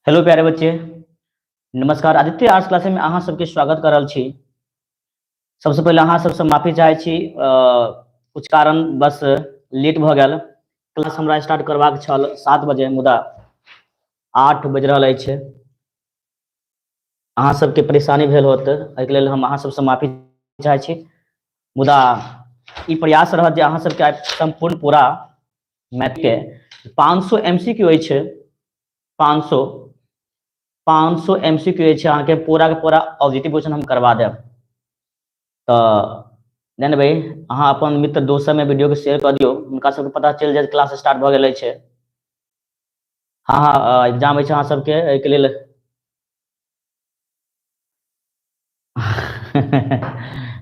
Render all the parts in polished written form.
Hello प्यारे बच्चे। नमस्कार। आदित्य आर्ट्स क्लास में अहाँ सबके स्वागत कर रहल छी। सबसे पहले अहाँ सबसे माफी चाहे छी, कुछ कारण बस लेट भ गेल। क्लास हमरा स्टार्ट करबाक छल 7 बजे, मुदा 8 बज रहल अछि। अहाँ सबके परेशानी भेल होत, एहिके लेल हम अहाँ सबसे माफी चाहे छी। मुदा ई प्रयास रहत जे अहाँ सबके आइ संपूर्ण पूरा मैथ के 500 एमसीक्यू अछि। 500 एमसीक्यू अछि, अहाँके पूरा के पूरा ऑब्जेक्टिव क्वेश्चन हम करवा देब। तो जान भाई, अहाँ अपन मित्र दोस्त में वीडियो के शेयर कर दियो, उनका सबके पता चल जाए क्लास स्टार्ट भ गेल अछि। हाँ हाँ, एग्जाम अछि अहाँ सबके, एहिके लेल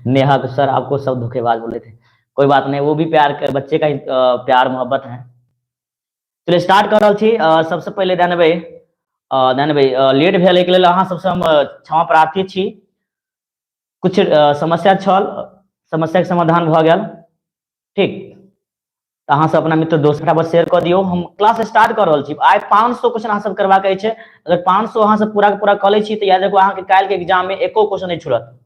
नेहा तो सर आपको सब धोखेबाज बोले थे। कोई बात नहीं, वो भी प्यार कर बच्चे का ही प्यार मोहब्बत है। चलिए स्टार्ट कर रहल छी। सबसे पहले जानबै, लेट भेल एहिके लेल अहाँ सबसे हम क्षमा प्रार्थी छी। कुछ समस्या छल, समस्या के समाधान भ गेल। ठीक, अहाँ सब अपना मित्र दोस्त फटाफट शेयर कर दियो। हम क्लास स्टार्ट कर रहल छी। आइ 500 क्वेश्चन अहाँ सब करबाक अछि। अगर 500 अहाँ सब पूरा के पूरा क लै छी त याद रखो, अहाँ के काल्हि के एग्जाम में एको क्वेश्चन नहीं छूटत।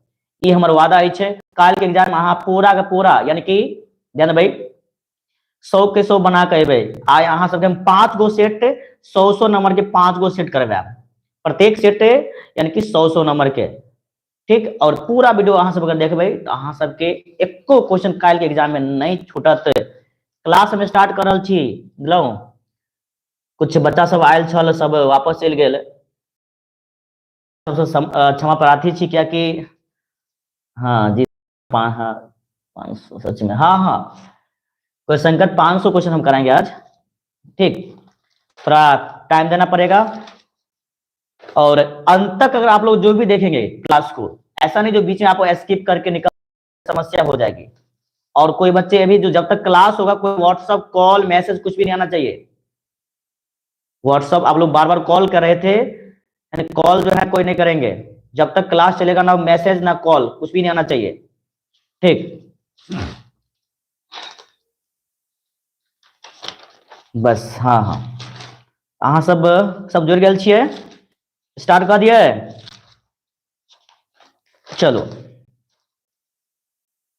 ई हमर वादा अछि। काल्हि के एग्जाम में अहाँ पूरा के पूरा, यानी कि जानबै 100 के 100 बना के अबै। आइ अहाँ सबके हम 5 गो सेट 100 नंबर के 5 गो सेट करवाएब। प्रत्येक सेट यानी कि 100 नंबर के। ठीक, और पूरा वीडियो अहाँ सब अगर देखबै तो अहाँ सबके एको क्वेश्चन काल्हि के एग्जाम में नहीं छूटत। क्लास में स्टार्ट कर रहल छी, बुझलहुँ। कुछ बच्चा सब आयल छल, सब वापस चलि गेल। सबसे क्षमा प्रार्थी छी, क्या कि हाँ जी, हाँ 500 सच में, हाँ हाँ, कोई संकट 500 क्वेश्चन हम कराएंगे आज। ठीक, थोड़ा टाइम देना पड़ेगा। और अंत तक अगर आप लोग जो भी देखेंगे क्लास को, ऐसा नहीं जो बीच में आपको स्किप करके निकल, समस्या हो जाएगी। और कोई बच्चे अभी जो जब तक क्लास होगा, कोई व्हाट्सअप कॉल मैसेज कुछ भी नहीं आना चाहिए। व्हाट्सअप आप लोग बार बार कॉल कर रहे थे, यानी कॉल जो है कोई नहीं करेंगे जब तक क्लास चलेगा। ना मैसेज ना कॉल, कुछ भी नहीं आना चाहिए। ठीक, बस हाँ हाँ, अहाँ सब जुड़ गेल छियै। स्टार्ट कर दिए। चलो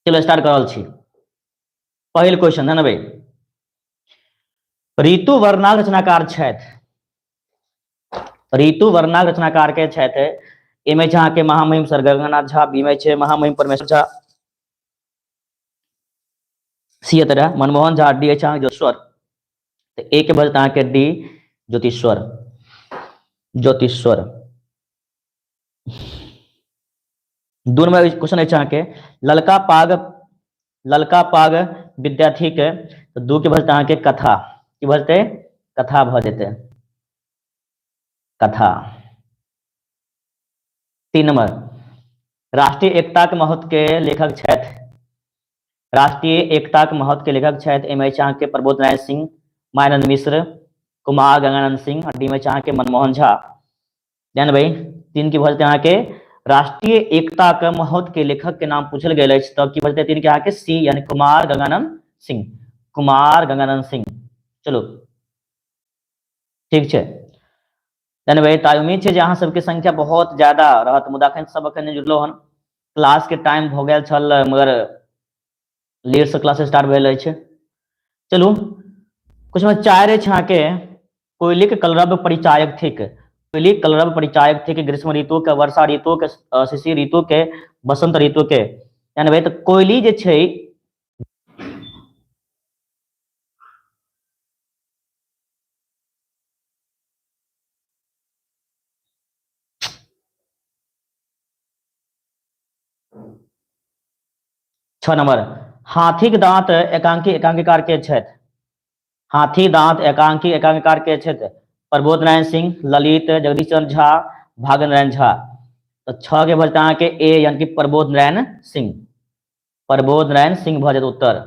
चलो स्टार्ट कर रहल छी। पहिल क्वेश्चन जानबै, ऋतु वर्णक रचनाकार छथि। ऋतु वर्णक रचनाकार के छथि। ए में छै अहाँके महामहिम सर गंगानाथ झा, बी में छै महामहिम परमेश्वर झा, सी तरह मनमोहन झा, डी अछि अहाँके जोश्वर। तो ए के बजत अहाँके डी ज्योतिश्वर। ज्योतिश्वर। दू नंबर क्वेश्चन अछि अहाँके, ललका पाग विद्यार्थी के, तो दू के बजत अहाँके कथा। की बजते? कथा भ जेतै, कथा। 3 नंबर, राष्ट्रीय एकता के महत्व के लेखक छथि। राष्ट्रीय एकता के महत्व के लेखक छथि। ए में अछि अहाँके प्रबोध नारायण सिंह, मायानंद मिश्र, कुमार गंगानंद सिंह, और डी में अछि अहाँके मनमोहन झा। जानबै 3 की बजते अहाँके राष्ट्रीय एकता के महत्व के लेखक के नाम पूछल गेल अछि, तब की बजते 3 के अहाँके सी, यानी कुमार गंगानंद सिंह। कुमार गंगानंद सिंह। चलो ठीक है, जानबै तो उम्मीद है अहाँ सबके संख्या बहुत ज्यादा रहत, मुदा अखन सब अखन जुड़लो हन। क्लास के टाइम भ गेल छल, मगर लेट से क्लास स्टार्ट भेल अछि। चलू कुछ में 4 अछि अहाँके, कोयलिक कलरव परिचायक थिक। कोयलिक कलरव परिचायक थिक ग्रीष्म ऋतु के, वर्षा ऋतु के, शिशिर ऋतु के, बसंत ऋतु के। जानबै तो कोयली जे छै, छह नंबर, हाथीक दांत एकांकी एकांकीकार के छथि। हाथी दांत एकांकी एकांकीकार के छथि। प्रबोध नारायण सिंह, ललित, जगदीश चंद्र झा, भागन नारायण झा। तो 6 के बजता के ए, यानी कि प्रबोध नारायण सिंह। प्रबोध नारायण सिंह भ जाएत उत्तर।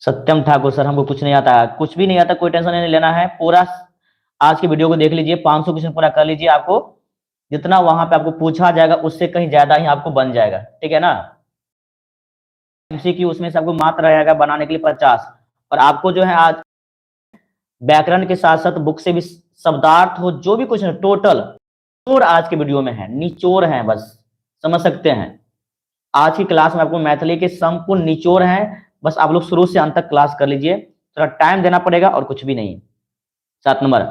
सत्यम ठाकुर सर, हमको कुछ नहीं आता, कुछ भी नहीं आता, कोई टेंशन नहीं लेना है। पूरा आज की वीडियो को देख लीजिए, 500 क्वेश्चन पूरा कर लीजिए। आपको जितना वहां पे आपको पूछा जाएगा उससे कहीं ज्यादा ही आपको बन जाएगा, ठीक है ना। एमसीक्यू, उसमें से आपको मात्र रहेगा बनाने के लिए 50। और आपको जो है आज व्याकरण के साथ साथ बुक से भी शब्दार्थ हो, जो भी कुछ है टोटल निचोड़ आज के वीडियो में है, निचोड़ है, बस समझ सकते हैं। आज की क्लास में आपको मैथिली के संपूर्ण निचोड़ है, बस आप लोग शुरू से अंत तक क्लास कर लीजिए, थोड़ा टाइम देना पड़ेगा और कुछ भी नहीं। 7 नंबर,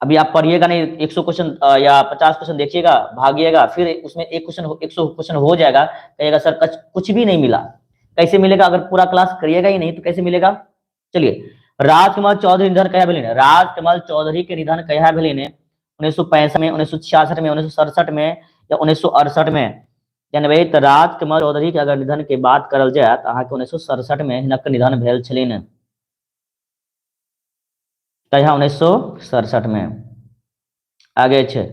अभी आप पढ़िएगा नहीं, 100 क्वेश्चन या 50 क्वेश्चन देखिएगा, भागिएगा, फिर उसमें एक क्वेश्चन 100 क्वेश्चन हो जाएगा, कहिएगा सर कुछ भी नहीं मिला। कैसे मिलेगा? अगर पूरा क्लास करिएगा ही नहीं तो कैसे मिलेगा? चलिए, राजकमल चौधरी निधन कहिया भेलिन? राजकमल चौधरी के निधन कहिया भेलिन? 1965 में, 1966 में, 1967 में या 1968 में? जानबै तो राजकमल चौधरी के अगर निधन के बात करल जाए तो अहाँके 1967 में हिनकर निधन भेल छलिन। कहिया? 1967 में। आगे छै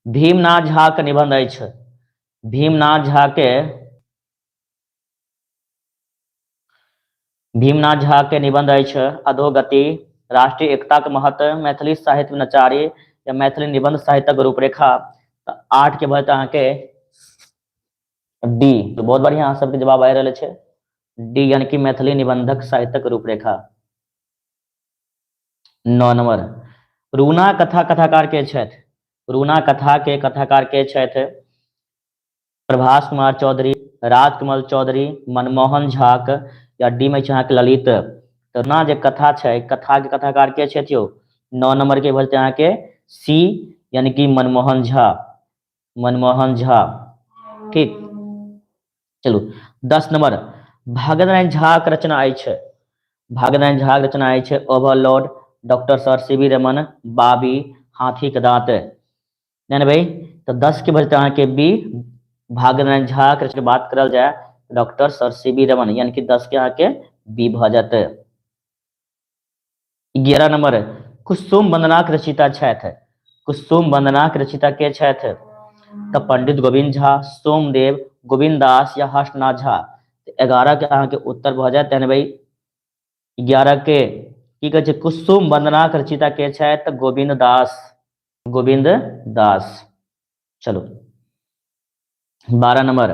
भीमनाथ झा के निबंध अछि। भीमनाथ झा के निबंध अछि अधोगति, राष्ट्रीय एकता के महत्व, मैथिली साहित्य में नचारी या मैथिली निबंध साहित्यक रूपरेखा। तो 8 के बाद अहाँके डी। तो बहुत बढ़िया, अहाँ सबके जवाब आ रहल छै डी, यानी कि मैथिली निबंधक साहित्यक रूपरेखा। 9 नंबर, रूना कथा कथाकार के छथि? रूना कथा के कथाकार के छथि? प्रभास कुमार चौधरी, राजकमल चौधरी, मनमोहन झा या डी में छै अहाँके ललित। तो ना जे कथा छै, कथा के कथाकार के छथि यौ? 9 नंबर के भरते अहाँके सी, यानी कि मनमोहन झा। मनमोहन झा, ठीक। चलू 10 नंबर, भागनारायण झा के रचना अछि। भागनारायण झा के रचना अछि overload, doctor sir C V Raman, बाबी, हाथी के दांत। जानबै तो 10 के बजते अहाँके बी, भागनारायण झा के रचना बात करल जाए डॉक्टर सर सीवी रमन, यानी कि 10 के अहाँके बी भ जाते। 11 नंबर, कुसुम वंदना के रचयिता छथि? कुसुम वंदना के रचयिता के छथि? तो पंडित गोविंद झा, सोमदेव, गोविंद दास या हर्षनाथ झा। 11 के अहाँके उत्तर भ जाए। जानबै 11 के की कहै छै? कुसुम वंदना के रचयिता के छथि? गोविंद दास। गोविंद दास। चलो 12 नंबर,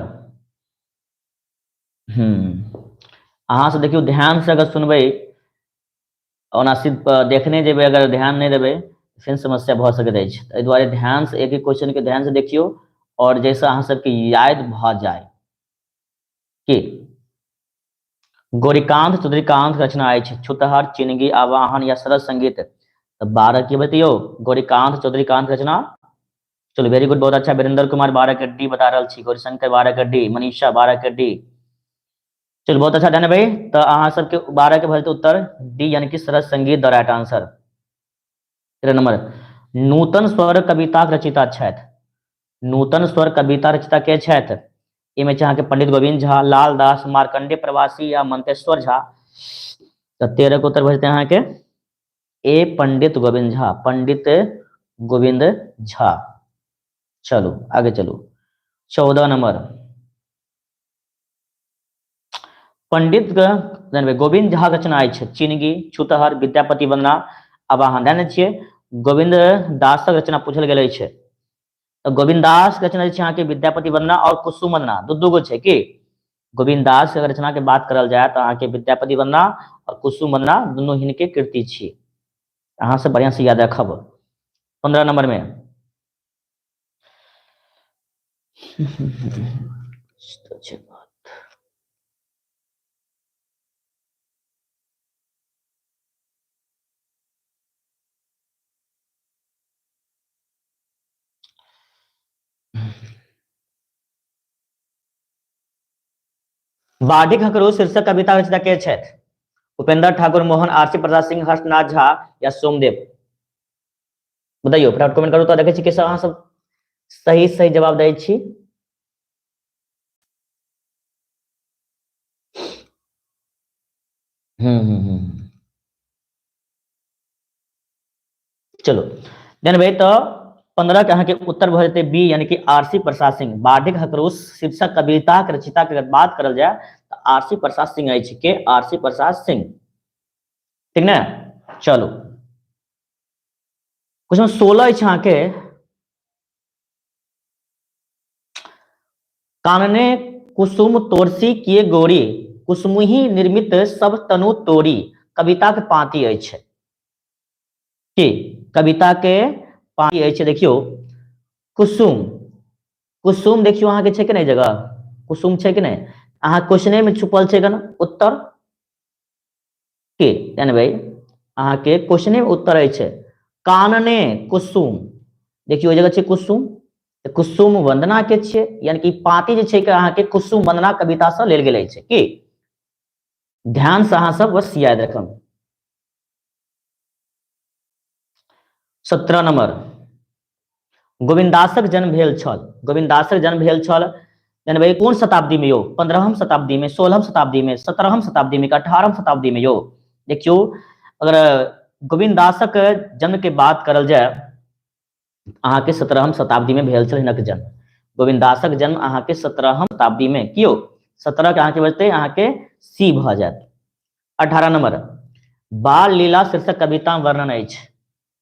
अहाँ से देखियो ध्यान से अगर सुनबै, ओना सिर्फ देखने जेबै, अगर ध्यान नहीं देबै फिर समस्या भ सकैत अछि। एहि दुआरे ध्यान से एक एक क्वेश्चन के ध्यान से देखियो, और जैसे अहाँ सबके याद भ जाए कि गौरीकांत चौधरीकांत रचना अछि छुतहर, चिनगी, आवाहन या सरस संगीत। तो 12 की बतियो गौरीकांत चौधरीकांत रचना। चलो वेरी गुड, बहुत अच्छा। वीरेंद्र कुमार 12 के डी बता रहा छी, गौरीशंकर 12 के डी, मनीषा 12 के डी। चलो बहुत अच्छा जाने भाई। तो अहाँ सबके 12 के भरते उत्तर डी, यानी कि सरस संगीत द राइट आंसर। 13 नंबर, नूतन स्वर कविता रचिता छथि? नूतन स्वर कविता रचिता के छथि? इमे छै अहाँके पंडित गोविंद झा, लाल दास, मार्कंडे प्रवासी या मंतेश्वर झा। तो 13 के उत्तर भरते हैं अहाँके ए, पंडित गोविंद झा। पंडित गोविंद झा। चलो आगे चलो 14 नंबर, पंडित गोविंद झा रचना अछि चिनगी, छुतहर, विद्यापति वंदना, आवाहन। जानै छियै गोविंद दासक रचना पूछल गेल अछि। तो गोविंद दास के रचना छै अहाँके विद्यापति वंदना और कुसुम वंदना, दू गो छै कि गोविंद दास के रचना के बात करल जाए तो अहाँके विद्यापति वंदना और कुसुम वंदना दुनू हिनके कृति छी। अहाँ सब बढ़िया से याद रखब। 15 नंबर में बाढ़िक हकरो शीर्षक कविता रचना के छथि? उपेंद्र ठाकुर, मोहन, आरसी प्रसाद सिंह, हर्षनाथ झा या सोमदेव। बताइयो, फटाफट कमेंट करू तो देखे छी कैसे अहाँ सब सही सही जवाब दै छी। चलो जानबै तो 15 के अहाँके उत्तर भ जेतै बी, यानी कि आरसी प्रसाद सिंह। बाढ़िक हकरोश शीर्षक कविता के रचयिता के अगर बात करल जाए तो आरसी प्रसाद सिंह अछि के आरसी प्रसाद सिंह, ठीक ना। चलो क्वेश्चन 16 अछि अहाँके, कानने कुसुम तोरसी किए गोरी कुसुमुही निर्मित सब तनु तोड़ी कविता के पाँति अछि कि कविता के पाँति अछि। देखियो कुसुम, कुसुम देखियो अहाँ के छै कि नहीं जगह, कुसुम छै कि नहीं, अहाँ क्वेश्चने में छुपल छै गन उत्तर के जानबै, अहाँ के क्वेश्चने में उत्तर अछि कानने कुसुम। देखियो जगह छै कुसुम, तो कुसुम वंदना के छियै, यानी कि पाँति जे छै कि अहाँ के कुसुम वंदना कविता से लेल गेल अछि कि ध्यान से अहाँ सब बस याद रखब। 17 नंबर गोविंदासक जन्म भेल छल, गोविंदासक जन्म भेल छल जानबै कोन शताब्दी में यो, 15वीं शताब्दी में, 16वीं शताब्दी में, 17वीं शताब्दी में, 18वीं शताब्दी में यो। देखियो अगर गोविंदासक जन्म के बात करल जाए अहाँ के 17वीं शताब्दी में भेल छल हिनक जन्म, गोविंदासक जन्म अहाँ के 17वीं शताब्दी में कियो 17 के अहाँ के बचते अहाँ के सी भ जात। 18 नंबर बाल लीला शीर्षक कविता वर्णन अछि,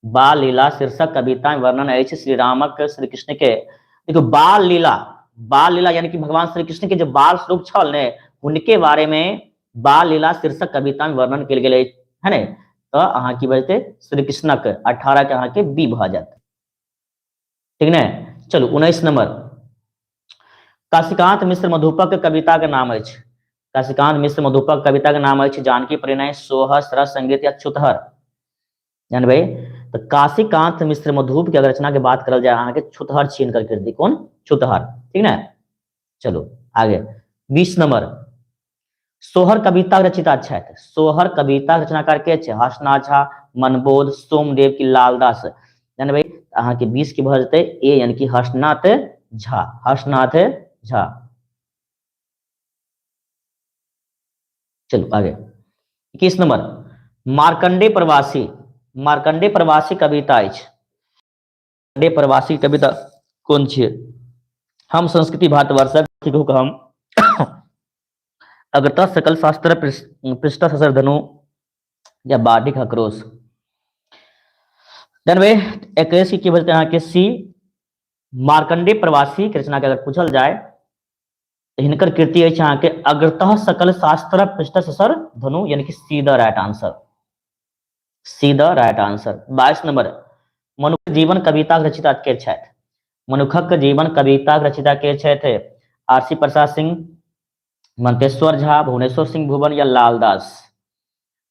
बाल लीला शीर्षक कविता वर्णन अछि श्री रामक श्री कृष्ण के। देखो बाल लीला, बाल लीला यानी कि भगवान श्री कृष्ण के जो बाल स्वरूप छल ने उनके बारे में बाल लीला शीर्षक कविता में वर्णन कल गेल है ने, तो अहाँ की बजते श्री कृष्णक 18 के अहाँ के बी भ जात, ठीक है। चलो 19 नंबर काशीकांत मिश्र मधुपक कविता के नाम अछि, काशीकांत मिश्र मधुपक कविता के नाम अछि जानकी परिणय, सोहस, रस संगीत या छुतहर। जानबै तो काशीकांत मिश्र मधुप की अगर रचना के बात करल जाए अहाँ के छुतहर छीन कर कृति, कौन छुतहर, ठीक ना। चलो आगे 20 नंबर सोहर कविता रचिता छथि, सोहर कविता रचनाकार के छै हर्षनाथ झा, मनबोध, सोमदेव की लालदास। जानबै अहाँ के 20 की भ जेतै ए यानी कि हर्षनाथ झा, हर्षनाथ झा। चलो आगे 21 नंबर मार्कंडे प्रवासी, मार्कंडे प्रवासी कविता अछि, मार्कंडे प्रवासी कविता कौन छियै, हम संस्कृति भारतवर्षक हम अग्रता सकल शास्त्र पृष्ठ ससर धनु या बाढ़िक आक्रोश। जानबै 21 की बोलते हैं कि सी मार्कंडे प्रवासी की रचना के अगर पूछल जाए तो हिनकर कृति अछि अहाँ के अग्रतः सकल शास्त्र पृष्ठ ससर धनु यानी कि सी the right answer, C the right answer. 22 number मनुख जीवन कविता रचिता के छथि, मनुखक जीवन कविता रचिता के छथि आरसी प्रसाद सिंह, मंतेश्वर झा, भुवनेश्वर सिंह भुवन या लालदास।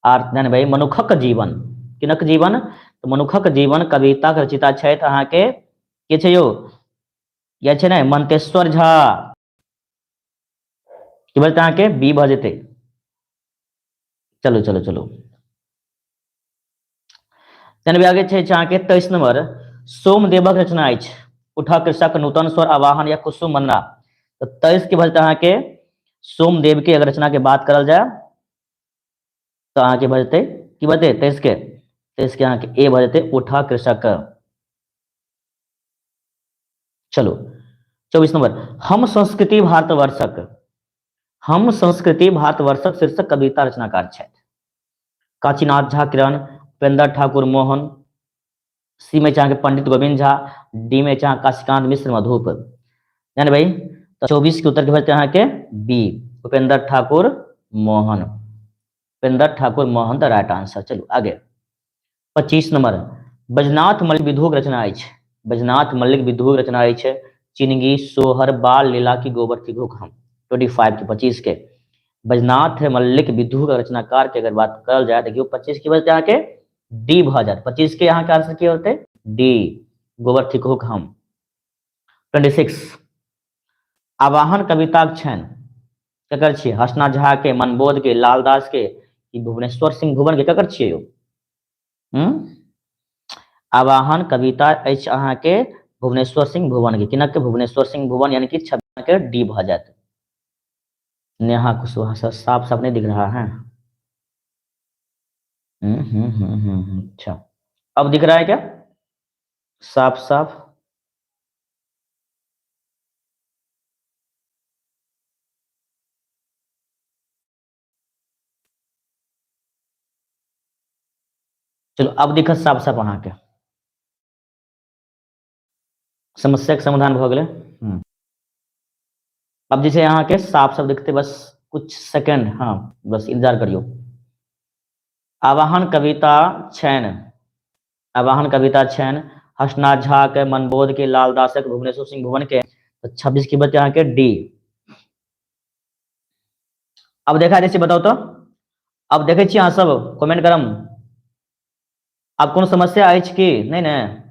आर जानबै मनुखक जीवन, किनक जीवन, तो मनुखक जीवन कविता रचिता छथि अहाँ के छै यो या छै ने मंतेश्वर झा, की बोलते अहाँ के बी भ जेतै। चलो चलो चलो जानबै आगे छै अहाँ के 23 नंबर सोमदेवक रचना अछि उठा कृषक, नूतन स्वर, आवाहन या कुसुम वंदना। तो 23 के बोलते अहाँ के सोमदेव के अगर रचना के बात करल जाए तो अहाँ के बजते की बजते 23 के, 23 के अहाँ के ए बजते उठा कृषक। चलो 24 नंबर हम संस्कृति भारतवर्षक, हम संस्कृति भारतवर्षक शीर्षक कविता रचनाकार छथि काशीनाथ झा, किरण, उपेंद्र ठाकुर मोहन, सी में चाहे पंडित गोविंद झा, डी में चाहे काशीकांत मिश्र मधुप। जाने भाई तो 24 के उत्तर के बचते अहाँ के B Upendra Thakur Mohan, Upendra Thakur Mohan the right answer. चलो आगे 25 नंबर बैजनाथ मल्लिक विधुक रचना अछि, बैजनाथ मल्लिक विधुक रचना अछि चिनगी, सोहर, बाल लीला की गोबर की घुक हम। 25 के 25 के बैजनाथ मल्लिक विधु का रचनाकार के अगर बात करल जाए देखियो 25 की बचते अहाँ के डी भ जात, 25 के यहाँ के आंसर की होते डी गोबर ठीक हुक हम। 26 आवाहन कविता छन ककर छियै हर्षनाथ झा के, मनबोध के, लालदास के, भुवनेश्वर सिंह भुवन के ककर छियै यो आवाहन कविता अछि अहाँ के भुवनेश्वर सिंह भुवन के, किनक के भुवनेश्वर सिंह भुवन यानी कि 26 के डी भ जात। नेहा कुशवाहा सर साफ साफ नहीं दिख रहा है। अच्छा अब दिख रहा है क्या साफ साफ? चलो अब दिखत साफ साफ अहाँ के समस्या के समाधान भ गेलै। अब जैसे यहाँ के साफ साफ दिखते बस कुछ सेकंड, हाँ बस इंतजार करियो। आवाहन कविता छैन, आवाहन कविता छैन, हर्षनाथ झा के, मनबोध के, लाल दास के, भुवनेश्वर सिंह भुवन के। तो 26 की बच्चे यहाँ के डी। अब देखा जैसे बताओ तो, अब देखे छी अहाँ सब कमेंट करम, अब कोनो समस्या अछि कि नहीं ने?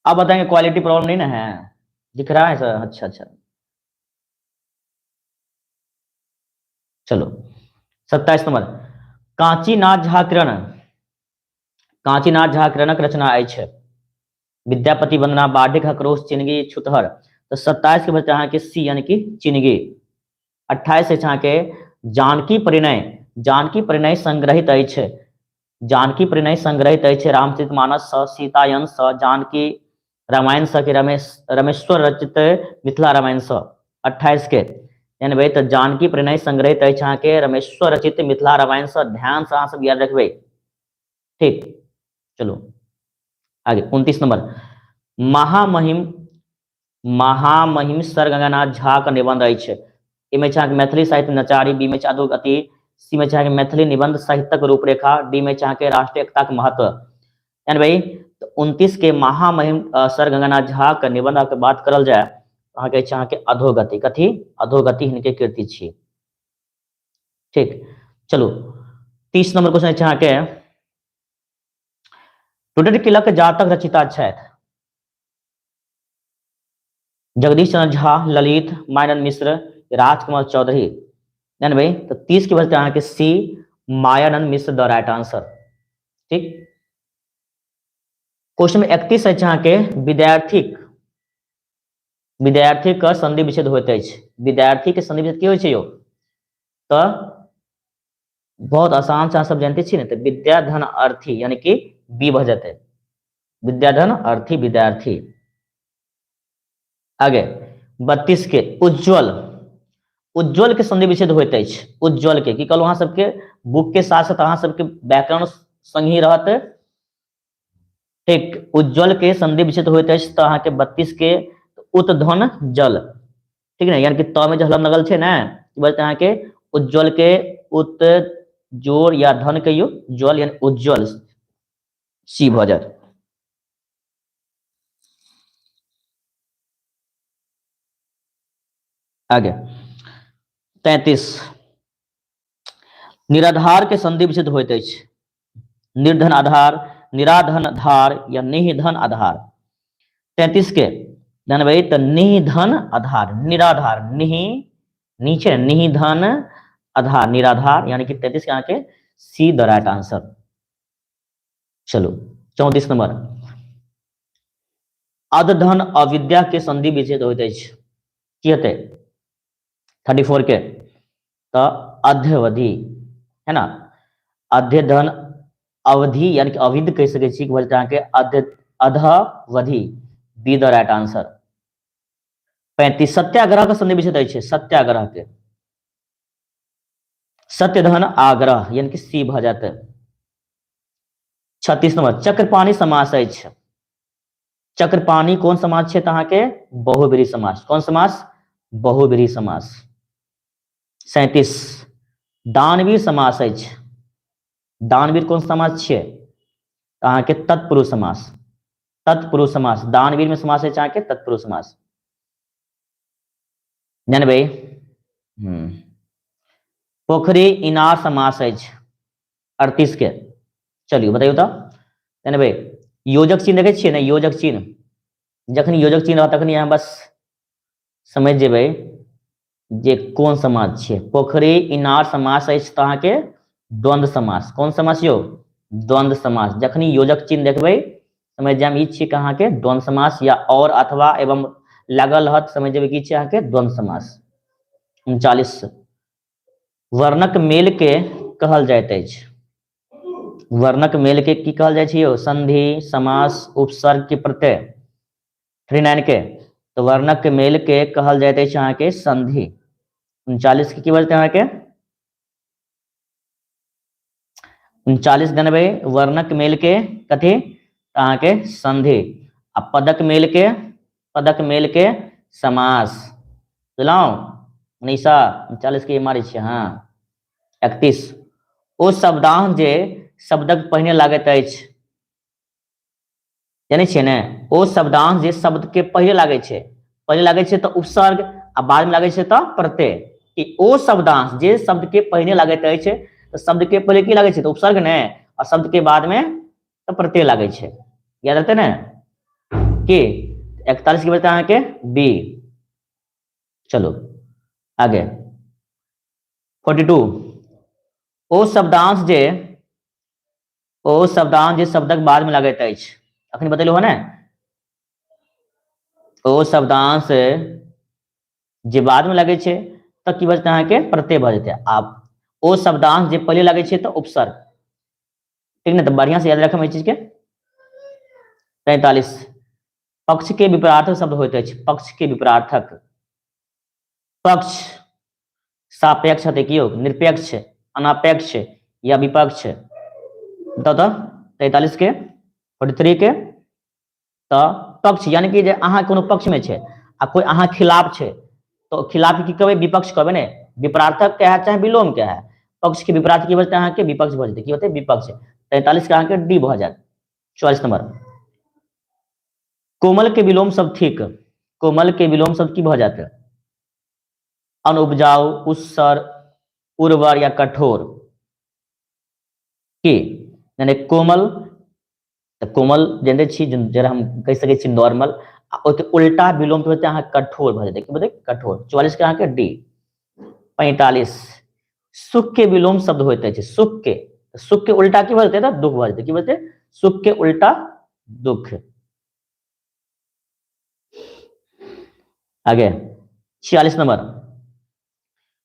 अब बताएंगे क्वालिटी प्रॉब्लम नहीं ना है, दिख रहा है सर? अच्छा अच्छा, चलो 27 नंबर, कांचीनाथ झा किरण, कांचीनाथ झा किरणक रचना अछि। विद्यापति वंदना, बाढ़िक, खकरोश, चिनगी, छुतहर। तो 27 के बच्चे यहाँ के सी यानी कि चिनगी। 28 से यहाँ के जानकी परिणय, जानकी परिणय संग्रहित अछि, जानकी परिणय संग्रहित अछि रामचरितमानस स, सीतायन स, जानकी रामायण स के रमेश्वर रचित मिथिला रामायण स। 28 के यानी भाई तो जानकी परिणय संग्रहित अछि अहाँ के रमेश्वर रचित मिथिला रामायण स। ध्यान से अहाँ सब याद रखबे, ठीक। चलो आगे 29 नंबर, महामहिम, महामहिम सर गंगानाथ झा का निबंध अछि। ए में चाहे मैथिली साहित्य नचारी, बी में अधोगति, सी में चाहे मैथिली निबंध साहित्यक रूपरेखा, डी में चाहे राष्ट्रीय एकता के महत्व। यानी भाई तो 29 के महामहिम सर गंगानाथ झा के निबंध के बात करल जाए तो अहाँ के चाहे के अधोगति, कथी? अधोगति हिनके कीर्ति छी, ठीक। चलो 30 नंबर क्वेश्चन चाहे के टुटरी किलक जातक रचिता छथि। जगदीश चंद्र झा, ललित, मायानंद मिश्र, राजकमल चौधरी। यानी भाई तो 30 की वजह यहाँ के सी मायानंद मिश्र द राइट आंसर, ठीक। क्वेश्चन में 31 है यहाँ के विद्यार्थी, विद्यार्थी का संधि विच्छेद होते अछि। विद्यार्थी के संधि विच्छेद की होय छै यो? तो बहुत आसान से अहाँ सब जानते छी ने, तो विद्याधन अर्थी यानी कि बी भऽ जेतै, विद्याधन अर्थी विद्यार्थी। आगे 32 के उज्ज्वल, उज्ज्वल के संधि विच्छेद होइत अछि। उज्ज्वल के की कहलहुँ अहाँ सबके बुक के साथ साथ अहाँ सबके व्याकरण संग ही रहत, ठीक। उज्ज्वल के संधि विच्छेद होइत अछि तो अहाँ के 32 के उत्धन जल, ठीक है, यानी कि त में जो हलम लगल छै ने, बोलते अहाँ के उज्ज्वल के उत जोड़ या धन कहियो ज्वल यानी उज्ज्वल, सी भऽ जायत। आगे 33 निराधार के संधि विच्छेद होइत अछि। निर्धन आधार, निराधन आधार या निधन आधार। 33 के जानबे तो निधन आधार, निराधार, नीचे निधन आधार, निराधार यानी कि 33 के आके सी द राइट आंसर। चलो 34 नंबर, अधधन अविद्या के संधि विच्छेद होइत अछि। की हेतै? 34 के तो अध्यवधि है ना, अध्यधन अवधि यानी कि अविध कह सके छी, बोलते हैं कि अधवधि, बी द राइट आंसर। 35 सत्याग्रह का संधि विच्छेद अछि। सत्याग्रह के सत्यधन आग्रह यानी कि सी भऽ जाते। 36 नंबर, चक्रपाणी समास अछि। चक्रपाणी कौन समास छै? अहाँ के बहुब्रीहि समास। कौन समास? बहुब्रीहि समास। 37 दानवीर समास अछि। दानवीर कौन समास छै? अहाँ के तत्पुरुष समास, तत्पुरुष समास। दानवीर में समास है अहाँ के तत्पुरुष समास। जानबै पोखरी इनार समास अछि 38 के। चलिए बताइयो तो, जानबै योजक चिन्ह देखे छियै ने, योजक चिन्ह, जखन योजक चिन्ह रहत तखन अहाँ बस समझ जेबै जे कोन समास छै। पोखरी इनार समास अछि तो अहाँ के द्वंद्व समास। कौन समास यो? द्वंद्व समास। जखन योजक चिन्ह देखबै समझ जाएम ई छै अहाँ के द्वंद्व समास, या और अथवा एवं लागल रहत समझ जेबै की छै अहाँ के द्वंद्व समास। 39 वर्णक मेल के कहल जाइत अछि। वर्णक मेल के की कहल जाइ छै यो? संधि, समास, उपसर्ग की प्रत्यय। 39 के तो वर्णक मेल के कहल जाइत अछि अहाँ के संधि। 39 के की बोलते हैं अहाँ के? 39 जानबै वर्णक मेल के कथी? कहाँ के संधि। अब पदक मेल के समास बुझलहुँ। 1939 के मारी छियै। हाँ 31 ओ शब्दांश जे शब्दक पहिने लागैत अछि, जानै छियै ने, ओ शब्दांश जे शब्द के पहले लागै छै, पहले लागै छै तऽ उपसर्ग आ बाद में लागै छै तऽ प्रत्यय। कि ओ शब्दांश जे शब्द के पहिने लागैत अछि, तो शब्द के पहले की लागै छै तऽ उपसर्ग ने, और शब्द के बाद में तो प्रत्यय लागै छै। याद रहते ने कि 41 की बचता है बी। चलो आगे 42 ओ शब्दांश जे शब्दक बाद में लागैत अछि, अखन बतेलू है ने। ओ शब्दांश जे बाद में लगे छै तऽ की बचते अहाँके प्रत्यय भऽ जेतै। आब ओ शब्दांश जे पहले लगे छै तऽ उपसर्ग, ठीक ने। तो बढ़िया से याद रखम इस चीज के। 43 पक्ष के विपरार्थक शब्द होइत अछि, पक्ष के विपरार्थक। पक्ष सापेक्ष देखियो, निरपेक्ष, अनापेक्ष या विपक्ष। बताओ तो 43 के 43 के तो पक्ष यानी कि जे अहाँ कोनो पक्ष में छै आ कोई अहाँ खिलाफ छै, तो खिलाफ की कहबै विपक्ष कहबै ने। विपरार्थक क्या है चाहे विलोम क्या है, पक्ष के विपरार्थ की बचते अहाँ के विपक्ष भऽ जेतै, की होतै विपक्ष। 43 के अहाँ के डी भऽ जायत। 44 नंबर कोमल के विलोम शब्द ठीक, कोमल के विलोम शब्द की भऽ जाते, अनुपजाऊ, उत्सर, उर्वर या कठोर। की यानी कोमल, तो कोमल जानै छी जरा हम कह सकै छी नॉर्मल, ओके उल्टा विलोम के अहाँ कठोर भऽ जेतै, की बोलते कठोर। 44 के अहाँ के डी। 45 सुख के विलोम शब्द होते हैं, सुख के उल्टा की बोलते हैं दुख बोलते, की बोलते सुख के उल्टा दुख। आगे 46 नंबर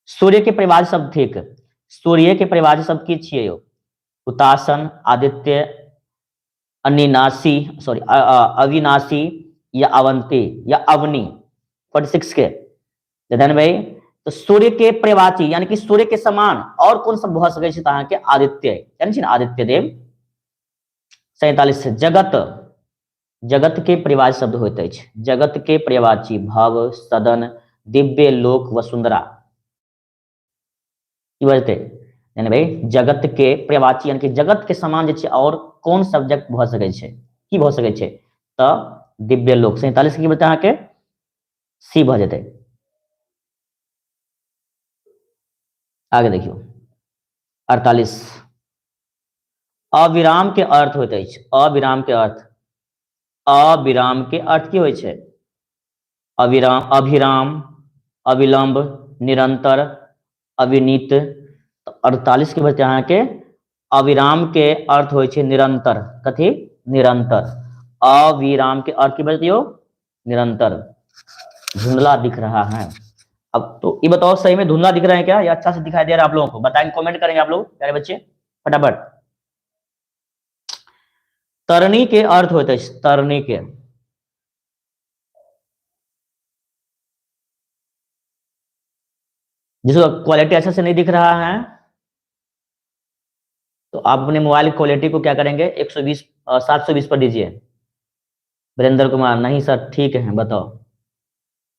सूर्य के परिभाषित शब्द ठीक, सूर्य के परिभाषित शब्द की छियै यो, हुतासन, आदित्य, अनिनाशी, सॉरी अविनाशी या अवंती या अवनी। 46 के ध्यान भाई, तो सूर्य के पर्यायवाची यानी कि सूर्य के समान और कौन सब भऽ सकै छै तऽ अहाँके आदित्य, जानै छी ने आदित्य देव। 47 से जगत के पर्यायवाची शब्द होइत अछि, जगत के पर्यायवाची भव, सदन, दिव्य लोक, वसुंधरा। की बजते यानी भाई जगत के पर्यायवाची यानी कि जगत के समान जे छै और कौन सब्जेक्ट भऽ सकै छै, की भऽ सकै छै तऽ दिव्य लोक। 47 की बता अहाँके सी भऽ जेतै। आगे देखियो 48 अविराम के अर्थ होइत अछि, अविराम के अर्थ, अविराम के अर्थ की होइ छै, अविराम, अभिराम, अविलंब, निरंतर, अविनीत। तो 48 के बच्चे अहाँ के अविराम के अर्थ होइ छै निरंतर, कथी निरंतर। अविराम के अर्थ की बतियो निरंतर। धुंधला दिख रहा है। अब तो ये बताओ सही में धुंधला दिख रहा है क्या, या अच्छा से दिखाई दे रहा है आप लोगों को, बताएंगे कमेंट करेंगे आप लोग प्यारे बच्चे फटाफट। तरनी के अर्थ होते हैं, तरनी के, जिसको क्वालिटी अच्छा से नहीं दिख रहा है तो आप अपने मोबाइल क्वालिटी को क्या करेंगे 120 720 पर दीजिए। वीरेंद्र कुमार नहीं सर ठीक है, बताओ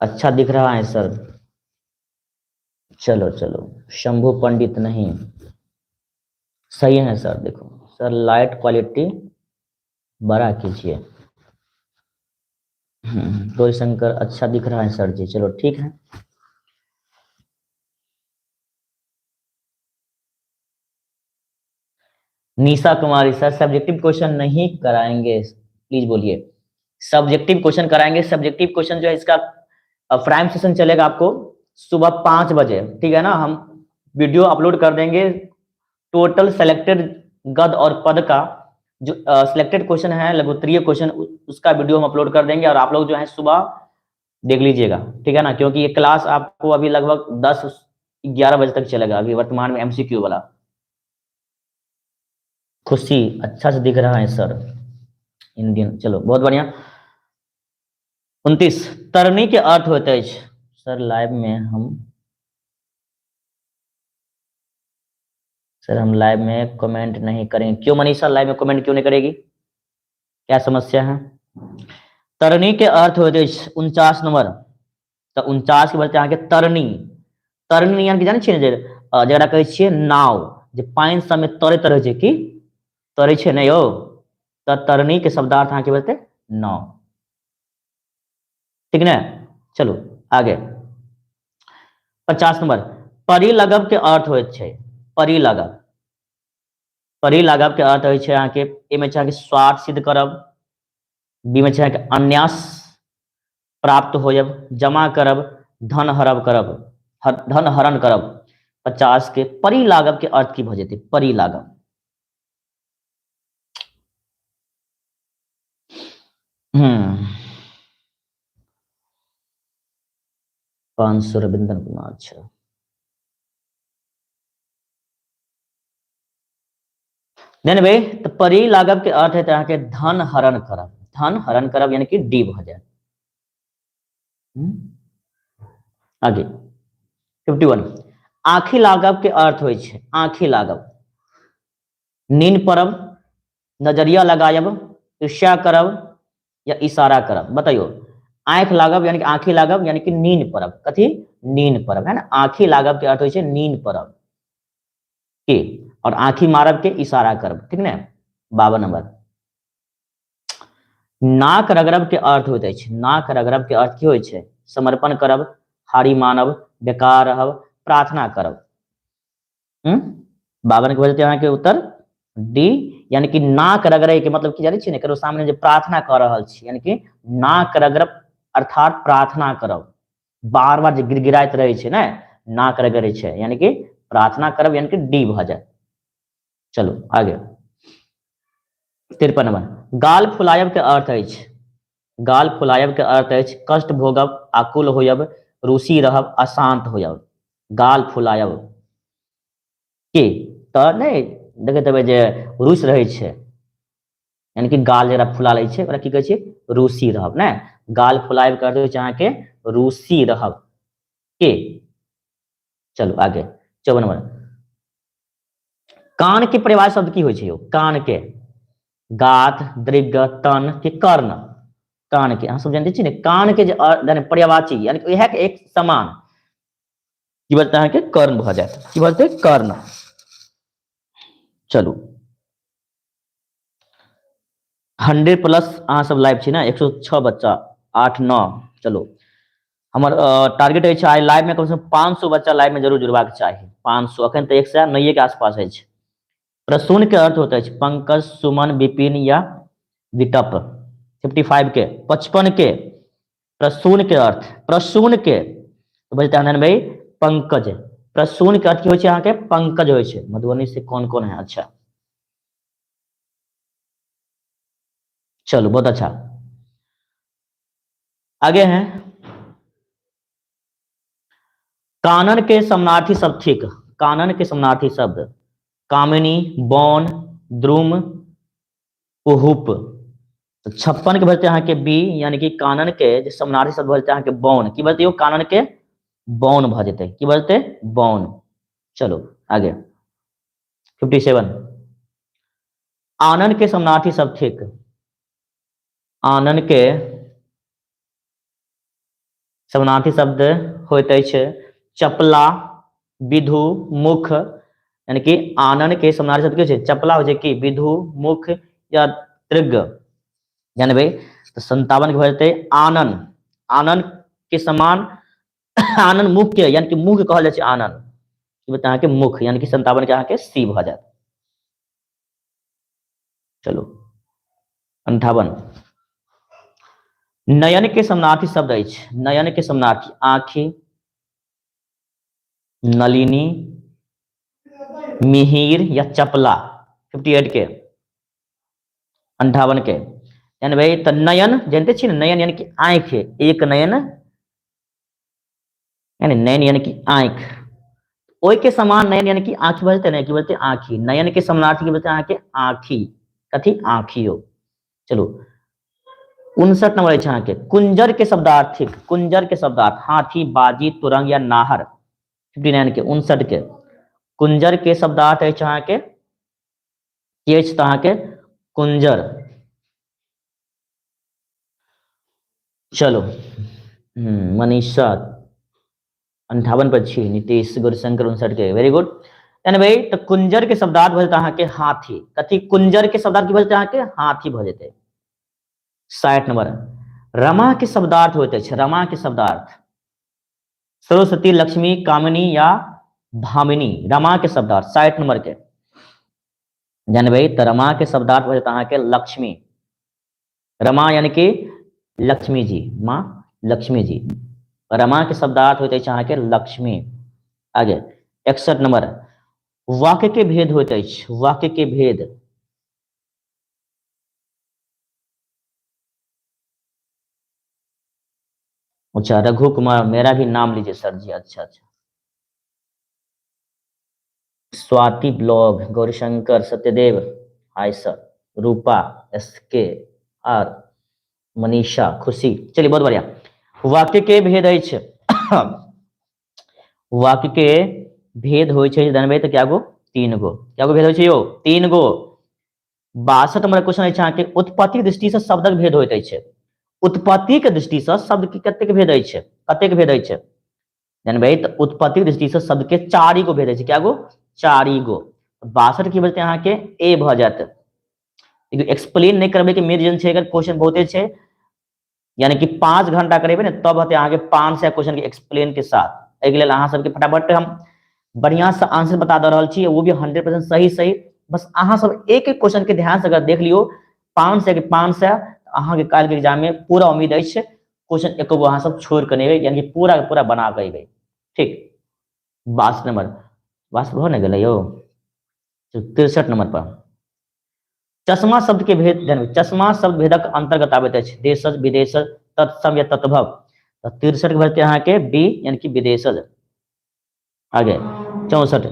अच्छा दिख रहा है सर। चलो चलो शंभू पंडित नहीं सही है सर, देखो सर लाइट क्वालिटी बड़ा कीजिए। गौरी शंकर अच्छा दिख रहा है सर जी, चलो ठीक है। Nisha Kumari sir subjective question नहीं कराएंगे, प्लीज बोलिए। सब्जेक्टिव क्वेश्चन कराएंगे, सब्जेक्टिव क्वेश्चन जो है इसका प्राइम सेशन चलेगा आपको सुबह 5 बजे, ठीक है ना। हम वीडियो अपलोड कर देंगे टोटल सेलेक्टेड गद और पद का, जो सिलेक्टेड क्वेश्चन है लघुत्तरीय क्वेश्चन, उसका वीडियो हम अपलोड कर देंगे और आप लोग जो है सुबह देख लीजिएगा, ठीक है ना। क्योंकि ये क्लास आपको अभी लगभग 10-11 बजे तक चलेगा, अभी वर्तमान में एमसीक्यू वाला। खुशी अच्छा से दिख रहा है सर इंडियन, चलो बहुत बढ़िया। 29 तरनी के अर्थ होते हैं सर लाइव में हम लाइव में कमेंट नहीं करेंगे, क्यों मनीषा लाइव में कमेंट क्यों नहीं करेगी। क्या समस्या है? तरनी के अर्थ होते 49 नंबर। तो 49 के बोलते अहाँके तरनी। तरनी यानी कि जानै छियै ने जकरा कहै छियै नाव, जे पानि सबमे तरैत रहै छै, कि तरै छै ने यौ, तऽ तरनी के शब्दार्थ अहाँके बोलते नाव। ठीक ने? चलो आगे। 50 नंबर, परिलगब के अर्थ होइत छै परिलगब। परिलगब के अर्थ होइ छै अहाँके एमे छै अहाँके स्वार्थ सिद्ध करब, बी में छै अहाँके अन्यास प्राप्त होयब, जमा करब, धन हरब करब, धन हरण करब। 50 के परिलागब के अर्थ की भ जेतै? परिलागब। हम्म 500 रविंद्र कुमार। अच्छा, नहीं भाई, तो परिलागब के अर्थ है अहाँके धन हरण करब। धन हरण करब यानी कि डी भ जाए। आगे 51, आँखि लागब के अर्थ होइ छै आँखि लागब, नींद पड़ब, नजरिया लगायब, ईर्ष्या करब या इशारा करब। बताइयो, आँख लागब यानी कि आँखि लागब यानी कि नींद पड़ब। कथी? नींद पड़ब, है ना? आँखि लागब के अर्थ होइ छै नींद पड़ब के, और आँखि मारब के इशारा करब। ठीक ने? 52 नंबर, नाक रगड़ब के अर्थ होइत अछि। नाक रगड़ब के अर्थ की होइ छै? समर्पण करब, हारी मानब, बेकार रहब, प्रार्थना करब। 52 के बजते अहाँके उत्तर डी, यानी कि नाक रगड़े के मतलब की जानै छियै ने, ककरो सामने जे प्रार्थना कर रहल छी, यानी कि नाक रगड़ब अर्थात प्रार्थना करब। बार बार जे गिड़गिड़ाइत रहै छै ने, नाक रगड़ै छै, यानी कि प्रार्थना करब, यानी कि डी भ जाए। चलो आगे 53 नंबर, गाल फुलायब के अर्थ अछि। गाल फुलायब के अर्थ अछि कष्ट भोगब, आकुल होयब, रूसी रहब, अशांत होयब। गाल फुलायब के तऽ नहीं देखैत हेबै जे रूस रहै छै, यानी कि गाल जरा फुला लै छै, ओकरा की कहै छै? रूसी रहब ने। गाल फुलायब के अर्थ होइ छै अहाँके रूसी रहब के। चलो आगे 54 नंबर, कान के पर्यायवाची शब्द की होइ छै यौ? कान के गात, दृग, तन के कर्ण। कान के अहाँ सब जानते छियै ने, कान के जे पर्यायवाची यानी कि इएह के एक समान की बोलते हैं कि कर्ण भ जाए। की बोलते? कर्ण। चलू 100+ अहाँ सब लाइव छी ना, 106 बच्चा, 8 9। चलो हमर टारगेट अछि आइ लाइव में कम से कम 500 बच्चा लाइव में जरूर जुड़बाक चाही। 500 अखन तो 109 के आसपास अछि। प्रसून के अर्थ होता है पंकज, सुमन, विपिन या विटप। 55 के 55 के प्रसून के अर्थ, प्रसून के तो बजते हैं भाई पंकज। प्रसून के अर्थ की होइ छै अहाँके? पंकज होइ छै। मधुबनी से कौन कौन है? अच्छा, चलो बहुत अच्छा। आगे हैं कानन के समानार्थी शब्द। ठीक, कानन के समानार्थी शब्द कामिनी, बौन, द्रुम, उहुप। 56 के बोलते हैं बी, यानी कि कानन के जो समानार्थी शब्द बोलते हैं बौन। की बोलते हो? कानन के बौन भ जेते। की बोलते? बौन। चलो आगे 57, आनन के समानार्थी शब्द। ठीक, आनन के समानार्थी शब्द होइत अछि चपला, विधु, मुख। यानी कि आनन के समानार्थी शब्द की होइ छै? चपला हो छै, कि विधु, मुख या तृग। जानबै तो 57 के भजते आनन। आनन के समान आनन मुख के, यानी कि मुख कहल जाए छै आनन। बता के मुख, यानी कि 57 के अहाँके सी भ जाए। चलो 58, नयन के समानार्थी शब्द अछि। नयन के समानार्थी आँखि, नलिनी, मिहिर या चपला। 58 के 58 के यानी भाई तो नयन जानते छी ना, नयन यानी कि आंख। एक नयन यानी नयन यानी कि आंख, ओई के समान नयन यानी कि आंखी बोलते ना, की बोलते? आंखी। नयन के समानार्थी की बोलते हैं? आंखें, आंखी। कथी? आंखियो। चलो 59 नंबर है के कुंजर के शब्दार्थ। ठीक, कुंजर के शब्दार्थ हाथी, बाजी, तुरंग या नाहर। 59 के 59 के कुंजर के शब्दार्थ है के कुंजर चलो मनीषा 58 पर 6, नीतीश गुरशंकर 59 के, वेरी गुड। यानी भाई तो कुंजर के शब्दार्थ भजत अहाँ के हाथी, कथी कुंजर के शब्दार्थ की भजत अहाँ के हाथी भजते। 60 नंबर रमा के शब्दार्थ होते हैं, रमा के शब्दार्थ सरस्वती, लक्ष्मी, कामिनी या भामिनी, रमा के शब्दार्थ 60 नंबर के। जान भाई तो रमा के शब्दार्थ भजत अहाँ के लक्ष्मी, रमा यानी कि लक्ष्मी जी, माँ लक्ष्मी जी, रमा के शब्दार्थ होते हैं अहाँ के लक्ष्मी। आगे 61 नंबर वाक्य के भेद होते हैं, वाक्य के भेद। अच्छा रघु कुमार, मेरा भी नाम लीजिए सर जी। अच्छा अच्छा, Swati blog, Gaurishankar, Satyadev, hi sir, Rupa, SK, R, Manisha, Khushi, चलिए बहुत बढ़िया। वाक्य के भेद अछि वाक्य के भेद होइ छै जानबै तऽ क्या गो, 3 गो, क्या गो भेद होइ छै यौ, 3 गो। 62 नंबर क्वेश्चन अछि अहाँके उत्पत्ति दृष्टि से शब्दक भेद होइत अछि, उत्पत्ति के दृष्टि से शब्द के कतेक भेद अछि, कतेक भेद अछि जानबै तऽ उत्पत्ति के दृष्टि से शब्द के 4 गो भेद अछि, क्या गो 4 गो। 62 की बचते अहाँके ए भ जायत, एक्सप्लेन नहीं करबे के मेन छै, अगर क्वेश्चन बहुते छै यानी कि 5 घंटा करेबे ने तब हेतै अहाँके 500 क्वेश्चन के एक्सप्लेन के साथ। एहि लेल अहाँ सबके फटाफट हम बढ़िया से आंसर बता दे रहा छी, वो भी 100% सही सही। बस अहाँ सब एक एक क्वेश्चन के ध्यान से अगर देख लियो 500 के 500, अहाँ के काल के एग्जाम में पूरा उम्मीद अछि क्वेश्चन एको गो अहाँ सब छोड़ के नहीं, यानी कि पूरा पूरा बना के अइबै, ठीक। 62 नंबर, 62 हो नहीं गेलै यौ। 63 नंबर पर चश्मा शब्द के भेद जानबै, चश्मा शब्द भेदक अंतर्गत आबैत अछि, देशज, विदेशज, तत्सम या तत्भव। तो 63 के भेजते अहाँ के बी यानी कि विदेशज। आगे 64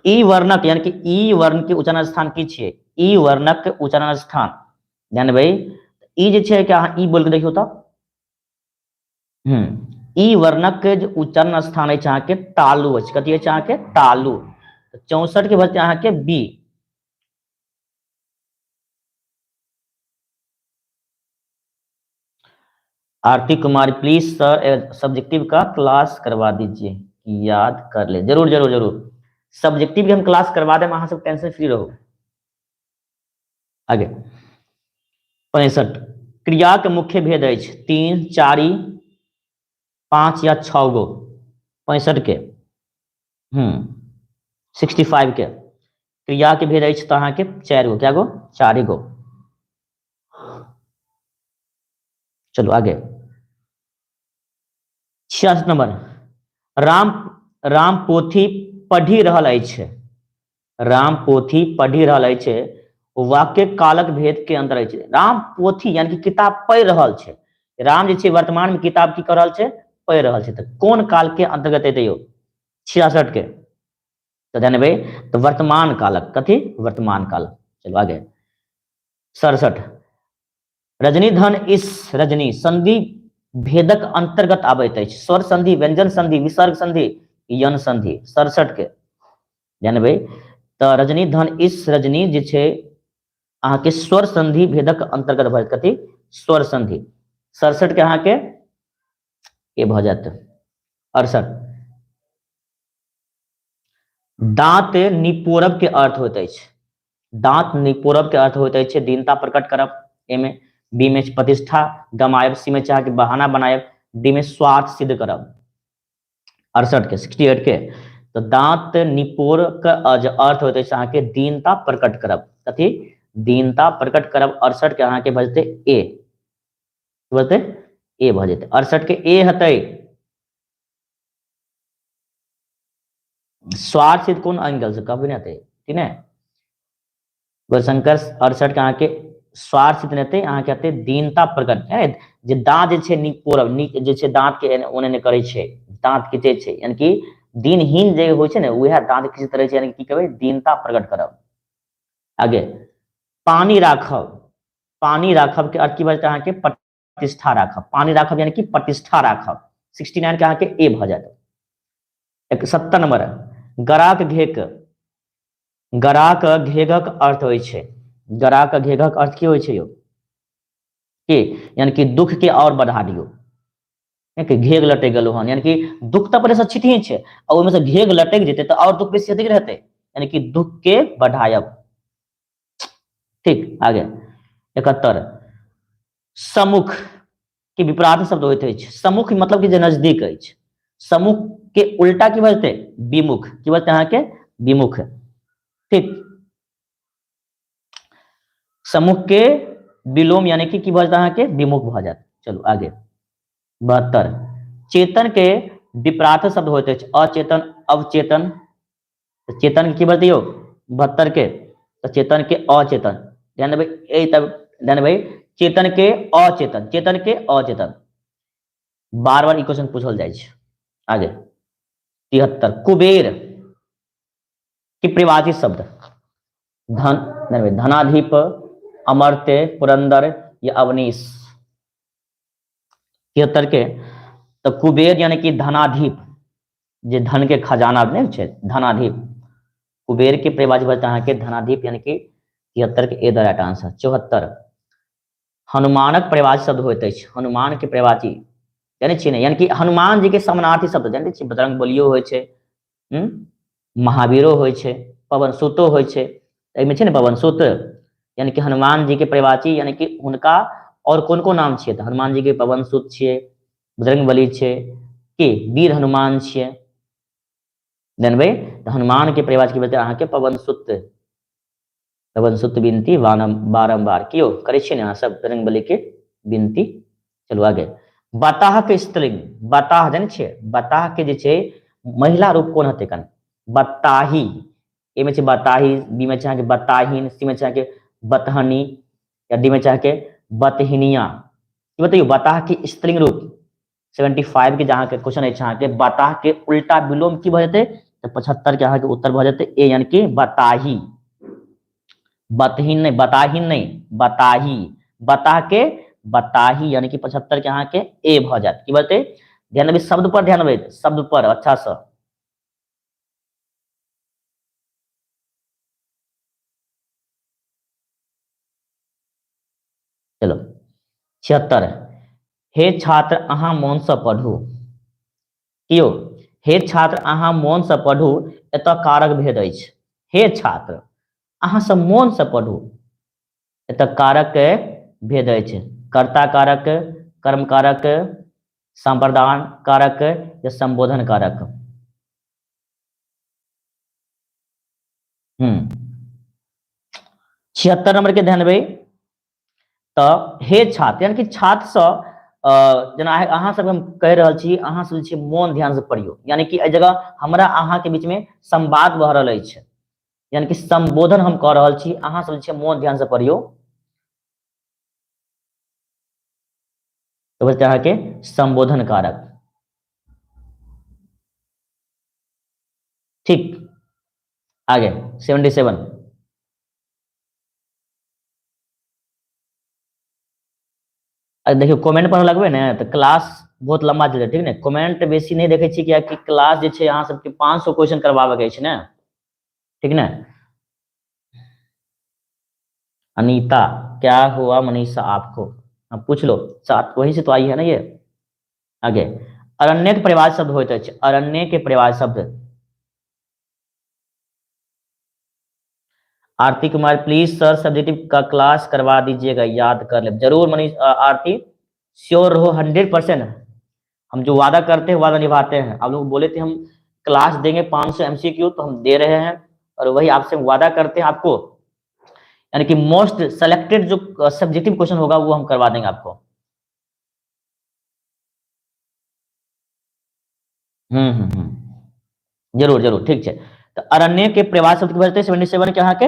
ई वर्णक यानी कि ई वर्ण के उच्चारण स्थान की छियै, ई वर्णक के उच्चारण स्थान जानबै, ई जे छै कि अहाँ ई बोल के देखियो तऽ ई वर्णक के जो उच्चारण स्थान अछि अहाँ के तालु अछि, कथी अछि अहाँ के तालु। 64 के भेजते अहाँ के B. Aarti Kumari please sir subjective का क्लास करवा दीजिए, याद कर ले, जरूर जरूर जरूर सब्जेक्टिव की हम क्लास करवा दें, अहाँ सब टेंशन फ्री रहो। आगे 65 क्रिया के मुख्य भेद अछि 3, 4, 5 या 6 गो। 65 के 65 के क्रिया के भेद अछि तो अहाँ के 4 गो, क्या गो 4 गो। चलो आगे 66 नंबर राम, राम पोथी पढ़ी रहल अछि, राम पोथी पढ़ी रहल अछि, वाक्य कालक भेद के अंतर अछि। राम पोथी यानी कि किताब पढ़ि रहल छै, राम जे छै वर्तमान में किताब की कर रहल छै, पढ़ि रहल छै, तऽ कोन काल के अंतर्गत एतै यौ 66 के, तो जानबै तो वर्तमान कालक, कथी वर्तमान काल। चलो आगे 67 रजनी धन इस रजनी संधि भेदक अंतर्गत आबैत अछि, स्वर संधि, व्यंजन संधि, विसर्ग संधि, यन संधि। 67 के जानबै तो रजनी धन इस रजनी जे छै अहाँ के स्वर संधि भेदक अंतर्गत भ, कथी स्वर संधि। 67 के अहाँ के ए भ जायत। 68 दांत निपोरब के अर्थ होइत अछि, दांत निपोरब के अर्थ होइत अछि दीनता प्रकट करब, ए में, बी में प्रतिष्ठा गमायब, सी में चाह के बहाना बनायब, डी में स्वार्थ सिद्ध करब। 68 के 68 के तो दांत निपोर का अर्थ होते अहाँ के दीनता प्रकट करब, कथी दीनता प्रकट करब। 68 के अहाँ के बजते ए, बजते ए भ जेतै। 68 के ए हतै स्वार्थ सिद्ध कोन एंगल से कभी नहीं, ठीक है गौरशंकर। 68 के अहाँ के स्वार्थ सिद्ध नहीं, अहाँ के हतै दीनता प्रकट है, जे दांत जे छै निपोरब, जे छै दांत के ओने ने करे छै, दांत खींचे छै, यानी कि दिनहीन जे होइ छै ने वह दांत खींचैत रहे छै, यानी कि कहबै दीनता प्रकट करब। आगे पानी राखब, पानी राखब के अर्थ की बजते अहाँ के प्रतिष्ठा राखब, पानी राखब यानी कि प्रतिष्ठा राखब। 69 के अहाँ के ए भ जायत। 71 नंबर गराक घेक, गराक घेघक अर्थ होइ छै, गराक घेघक अर्थ की होइ छै यौ के यानी कि दुख के और बढ़ा दियो, कि घेग लटक गेलो हन, यानी कि दुख तो पहले से छिटी छे और ओहिमे से घेग लटक जेते तो और दुख बेसी अधिक रहते, यानी कि दुख के बढ़ायब। ठीक, आगे 71 सम्मुख के विपरीत शब्द होइत अछि। सम्मुख मतलब कि जे नजदीक अछि, सम्मुख के उल्टा की बजते विमुख, की बजते अहाँ के विमुख। ठीक, सम्मुख के विलोम यानी कि बजते अहाँ के विमुख भ जात। चलो आगे 72 चेतन के विपरीत शब्द होइत अछि। अचेतन, अवचेतन। चेतन की बजते यौ 72 के, तो चेतन के अचेतन, ध्यान देबै तब ध्यान देबै चेतन के अचेतन, चेतन के अचेतन, बार बार ई क्वेश्चन पूछल जाइ छै। आगे 73 कुबेर के परिभाषित शब्द धन, धनाधिप, अमर्त्य, पुरंदर या अवनीश। 73 के तो कुबेर यानी कि धनाधिप, जे धन के खजाना नहीं छै धनाधिप, कुबेर के परिभाषित बता अहाँ के धनाधिप यानी कि 73 के ए द राइट आंसर। 74 हनुमानक परिभाषित शब्द होइत अछि। हनुमान के परिभाषित जाने छियै ने, यानी कि हनुमान जी के समानार्थी शब्द जाने छियै, बजरंग बलियो होइ छै, महावीरो होइ छै, पवन सुतो होइ छै, एहिमे छै ने पवन सुत, यानी कि हनुमान जी के परिभाषित यानी कि हुनका और कोन कोन नाम छियै, तऽ हनुमान जी के पवन सुत छियै, बजरंग बली छै, कि वीर हनुमान छियै, जानबै तऽ हनुमान के परिभाषित की बता अहाँ के पवन सुत, पवन सुत विनती बारंबार कियो करै छियै ने अहाँ सब बजरंग बली के विनती। चलू आगे बताह के स्त्रीलिंग, बताह जाने छियै, बताह के जे छै महिला रूप कोन हेतै कन बताही, ए में छै बताही, बी में छै अहाँके बताहीन, सी में छै अहाँके बतहनी, या डी में छै अहाँके बतहिनिया। ई बतैयौ बताह के स्त्रीलिंग रूप 75 के जहाँ के क्वेश्चन अछि अहाँके बताह के उल्टा विलोम की भ जेतै, तो 75 के अहाँके उत्तर भ जेतै ए यानी कि बताही, बतहीन नहीं, बताहीन नहीं, बताही, बताह के बताही यानी कि 75 के अहाँ के ए भ जात। की बते ध्यान देबै शब्द पर, ध्यान देबै शब्द पर अच्छा से। चलो 76 हे छात्र अहाँ मौन से पढ़ू, कियो हे छात्र अहाँ मौन से पढ़ू, एतऽ कारक भेद अछि। हे छात्र अहाँ सब मौन से पढ़ू, एतऽ कारक भेद अछि, कर्ता कारक, कर्म कारक, संप्रदान कारक या संबोधन कारक। 76 नंबर के ध्यान देबै तो हे छात्र यानी कि छात्र से जेना अहाँ सब हम कह रहल छी, अहाँ सब जे छै मौन ध्यान से पढ़ियो, यानी कि एहि जगह हमरा अहाँ के बीच में संवाद भ रहल अछि, यानी कि संबोधन हम कह रहल छी, अहाँ सब जे छै मौन ध्यान से पढ़ियो। तो बचते अहाँ के संबोधन कारक। ठीक, आगे 77 देखियो कमेंट पर लगबे ने तो क्लास बहुत लंबा चल जाए, ठीक ने, कमेंट बेसी नहीं देखे छी किया कि क्लास जे छै अहाँ सबके 500 क्वेश्चन करवावे के छै ने, ठीक ने। अनीता क्या हुआ मनीषा आपको, अब पूछ लो, साथ वहीं से तो आई है ना ये। आगे अरण्य के परिवार शब्द होते हैं, अरण्य के परिवार शब्द। आरती कुमार प्लीज सर सब्जेक्टिव का क्लास करवा दीजिएगा, याद कर ले जरूर मनीष आरती, श्योर रहो 100%। हम जो वादा करते हैं वादा निभाते हैं, आप लोग बोले थे हम क्लास देंगे 500 MCQ, तो हम दे रहे हैं, और वही आपसे वादा करते हैं आपको, यानी कि मोस्ट सेलेक्टेड जो सब्जेक्टिव क्वेश्चन होगा वो हम करवा देंगे आपको। जरूर जरूर, ठीक है। तो अरण्य के प्रवास शब्द की बजते 77 के अहाँ के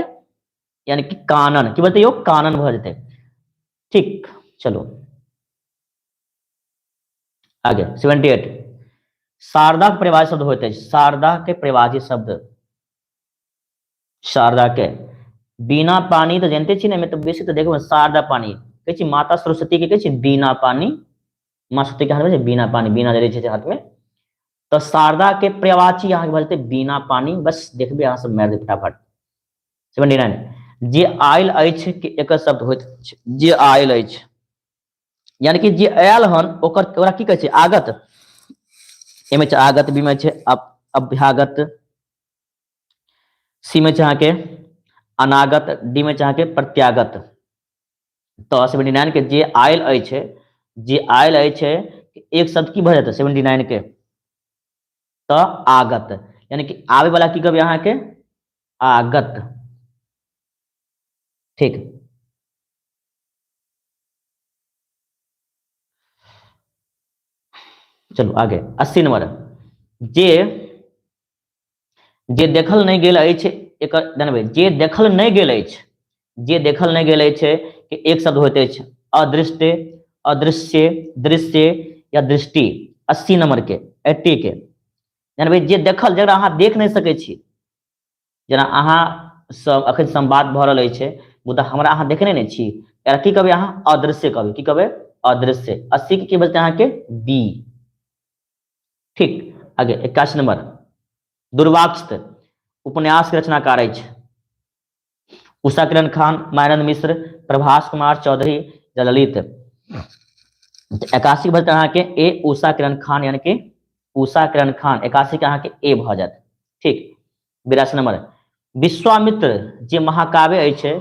यानी कि कानन की बजते कानन भ जेते। ठीक, चलो आगे 78 शारदा के परिभाषित शब्द होते हैं, शारदा के परिभाषित शब्द, शारदा के बिना पानी तो जानते छी ना, मैं तो बेसी तो देखो शारदा पानी कहे छी, माता सरस्वती के कहे छी बिना पानी, माँ सरस्वती के हाथ में बिना पानी, बिना जरे छै हाथ में, तो शारदा के प्रवाची यहाँ के बोलते बिना पानी, बस देखबे अहाँ सब मार दे फटाफट। 79 जे आयल अछि के एक शब्द होइत छै, जे आयल अछि, यानी कि जे आयल हन ओकरा की कहै छै आगत, ए में छै आगत, बी में छै अभ्यागत, सी में छै अहाँके अनागत, डी में छै अहाँके प्रत्यागत। तो 79 के जे आयल अछि, जे आयल अछि एक शब्द की भऽ जेतै 79 के तो आगत, यानी कि आवे वाला की कहबै अहाँके आगत। ठीक, चलो आगे 80 नंबर, जे देखल नहीं गेल अछि, एकर जानबै जे देखल नहीं गेल अछि, जे देखल नहीं गेल अछि कि एक शब्द होते अछि अदृश्य, अदृश्य, दृश्य या दृष्टि। 80 नंबर के 80 के जानबै जे देखल, जकरा अहाँ देख नहीं सकै छी, जेना अहाँ सब अखन संवाद भऽ रहल अछि मुदा हमरा अहाँ देखने नहीं छी, एकरा की कहबै अहाँ अदृश्य कहबै, की कहबै अदृश्य। 80 के की बचतै अहाँके बी। ठीक, आगे 81 नंबर, दुर्वाक्ष उपन्यास के रचनाकार अछि उषा किरण खान, मानंद मिश्र, प्रभास कुमार चौधरी या ललित। 81 बचतै अहाँके ए उषा किरण खान, यानी कि उषा किरण खान। 81 के अहाँके ए भऽ जायत। ठीक, 82 नंबर, विश्वामित्र जे महाकाव्य अछि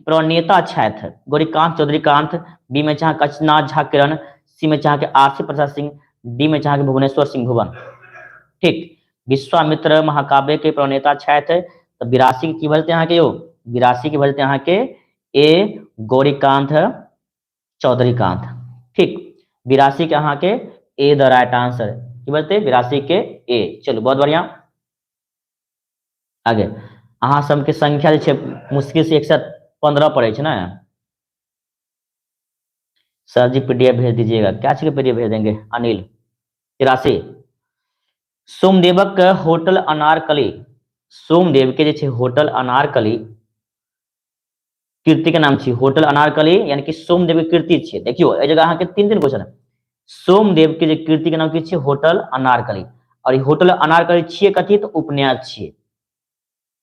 प्रणेता छथि गौरीकांत चौधरीकांत, बी में चाह कचनाथ झा किरण, सी में चाह के आरसी प्रसाद सिंह, डी में चाह के भुवनेश्वर सिंह भुवन। ठीक, विश्वामित्र महाकाव्य के प्रणेता छथि तो 82 की बजते यहाँ के यो 82 की बजते यहाँ के ए गौरीकांत चौधरीकांत। ठीक, 82 के अहाँ के ए द राइट आंसर की बजते 82 के ए। चलो बहुत बढ़िया, आगे अहाँ सबके संख्या जे छै मुश्किल से 115 पड़े छै ना। सर जी पीडीएफ भेज दीजिएगा, क्या चीज पीडीएफ भेज देंगे अनिल। 83, सोमदेवक होटल अनारकली, सोमदेव के जे छै होटल अनारकली कीर्ति के नाम छी होटल अनारकली, यानी कि सोमदेव के कीर्ति छे। देखियो ए जगह अहाँ के 3 क्वेश्चन है। सोमदेव के जे कीर्ति के नाम की छे होटल अनारकली, और होटल अनारकली छे कथी तो उपन्यास छे।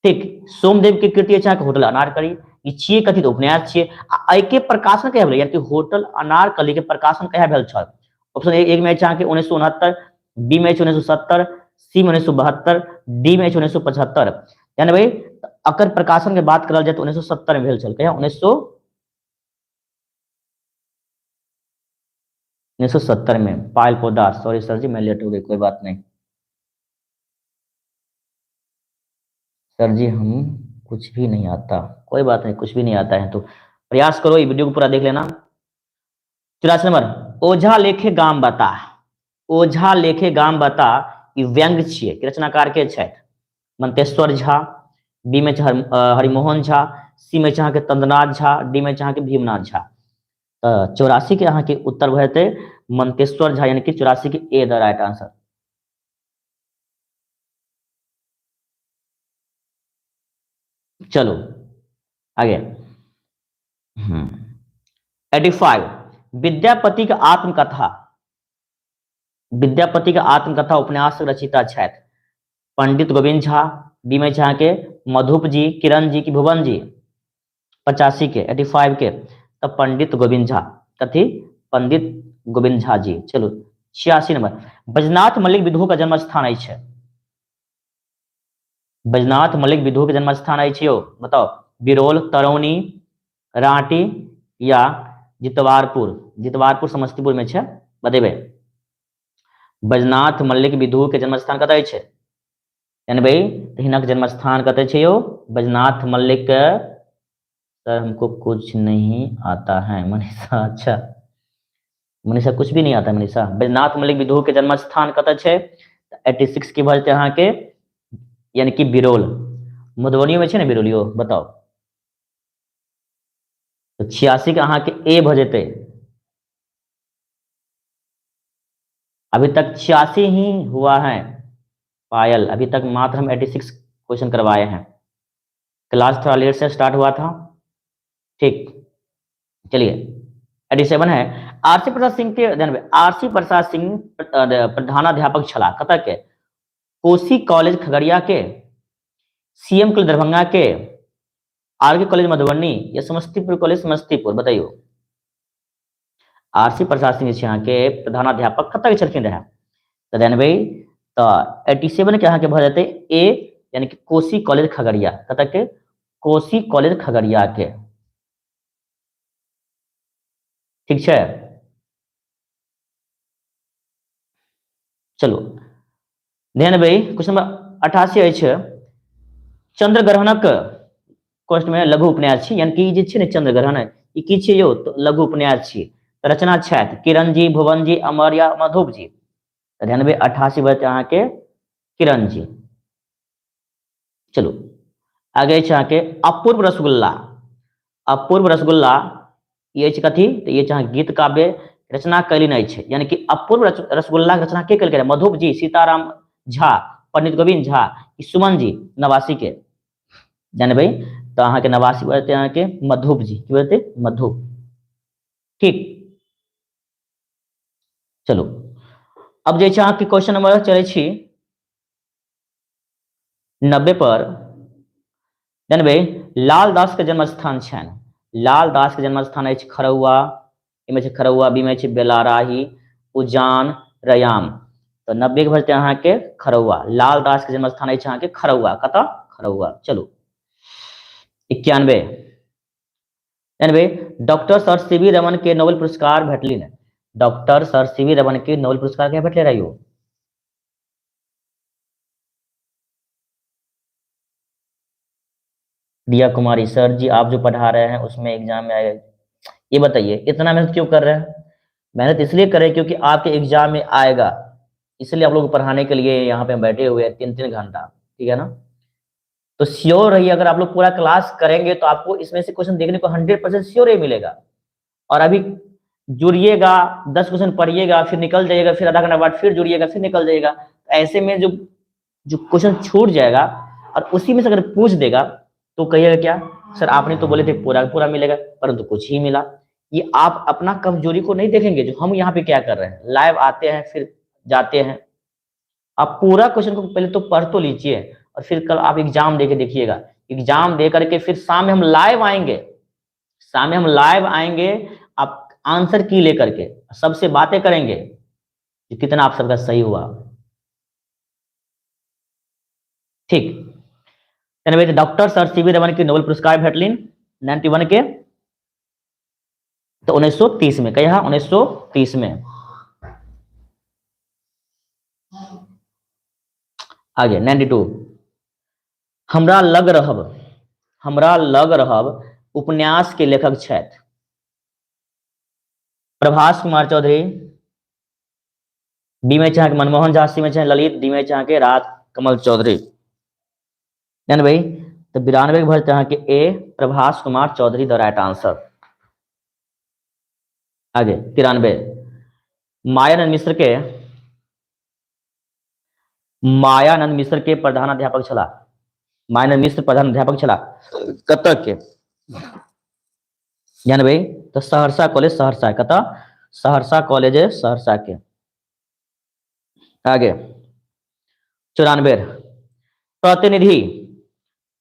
ठीक, सोमदेव के कीर्ति अच्छा के होटल अनारकली, ई छे कथी तो उपन्यास छे। आ ए के प्रकाशन कहिया भेल, यानी कि होटल अनारकली के प्रकाशन कहिया भेल छल। ऑप्शन ए में अच्छा के 1969, बी में 1970, सी में 1972, डी में 1975। यानी भाई अकर प्रकाशन के बात करल जाए तो 1970 में भेल छल। कहिया 1970 में। पायल पोदार, सॉरी सर जी मैं लेट हो गई, कोई बात नहीं सर जी, हम कुछ भी नहीं आता, कोई बात नहीं, कुछ भी नहीं आता है तो प्रयास करो ये वीडियो को पूरा देख लेना। 84 नंबर, ओझा लेखे गाम बता, ओझा लेखे गाम बता ई व्यंग छियै, रचनाकार के छथि मंतेश्वर झा, बी में हरिमोहन झा, सी में चाह के तंदनाथ झा, डी में चाह के भीमनाथ झा। 84 के अहाँ के उत्तर भऽ जेतै मंतेश्वर झा, यानी कि 84 के ए द राइट आंसर। चलो आगे 85, विद्यापति का आत्मकथा, विद्यापति का आत्मकथा उपन्यास रचिता छथि पंडित गोविंद झा, बी में झा के मधुप जी, किरण जी की भुवन जी। 85 के 85 के तब पंडित गोविंद झा, कथी पंडित गोविंद झा जी। चलो 86 नंबर, बैजनाथ मल्लिक विधु का जन्म स्थान अछि, बैजनाथ मल्लिक विधु के जन्म स्थान अछि यो बताओ, बिरोल, तरौनी, रांटी या जितवारपुर। जितवारपुर समस्तीपुर में छै, बतेबे। बैजनाथ मल्लिक विधु के जन्म स्थान कतऽ अछि, यानी भाई हिनक जन्म स्थान कतऽ छै यो बैजनाथ मल्लिक। सर हमको कुछ नहीं आता है मनीषा, अच्छा मनीषा कुछ भी नहीं आता मनीषा। बैजनाथ मल्लिक विधु के जन्म स्थान कतऽ छै 86 की भऽ जेतै अहाँ के, यानी कि बिरोल, मधुबनी में छै ने बिरोलियो, बताओ। तो 86 के अहाँ के ए भऽ जेतै। अभी तक 86 ही हुआ है पायल, अभी तक मात्र हम 86 क्वेश्चन करवाए हैं, क्लास थोड़ा लेट से स्टार्ट हुआ था। ठीक, चलिए 87 है, आरसी प्रसाद सिंह के आरसी प्रसाद सिंह प्रधानाध्यापक छला कतऽ के, कोसी कॉलेज खगड़िया के, सीएम कॉलेज दरभंगा के, आरके कॉलेज मधुबनी या समस्तीपुर कॉलेज समस्तीपुर, बताइयो। आरसी प्रसाद सिंह यहाँ के प्रधानाध्यापक कतऽ के छलखिन रहे तो जानबै तो 87 के अहाँ के भऽ जेतै ए यानी कि कोसी कॉलेज खगड़िया कतऽ के कोसी कॉलेज खगड़िया के ठीक छै चलो ध्यान देबै क्वेश्चन नंबर 88 अछि चंद्रग्रहणक कोष्ट में लघु उपन्यास छी यानी कि जे छै ने चंद्रग्रहण ई की छै यौ तो लघु उपन्यास छी रचना छथि किरण जी भुवन जी अमर या मधुप जी ध्यान देबै 88 बचत अहाँ के किरण जी चलो आगे छै अहाँ के अपूर्व रसगुल्ला ये छै कथी तो ये छै अहाँ गीत काव्य रचना कैलिन अछि यानी कि अपूर्व रसगुल्ला के रचना के केलकै मधुप जी सीताराम झा पंडित गोविंद झा सुमन जी नवासी के जानबै तो अहाँ के नवासी बचते अहाँ के मधुप जी की बचते मधुप ठीक चलो अब जे छै अहाँ के क्वेश्चन नंबर चलै छी 90 पर जानबै लाल दास के जन्म स्थान छनि लाल दास के जन्म स्थान अछि खरौआ इमे छै खरौआ बी में छै बेलाराही उजान रयाम तो 90 के भरते अहाँ के खरौआ लाल दास के जन्म स्थान अछि अहाँ के खरौआ कतऽ खरौआ चलो 91 जानबै डॉक्टर सर सीवी रमन के नोबेल पुरस्कार भेटलिन डॉक्टर सर सीवी रमन के नोबेल पुरस्कार क्या भेटले रहियो दिया कुमारी सर जी आप जो पढ़ा रहे हैं उसमें एग्जाम में आएगा ये बताइए इतना मेहनत क्यों कर रहे हैं मेहनत इसलिए कर रहे हैं क्योंकि आपके एग्जाम में आएगा इसलिए आप लोग पढ़ाने के लिए यहाँ पे बैठे हुए हैं 3-3 घंटा ठीक है ना तो श्योर रहिए अगर आप लोग पूरा क्लास करेंगे तो आपको इसमें से क्वेश्चन देखने को 100% श्योर ही मिलेगा और अभी जुड़िएगा 10 क्वेश्चन पढ़िएगा फिर निकल जाइएगा फिर आधा घंटा बाद फिर जुड़िएगा फिर निकल जाइएगा ऐसे में जो क्वेश्चन छूट जाएगा और उसी में से अगर पूछ देगा तो कहिएगा क्या सर आपने तो बोले थे पूरा पूरा मिलेगा परंतु कुछ ही मिला ये आप अपना कमजोरी को नहीं देखेंगे जो हम यहाँ पे क्या कर रहे हैं लाइव आते हैं फिर जाते हैं आप पूरा क्वेश्चन को पहले तो पढ़ तो लीजिए और फिर कल आप एग्जाम दे के देखिएगा एग्जाम दे करके फिर शाम में हम लाइव आएंगे आप आंसर की लेकर के सबसे बातें करेंगे कि कितना आप सबका सही हुआ ठीक डॉक्टर सर सीवी रमन के नोबेल पुरस्कार भेटलिन 91 के तो 1930 में कहा 1930 में आगे 92 हमरा लग रहब उपन्यास के लेखक छथि प्रभास कुमार चौधरी बी में चाहे मनमोहन झा सी में चाहे ललित डी में चाहे राज कमल चौधरी भाई तो 92 के भरते हैं कि A Prabhas Kumar Chaudhary the right answer आगे 93 मायानंद मिश्र के प्रधानाध्यापक छला मायानंद मिश्र प्रधानाध्यापक छला कतऽ के भाई तो सहरसा कॉलेज सहरसा कतऽ सहरसा कॉलेज सहरसा के आगे 94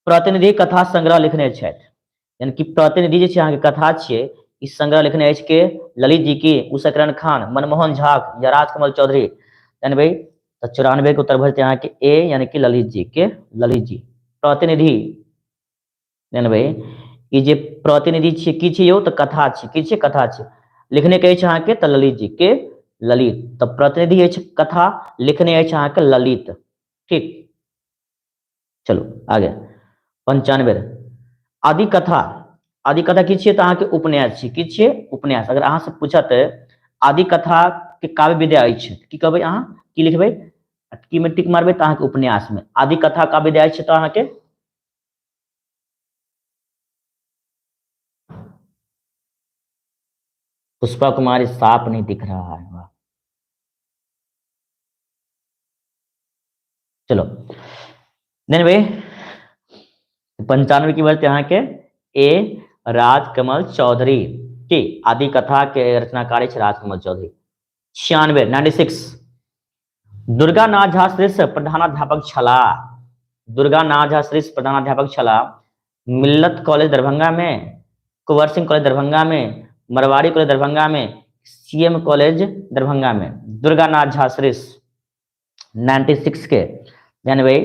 प्रतिनिधि कथा संग्रह लिखने छथि यानी कि प्रतिनिधि जे छै अहाँके कथा छियै ई संग्रह लिखने अछि के ललित जी की उषाकिरण खान मनमोहन झा या राजकमल चौधरी जानबै तो 94 के उत्तर भरते अहाँके ए यानी कि ललित जी प्रतिनिधि जानबै ई जे प्रतिनिधि छियै की छियै यौ तो कथा छियै की छियै कथा छियै लिखने के अछि अहाँके तो ललित जी के ललित तो प्रतिनिधि अछि कथा लिखने अछि अहाँके ललित ठीक चलो आगे 95 आदि कथा की छियै तो अहाँके उपन्यास छियै की छियै उपन्यास अगर अहाँ से पूछत आदि कथा के काव्य विद्या अछि की कहबै अहाँ की लिखबै की में टिक मारबै तो अहाँके उपन्यास में आदि कथा काव्य विद्या अछि तो अहाँके पुष्पा कुमारी साफ नहीं दिख रहा है वाह चलो नहीं भाई 95 की बात यहाँ के ए राजकमल चौधरी की आदि कथा के रचनाकारी राजकमल चौधरी 96 दुर्गा नाथ झा श्रेष्ठ प्रधानाध्यापक छला मिल्लत कॉलेज दरभंगा में कुंवर सिंह कॉलेज दरभंगा में मरवाड़ी कॉलेज दरभंगा में सीएम कॉलेज दरभंगा में दुर्गानाथ झा श्रेष्ठ 96 के यानी भाई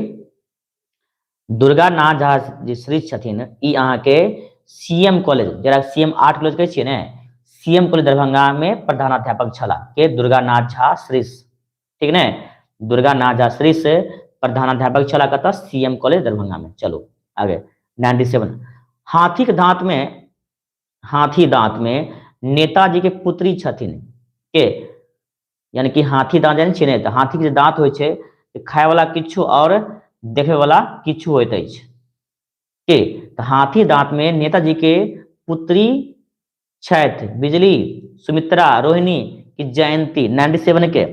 दुर्गानाथ झा जे श्रेष्ठ छथिन ई अहाँ के सीएम कॉलेज जरा सीएम 8 कॉलेज कहै छियै ने सीएम कॉलेज दरभंगा में प्रधानाध्यापक छला के दुर्गानाथ झा श्रेष्ठ ठीक ने दुर्गानाथ झा श्रेष्ठ प्रधानाध्यापक छला कतऽ सीएम कॉलेज दरभंगा में। चलो आगे 97 हाथी दांत में नेताजी के पुत्री छथिन के यानी कि हाथी दांत जानै छियै ने तऽ हाथी के दांत होइ छै खाय वाला किछु और देखे वाला किछु होइत अछि के तऽ हाथी दांत में नेताजी के पुत्री छथि बिजली सुमित्रा रोहिणी की जयंती 97 के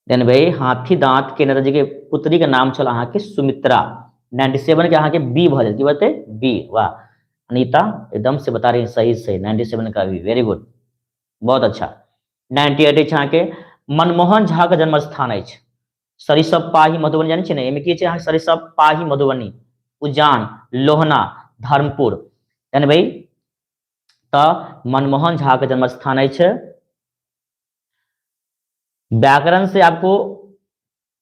देन भाई हाथी दांत के नेताजी के पुत्री के नाम छल अहाँ के सुमित्रा 97 के अहाँ के बी भ जाए बते बी। वाह अनीता एकदम से बता रही है सही से 97 का भी वेरी गुड बहुत अच्छा। 98 अहाँ के मनमोहन झा के जन्म स्थान अछि सरिसब पाही मधुबनी जानै छियै ने एमे की छै अहाँ सरिसब पाही मधुबनी उज्जान लोहना धर्मपुर यानी भाई त मनमोहन झा के जन्म स्थान अछि। व्याकरण से आपको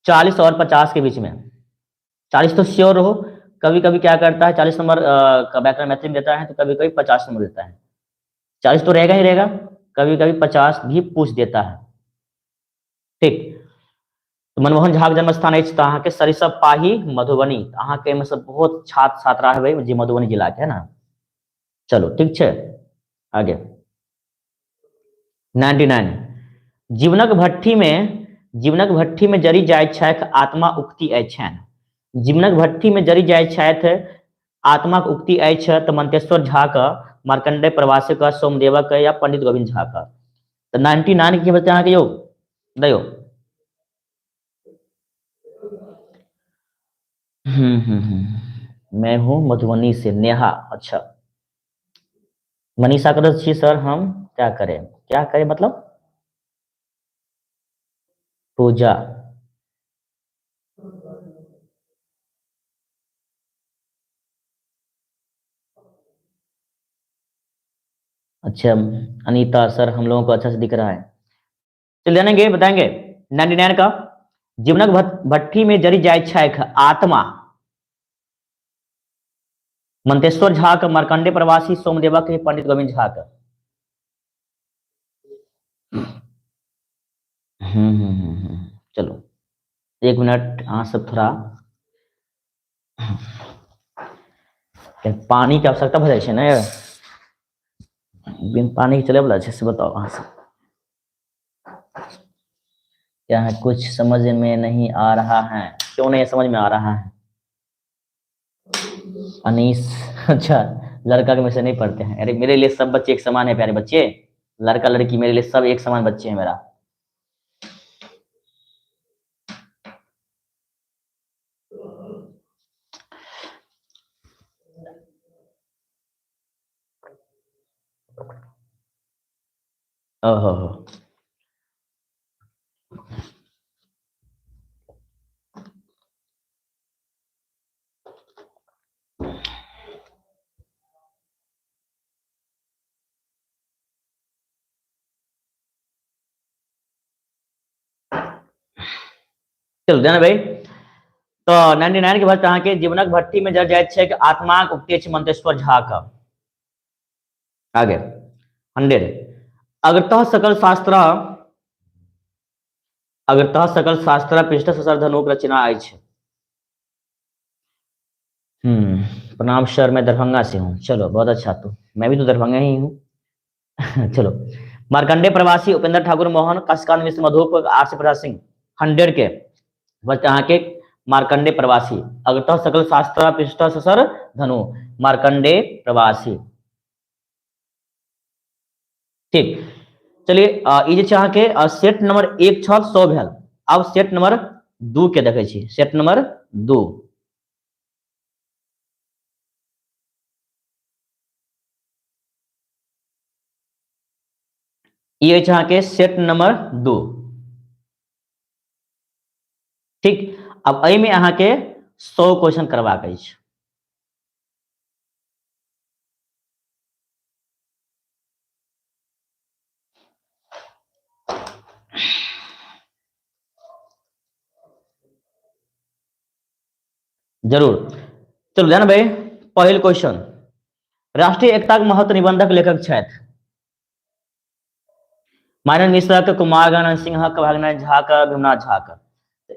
40 और 50 के बीच में 40 तो श्योर रहो कभी कभी क्या करता है 40 नंबर का व्याकरण मैथिली में देता है तो कभी कभी 50 नंबर देता है 40 तो रहेगा ही रहेगा कभी कभी 50 भी पूछ देता है ठीक। तो मनमोहन झा के जन्म स्थान अछि तो अहाँ के सरिसब पाही मधुबनी अहाँ के मतलब बहुत छात्र छात्रा है जे मधुबनी जिला के है ना। चलो ठीक छै आगे 99 जीवनक भट्ठी में जरी जाय छथि आत्मा उक्ति अछि जीवनक भट्ठी में जरी जाय छथि आत्मा के उक्ति अछि तो मंतेश्वर झा का मार्कंडेय प्रवासी का सोमदेवक या पंडित गोविंद झा का। तो 99 की बच्चे अहाँ के योग दयो मैं हूं मधुबनी से नेहा अच्छा मनीषा करत छी सर हम क्या करें मतलब पूजा अच्छा अनीता सर हम लोगों को अच्छा से दिख रहा है चल जानेंगे बताएंगे 99 का जीवनक भट्ठी में जरी जाय छथि आत्मा मंतेश्वर झा का मार्कंडेय प्रवासी सोमदेवा के पंडित गोविंद झा का। चलो 1 मिनट अहाँ सब थोड़ा पानी की आवश्यकता भऽ जाइ छै ने बिन पानी के चले वाला छै से बताओ अहाँ सब क्या है कुछ समझ में नहीं आ रहा है क्यों नहीं समझ में आ रहा है अनीस अच्छा लड़का के में से नहीं पढ़ते हैं अरे मेरे लिए सब बच्चे एक समान है प्यारे बच्चे लड़का लड़की मेरे लिए सब एक समान बच्चे हैं मेरा ओहो चलो जाना भाई तो 99 के बाद अहाँ के जीवनक भट्ठी में जर जाय छै कि आत्मा उक्ति छै मंतेश्वर झा का। आगे 100 अग्रतः सकल शास्त्र पृष्ठ ससर धनुक रचना अछि। प्रणाम सर मैं दरभंगा से हूँ चलो बहुत अच्छा तो मैं भी तो दरभंगा ही हूँ चलो मार्कंडेय प्रवासी उपेंद्र ठाकुर मोहन कशकांत मिश्र मधुप आर सी प्रसाद सिंह 100 के बस अहाँ के मार्कंडेय प्रवासी अग्रतः सकल शास्त्र पृष्ठ ससर धनु मार्कंडेय प्रवासी ठीक। चलिए ई जे छै अहाँ के सेट नंबर 1 छल 100 भेल अब सेट नंबर 2 के देखै छी सेट नंबर 2 ई अछि अहाँ के सेट नंबर 2 ठीक। अब एहि में अहाँ के 100 क्वेश्चन करबाक अछि जरूर। चलो ध्यान भाई, पहिल क्वेश्चन, राष्ट्रीय एकता के महत्व निबंधक लेखक छथि मानन मिश्रा के, कुमार गजानन सिंह के, भागनाथ झा के, भीमनाथ झा के।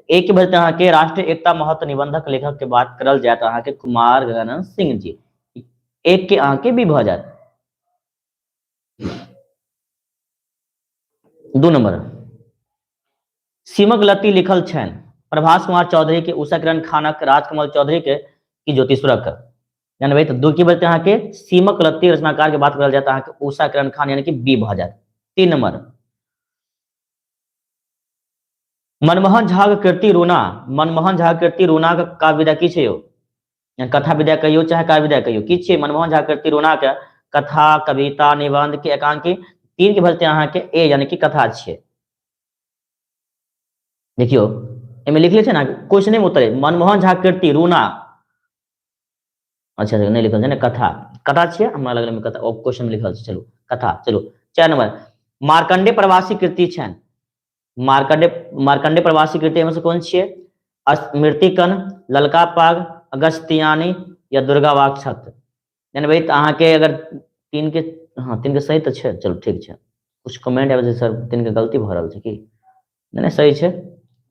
एक के बजते अहाँ के राष्ट्रीय एकता महत्व निबंधक लेखक के बात करल जाए तो अहाँ के कुमार गजानन सिंह जी, एक के अहाँ के भी भ जात। 2 नंबर, सीमक लत्ती लिखल छनि प्रभास कुमार चौधरी के, उषा किरण खानक, राजकमल चौधरी के, कि ज्योतिश्वरक। यानी भाई तो 2 की बजते अहाँ के सीमक लत्ती रचनाकार के बात करल जाए तो अहाँ के उषा किरण खान यानी कि बी भ जात। 3 नंबर, मनमोहन झा के कीर्ति रोना, मनमोहन झा के कीर्ति रोना के काव्य विधा की छै यौ, यानी कथा विधा कहियो चाहे काव्य विधा कहियो, की छै मनमोहन झा के कीर्ति रोना के? कथा, कविता, निबंध के, एकांकी। 3 के बजते अहाँ के ए यानी कि कथा छै। देखियो एमे लिखले छै ना, क्वेश्चन में उत्तर है मनमोहन झा के कीर्ति रोना। अच्छा नहीं लिखल छै ना, कथा, कथा छियै हमरा लगल में कथा क्वेश्चन में लिखल छै। चलो कथा। चलो 4 नंबर, मार्कंडे प्रवासी कृति छनि, मार्कंडे प्रवासी कृति में से कौन छियै? स्मृतिकन, ललका पाग, अगस्त्यानी या दुर्गा वाक्षत। यानी भाई अहाँ के अगर 3 के, हाँ 3 के सही तो छै। चलो ठीक छै, कुछ कमेंट आबे छै सर 3 के गलती भ रहल छै कि नहीं, सही छै,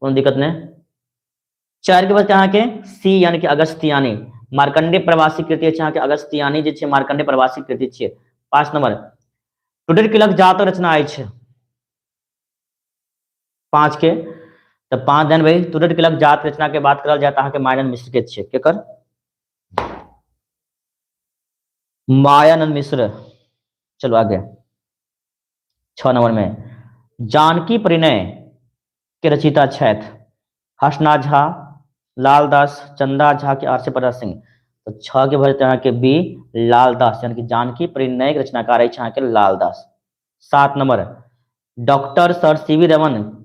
कोनो दिक्कत नहीं। 4 के बाद अहाँ के सी यानी कि अगस्त्यानी, मार्कंडे प्रवासी कृति छै अहाँ के अगस्त्यानी जे छै मार्कंडे प्रवासी कृति छियै। 5 नंबर, टुटर किलक जात रचना अछि 5 के, तो 5 दिन भाई टुटर किलक जात रचना के बात करल जाए अहाँ के मायानंद मिश्र के छियै, केकर? मायानंद मिश्र। चलो आगे 6 नंबर में, जानकी परिणय के रचयिता छथि हर्षनाथ झा, लालदास, चंदा झा के, आरसी प्रसाद सिंह। तो 6 के भरते अहाँ के बी लालदास, यानी कि जानकी परिणय के रचनाकार अछि अहाँ के Laldas. 7 number, doctor sir C V Raman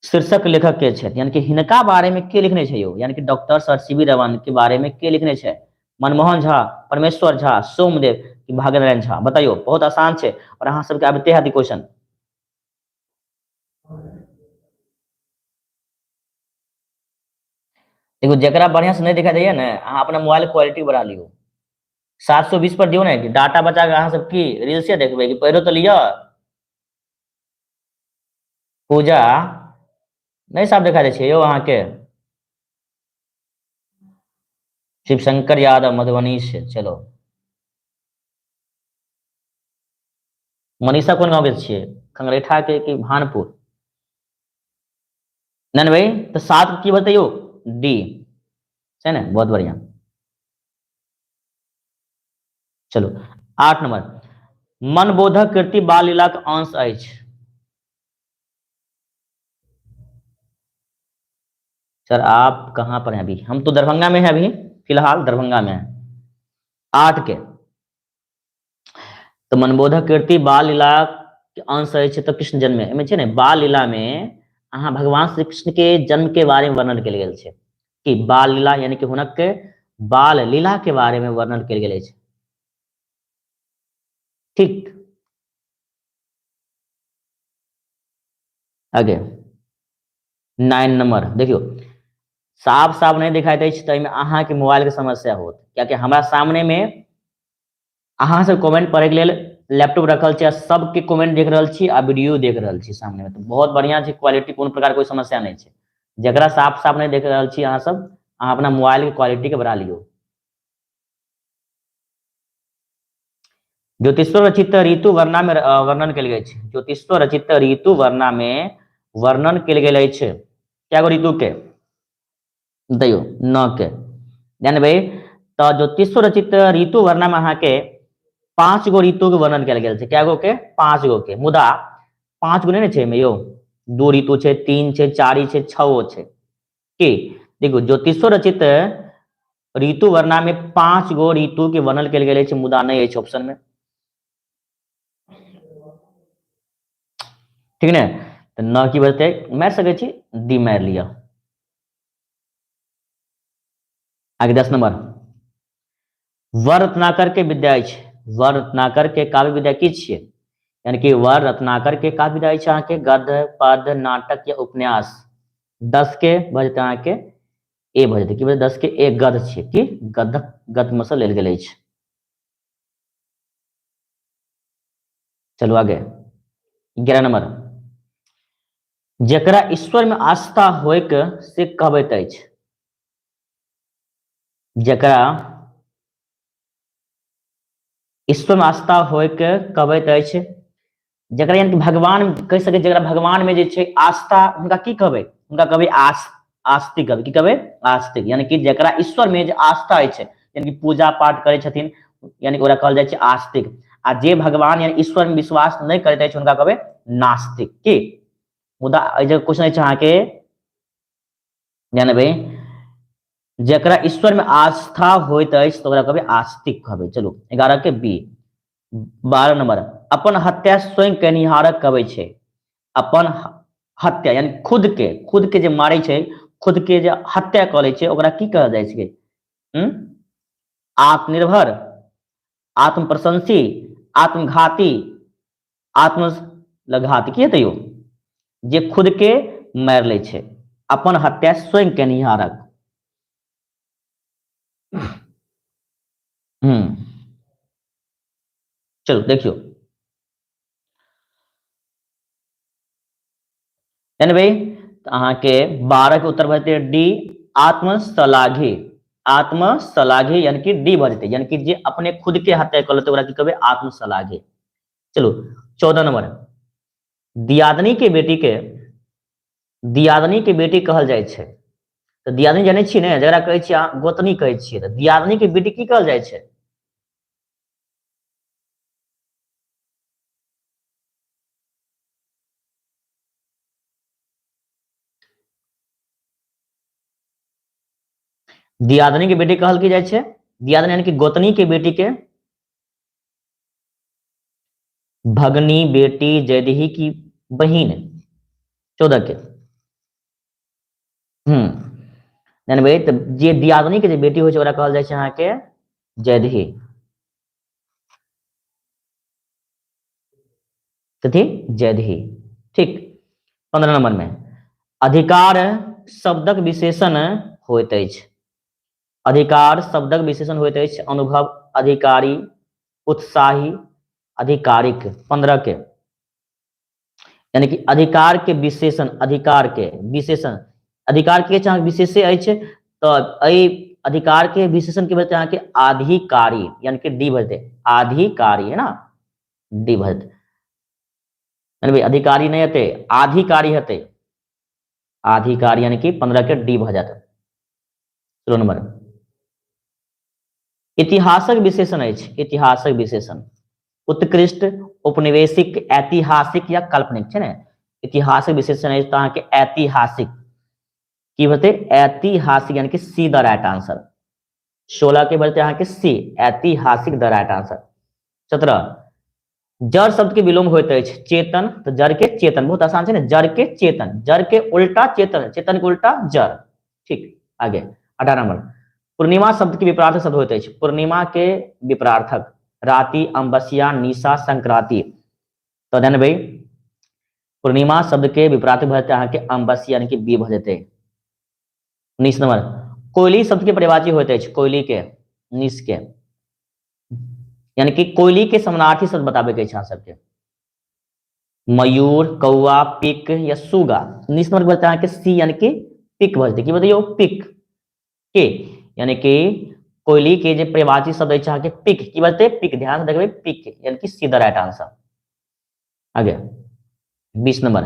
शीर्षक लेखक के छथि, यानी कि हिनका बारे में के लिखने छै यौ? यानी कि डॉक्टर सर सीवी रमन के बारे में के लिखने छै? मनमोहन झा, परमेश्वर झा, सोमदेव कि भाग्यनारायण झा? बताइयो, बहुत आसान छै और अहाँ सबके आबते हैत क्वेश्चन। देखो जरा बढ़िया से नहीं दिखाई दैया ना, अहाँ अपना मोबाइल क्वालिटी बढ़ा लियो, 720 पर दियो ना, डाटा बचा के अहाँ सब की रील से देखबे कि पढ़ो तो लिया। पूजा नहीं साफ दिखाई दे छै यौ अहाँ के? शिवशंकर यादव मधुबनी से। चलो मनीषा कौन गाँव के छियै? खंगरेठा के कि भानपुर? नहीं भाई तो 7 की बताइयो, डी है ना, बहुत बढ़िया। चलो 8 नंबर, मनबोधक कृति बाल लीला के अंश अछि। सर आप कहाँ पर हैं अभी? हम तो दरभंगा में हैं अभी, फिलहाल दरभंगा में है। 8 के, तो मनबोधक कृति बाल लीला के अंश अछि तो कृष्ण जन्म में छै ने, बाल लीला में अहाँ भगवान श्री कृष्ण के जन्म के बारे में वर्णन कयल गेल छै कि बाल लीला यानी कि हुनक के बाल लीला के बारे में वर्णन कयल गेल अछि। ठीक, आगे 9 नंबर, देखियो साफ साफ नहीं दिखाई दै छै तो अहाँ के मोबाइल के समस्या होत, क्या कि हमारा सामने में अहाँ सब कमेंट पढ़े के लिए लैपटॉप रखल छै, सबके कमेंट देख रहल छी आ वीडियो देख रहल छी सामने में, तो बहुत बढ़िया छै क्वालिटी, कोनो प्रकार कोई समस्या नहीं छै। जरा साफ साफ नहीं देख रहल छी अहाँ सब, अहाँ अपना मोबाइल के क्वालिटी के बढ़ा लियो। ज्योतिष्वर रचित ऋतु वर्णा में वर्णन कयल गेल छै, ज्योतिष्वर रचित ऋतु वर्णा में वर्णन कयल गेल अछि क्या गो ऋतु के? बताइयो 9 के, यानी भाई तो ज्योतिष्वर रचित ऋतु वर्णा में अहाँ के 5 गो ऋतु के वर्णन कयल गेल छै, क्या गो के? 5 गो के, मुदा 5 गो नहीं छै में यो, 2 ऋतु छै, 3 छै, 4 छै, 6 छै कि? देखो ज्योतिष्वर रचित ऋतु वर्णा में 5 गो ऋतु के वर्णन कयल गेल छै, मुदा नहीं अछि ऑप्शन में, ठीक ने? तो 9 की बजते मार सके छी, डी मार लिया। आगे 10 नंबर, वर रत्नाकर के विद्या अछि, वर रत्नाकर के काव्य विद्या की छियै? यानी कि वर रत्नाकर के काव्य विद्या अछि अहाँ के गद्य, पद्य, नाटक या उपन्यास। 10 के बजते अहाँ के ए भ जेतै की भ जेतै 10 के ए गध छै कि गधक गध में से लेल गेल अछि। चलू आगे 11 नंबर जेकरा ईश्वर में आस्था होइक से कहबैत अछि। जेकरा ईश्वर में आस्था होइके कहबैत अछि, जकरा यानी कि भगवान कह सके, जकरा भगवान में जे छै आस्था, हुनका की कहबै, हुनका कहबै आस्तिक कहबै, की कहबै आस्तिक, यानी कि जकरा ईश्वर में जे आस्था अछि, यानी कि पूजा पाठ करै छथिन, यानी कि ओकरा कहल जाइ छै आस्तिक। आ जे भगवान यानी ईश्वर में विश्वास नहीं करैत अछि हुनका कहबै नास्तिक। की मुदा एहि जगह क्वेश्चन अछि अहाँके जानबै, जकरा ईश्वर में आस्था होइत अछि तो ओकरा कहबै आस्तिक कहबै। चलू 11 के बी। 12 नंबर अपन हत्या स्वयं केनिहारक कहबै छै। अपन हत्या यानी खुद के जे मारै छै, खुद के जे हत्या कऽ लै छै ओकरा की कहल जाइ छै? आत्मनिर्भर, आत्म प्रशंसी, आत्मघाती, आत्मलघाती, की हेतै यौ? जे खुद के मारि लै छै, अपन हत्या स्वयं केनिहारक। चलो देखियो जानबै अहाँ के 12 के उत्तर भरते डी आत्मशलाघी। आत्मशलाघी यानी कि डी भर जेतै, यानी कि जे अपने खुद के हत्या कर लेते ओकरा की कहबै आत्मशलाघी। चलो 14 नंबर दियादनी के बेटी के कहल जाइ छै। तऽ दियादनी जानै छियै ने, जकरा कहै छियै अहाँ गोतनी कहै छियै, तऽ दियादनी के बेटी की कहल जाइ छै? दियादनी के बेटी कहल की जाइ छै? दियादनी यानी कि गोतनी के बेटी के भगनी, बेटी, जैदही की बहिन। 14 के जानबै तऽ जे दियादनी के जे बेटी होइ छै ओकरा कहल जाइ छै अहाँके जैदही। कथी? जैदही। ठीक 15 नंबर में अधिकार शब्दक विशेषण होइत अछि। अधिकार शब्दक विशेषण होइत अछि अनुभव, अधिकारी, उत्साही, अधिकारिक। 15 के यानी कि अधिकार के विशेषण, अधिकार के विशेषण, अधिकार के चाहे विशेषे अछि तो एहि अधिकार के विशेषण के बजते अहाँके अधिकारी, यानी कि डी बजते अधिकारी है ना, डी बजते यानी भाई अधिकारी नहीं हते अधिकारी हते, अधिकारी यानी कि 15 के डी भ जाता। 16 नंबर इतिहासक विशेषण अछि। इतिहासक विशेषण उत्कृष्ट, औपनिवेशिक, ऐतिहासिक या काल्पनिक छै ने। इतिहासक विशेषण अछि तऽ अहाँके ऐतिहासिक की होते? ऐतिहासिक यानी कि सी द राइट आंसर। 16 के बढ़ते अहाँके सी ऐतिहासिक द राइट आंसर। 17 जड़ शब्द के विलोम होइत अछि चेतन, तो जड़ के चेतन बहुत आसान है ना, जड़ के चेतन, जड़ के उल्टा चेतन, चेतन के उल्टा जड़। ठीक आगे 18 नंबर पूर्णिमा शब्द के विपरार्थक शब्द होइत अछि। पूर्णिमा के विपरार्थक राति, अमावस्या, निशा, संक्रांति। तो ध्यान भाई पूर्णिमा शब्द के विपरार्थक भ जेतै अहाँके अमावस्या यानी कि बी भ जेतै। 19 नंबर कोयली शब्द के परिवाची होइत अछि। कोयली के 19 के यानी कि कोयली के समानार्थी शब्द बताबे के इच्छा सबके मयूर, कौआ, पिक या सुगा। 19 नंबर बोलते हैं कि सी यानी कि पिक बजते की बताइयो पिक के यानी कि कोयली के जो प्रवाची शब्द है के पिक की बोलते पिक, ध्यान से देखिए पिक यानी कि सीधा राइट आंसर। आगे 20 नंबर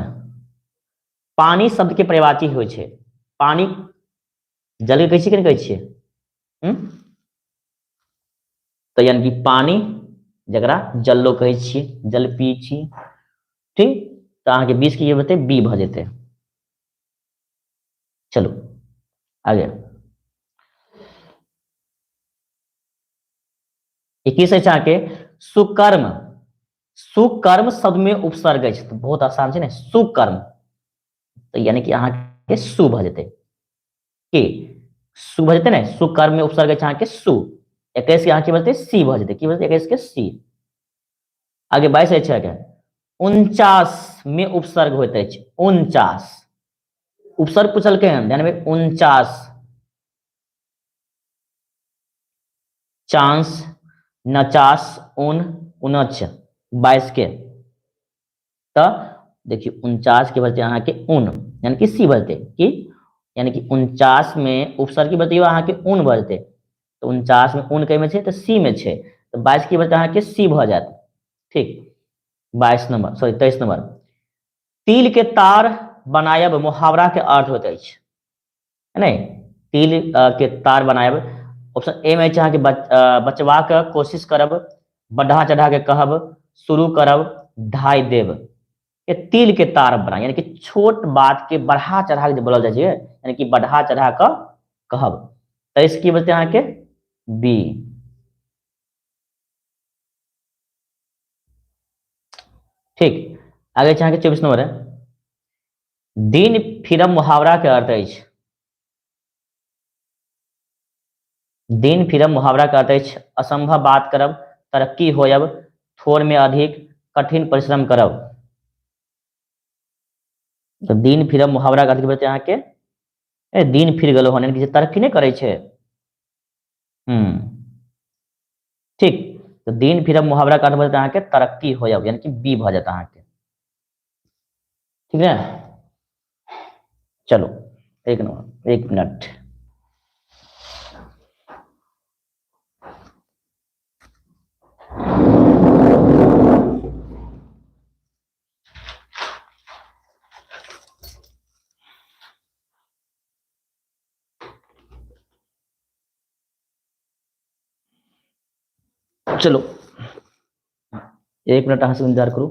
पानी शब्द के प्रवाची होइ छै। पानी जल के कहै छियै कि नहीं कहै छियै? तो यानी कि पानी जकरा जल्लो कहै छियै, जल पियै छी। ठीक तो अहाँके 20 के ये बते बी भ जेतै। चलो आगे 21 है अहाँके सुकर्म। सुकर्म शब्द में उपसर्ग अछि तो बहुत आसान है ना, सुकर्म तो यानी कि अहाँके सु भ जेतै की सु भ जेतै ने, सुकर्म में उपसर्ग अछि अहाँके सु। 21 के अहाँके बोलते सी भ जेतै की बोलते 21 के सी। आगे 22 है 49 में उपसर्ग होइत अछि। 49 उपसर्ग पूछलकै हन ध्यान में 49 चांस, 49, 49, 22 के, तो देखिए 49 के बचते यहाँ के उन, यानी कि सी बचते कि, यानी कि 49 में उपसर्ग की बचती यहाँ के उन बचते, तो 49 में उन कई में छे तो सी में छे, तो 22 की बचते यहाँ के सी भ जाते। ठीक, 22 नंबर, सॉरी 23 नंबर, तिल के तार बनायब मुहावरा के अर्थ होते है नहीं, तिल के तार बनायब, ऑप्शन ए में चाहे कि बचवा के कोशिश करब, बढ़ा चढ़ा के कहब, शुरू करब, ढाई देब, ये तिल के तार बना, यानी कि छोट बात के बढ़ा चढ़ा के बोलल जाए, यानी कि बढ़ा चढ़ा कर कहब, तो इसकी वजह यहाँ के बी। ठीक, आगे चाहे 24 नंबर है, दिन फिरम मुहावरा के अर्थ है, दिन फिरम मुहावरा का अर्थ है असंभव बात करब, तरक्की होयब, थोड़ में अधिक, कठिन परिश्रम करब, तो दिन फिरम मुहावरा का अर्थ बचते यहाँ के दिन फिर गलो होने की तरक्की नहीं करे छे। ठीक, तो दिन फिरम मुहावरा का अर्थ बचते यहाँ के तरक्की होयब, यानी कि बी भ जाता यहाँ के। ठीक है, चलो एक नंबर, एक मिनट, चलो एक मिनट यहाँ से इंतजार करो।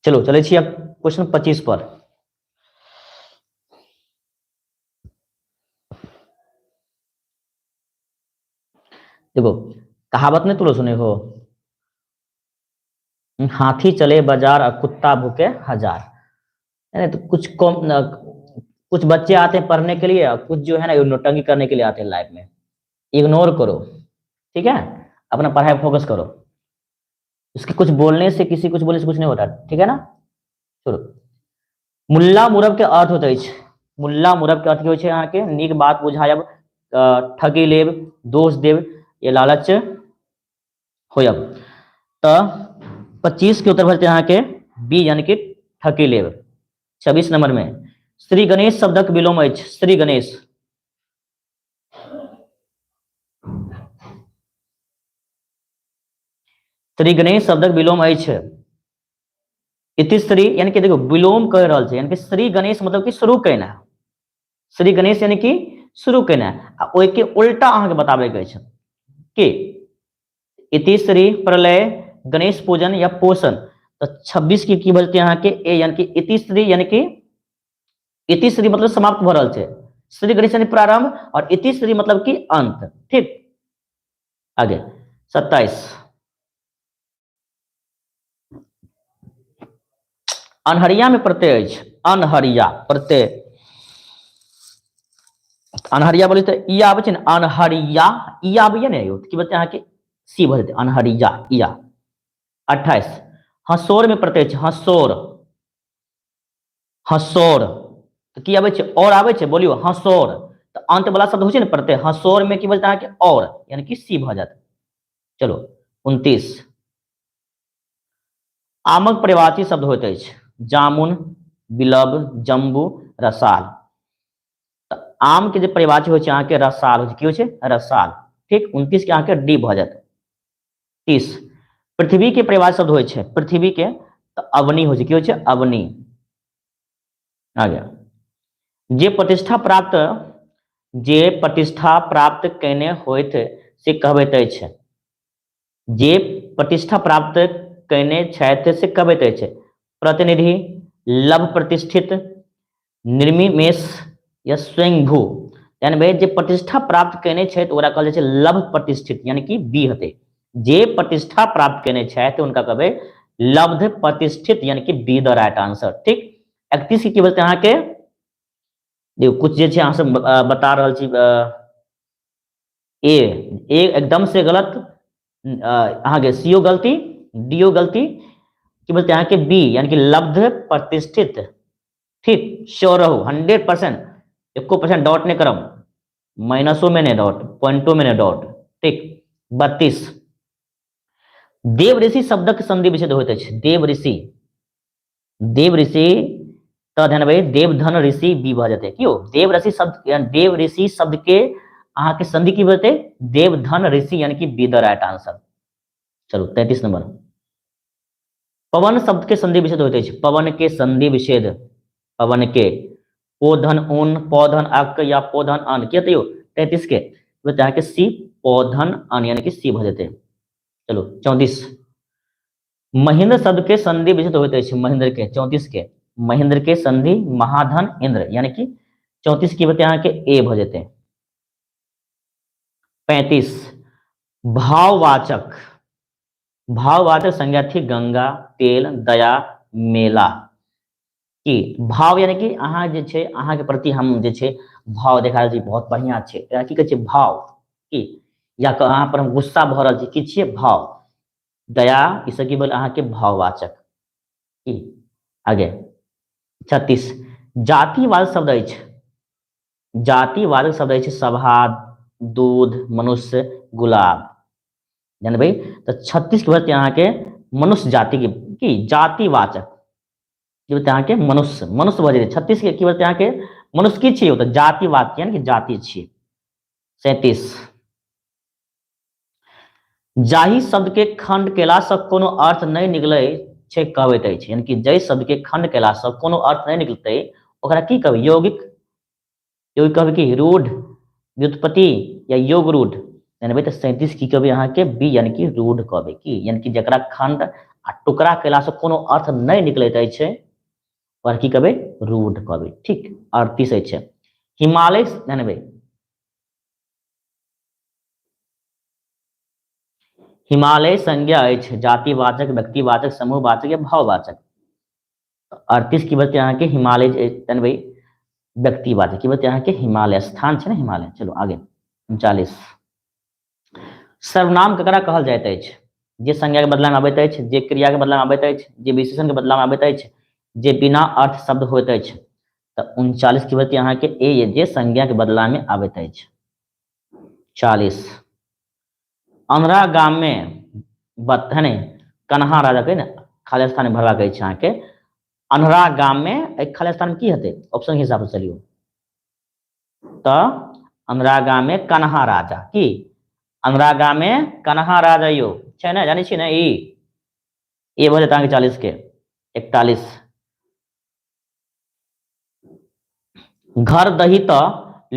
चलो चले छी अब क्वेश्चन 25 पर। देखो कहावत नहीं तुलो सुने हो, हाथी चले बाजार और कुत्ता भूखे हजार, है तो कुछ कुछ बच्चे आते हैं पढ़ने के लिए, कुछ जो है ना नोटंकी करने के लिए आते हैं लाइफ में, इग्नोर करो। ठीक है, अपना पढ़ाई फोकस करो, उसके कुछ बोलने से, किसी कुछ बोलने से कुछ नहीं होता। ठीक है ना, चलो मुल्ला मुरब के अर्थ होते हैं, मुल्ला मुरब के अर्थ की यहाँ के नीक बात बुझायब, ठगी लेब, दोष देव, ये लालच होयब, तो 25 के उत्तर भरते यहाँ के बी, यानी कि ठगी लेब। 26 नंबर में श्री गणेश शब्दक विलोम है, श्री गणेश, श्री गणेश शब्दक विलोम है इतिश्री, यानी कि देखो विलोम कह रहा है, यानी कि श्री गणेश मतलब कि शुरू कहना, श्री गणेश यानी कि शुरू कहना, ओइ के उल्टा अहाँ के बताबे के छै कि इतिश्री, प्रलय, गणेश पूजन या पोषण, तो 26 की बचते यहाँ के ए, यानी कि इतिश्री, यानी कि इतिश्री मतलब समाप्त भ रहल छै, श्री गणेश यानी प्रारंभ, और इतिश्री मतलब कि अंत। ठीक, आगे 27, अनहरिया में प्रत्यय है, अनहरिया प्रत्यय, अनहरिया बोले तो ई आवे छै, अनहरिया ई आवे ने कि बच्चे यहाँ के सी भरते अनहरिया इया। 28 हसोर में प्रत्यय है, हसोर, हसोर तो की आवे छै और आवे छै, बोलियो हसोर, तो अंत वाला शब्द हो छै ने प्रत्यय, हसोर में की बोलता है कि और, यानी कि सी भ जाता। चलो 29 आमक परिवाची शब्द होते हैं, जामुन, बिलब, जम्बू, रसाल, तो आम के जो परिवाची हो यहाँ के रसाल हो, की हो छै रसाल। ठीक, 29 के यहाँ के डी भ जाता। 30 पृथ्वी के परिवाची शब्द हो छै, पृथ्वी के तो अवनी हो छै, की हो छै अवनी। आ गया जे प्रतिष्ठा प्राप्त कने होइत से कहबैत अछि, जे प्रतिष्ठा प्राप्त कने छथि से कहबैत अछि, प्रतिनिधि, लभ प्रतिष्ठित, निर्मिमेश या स्वयंभू, यानी भाई जे प्रतिष्ठा प्राप्त कने छथि ओकरा कहल जाइ छै लभ प्रतिष्ठित, यानी कि बी हेतै, जे प्रतिष्ठा प्राप्त कने छथि उनका कहबै लब्ध प्रतिष्ठित, यानी कि बी द राइट आंसर। ठीक, 31 की बोलते हैं यहाँ के देखो कुछ जे छै अहाँ सब बता रहल छी ए एकदम से गलत, अहाँ के सीओ गलती, डीओ गलती, की बोलते हैं यहाँ के बी यानी कि लब्ध प्रतिष्ठित, ठीक, श्योर रहो 100%, 1% डॉट ने करम, माइनसों में ने डॉट, पॉइंटों में ने डॉट, ठीक। 32 देव ऋषि शब्दक संधि विच्छेद होइत अछि, देव ऋषि, देव ऋषि तो ध्यान भाई देव धन ऋषि बी भ जेतै, क्यों देव ऋषि शब्द, देव ऋषि शब्द के अहाँ के संधि की बनते, देव धन ऋषि यानी कि बी द राइट आंसर। चलो 33 नंबर, पवन शब्द के संधि विच्छेद होते हैं, पवन के संधि विच्छेद, पवन के पोधन उन, पौधन अक या पोधन अन क्या थे 33 के बता के सी पौधन अन यानी कि सी भ जेतै। चलो 34 महेंद्र शब्द के संधि विच्छेद होते हैं, महेंद्र के 34 के, महेंद्र के संधि महाधन इंद्र यानी कि 34 की बता के ए भ जेतै। 35 भाववाचक, भाववाचक संज्ञा थी गंगा, तेल, दया, मेला की भाव यानी कि अहाँ जे छै अहाँ के प्रति हम जे छै भाव देखा छी बहुत बढ़िया छै, एकरा की कहै छै भाव की, या अहाँ पर हम गुस्सा भ रहल छी की छियै भाव, दया ई सब की बोल अहाँ के भाववाचक की। आगे 36 जातिवाद शब्द अछि, जातिवाद शब्द अछि सभा, दूध, मनुष्य, गुलाब, जानबै तो 36 के बाद यहाँ के मनुष्य जाति की जातिवाचक की बोलते यहाँ के मनुष्य, मनुष्य बजे 36 के की बोलते यहाँ के मनुष्य की छियै तो जातिवाद यानी कि जाति छियै। 37 जाहि शब्द के खंड केला से कोनो अर्थ नहीं निकले छै कहबैत अछि, यानी कि जय शब्द के खंड केला से कोनो अर्थ नहीं निकलते ओकरा की कहबै यौगिक, यौगिक कहबै कि रूढ़, व्युत्पत्ति या योग रूढ़, जानबै तो 37 की कहबै यहाँ के बी यानी कि रूढ़ कहबै की, यानी कि जकरा खंड आ टुकड़ा केला से कोनो अर्थ नहीं निकलैत अछि और की कहबै रूढ़ कहबै, ठीक। 38 अछि हिमालय, जानबै हिमालय संज्ञा अछि जातिवाचक, व्यक्तिवाचक, समूहवाचक या भाववाचक। 38 की बात यहाँ के हिमालय जानबै व्यक्तिवाचक की बात यहाँ के हिमालय स्थान है ना हिमालय। चलो आगे 39 सर्वनाम ककरा कहल जाइत अछि, जे संज्ञा के बदला में आबैत अछि, जे क्रिया के बदला में आबैत अछि, जे विशेषण के बदला में आबैत अछि, जे बिना अर्थ शब्द होइत अछि। तो 39 की बात यहाँ के ए ये जे संज्ञा के बदला में आबैत अछि। 40 अंधरा गाम में बत है नहीं कन्हा राजा के ना खाली स्थान में भरवा के अहाँ के अंधरा गाम में एक खाली स्थान में की हेतै ऑप्शन के हिसाब से चलियो तो अंधरा गाम में कन्हा राजा की, अंधरा गाम में कन्हा राजा यो छै ना जानी छी ना ई भ जेतै 40 के। 41 घर दही तो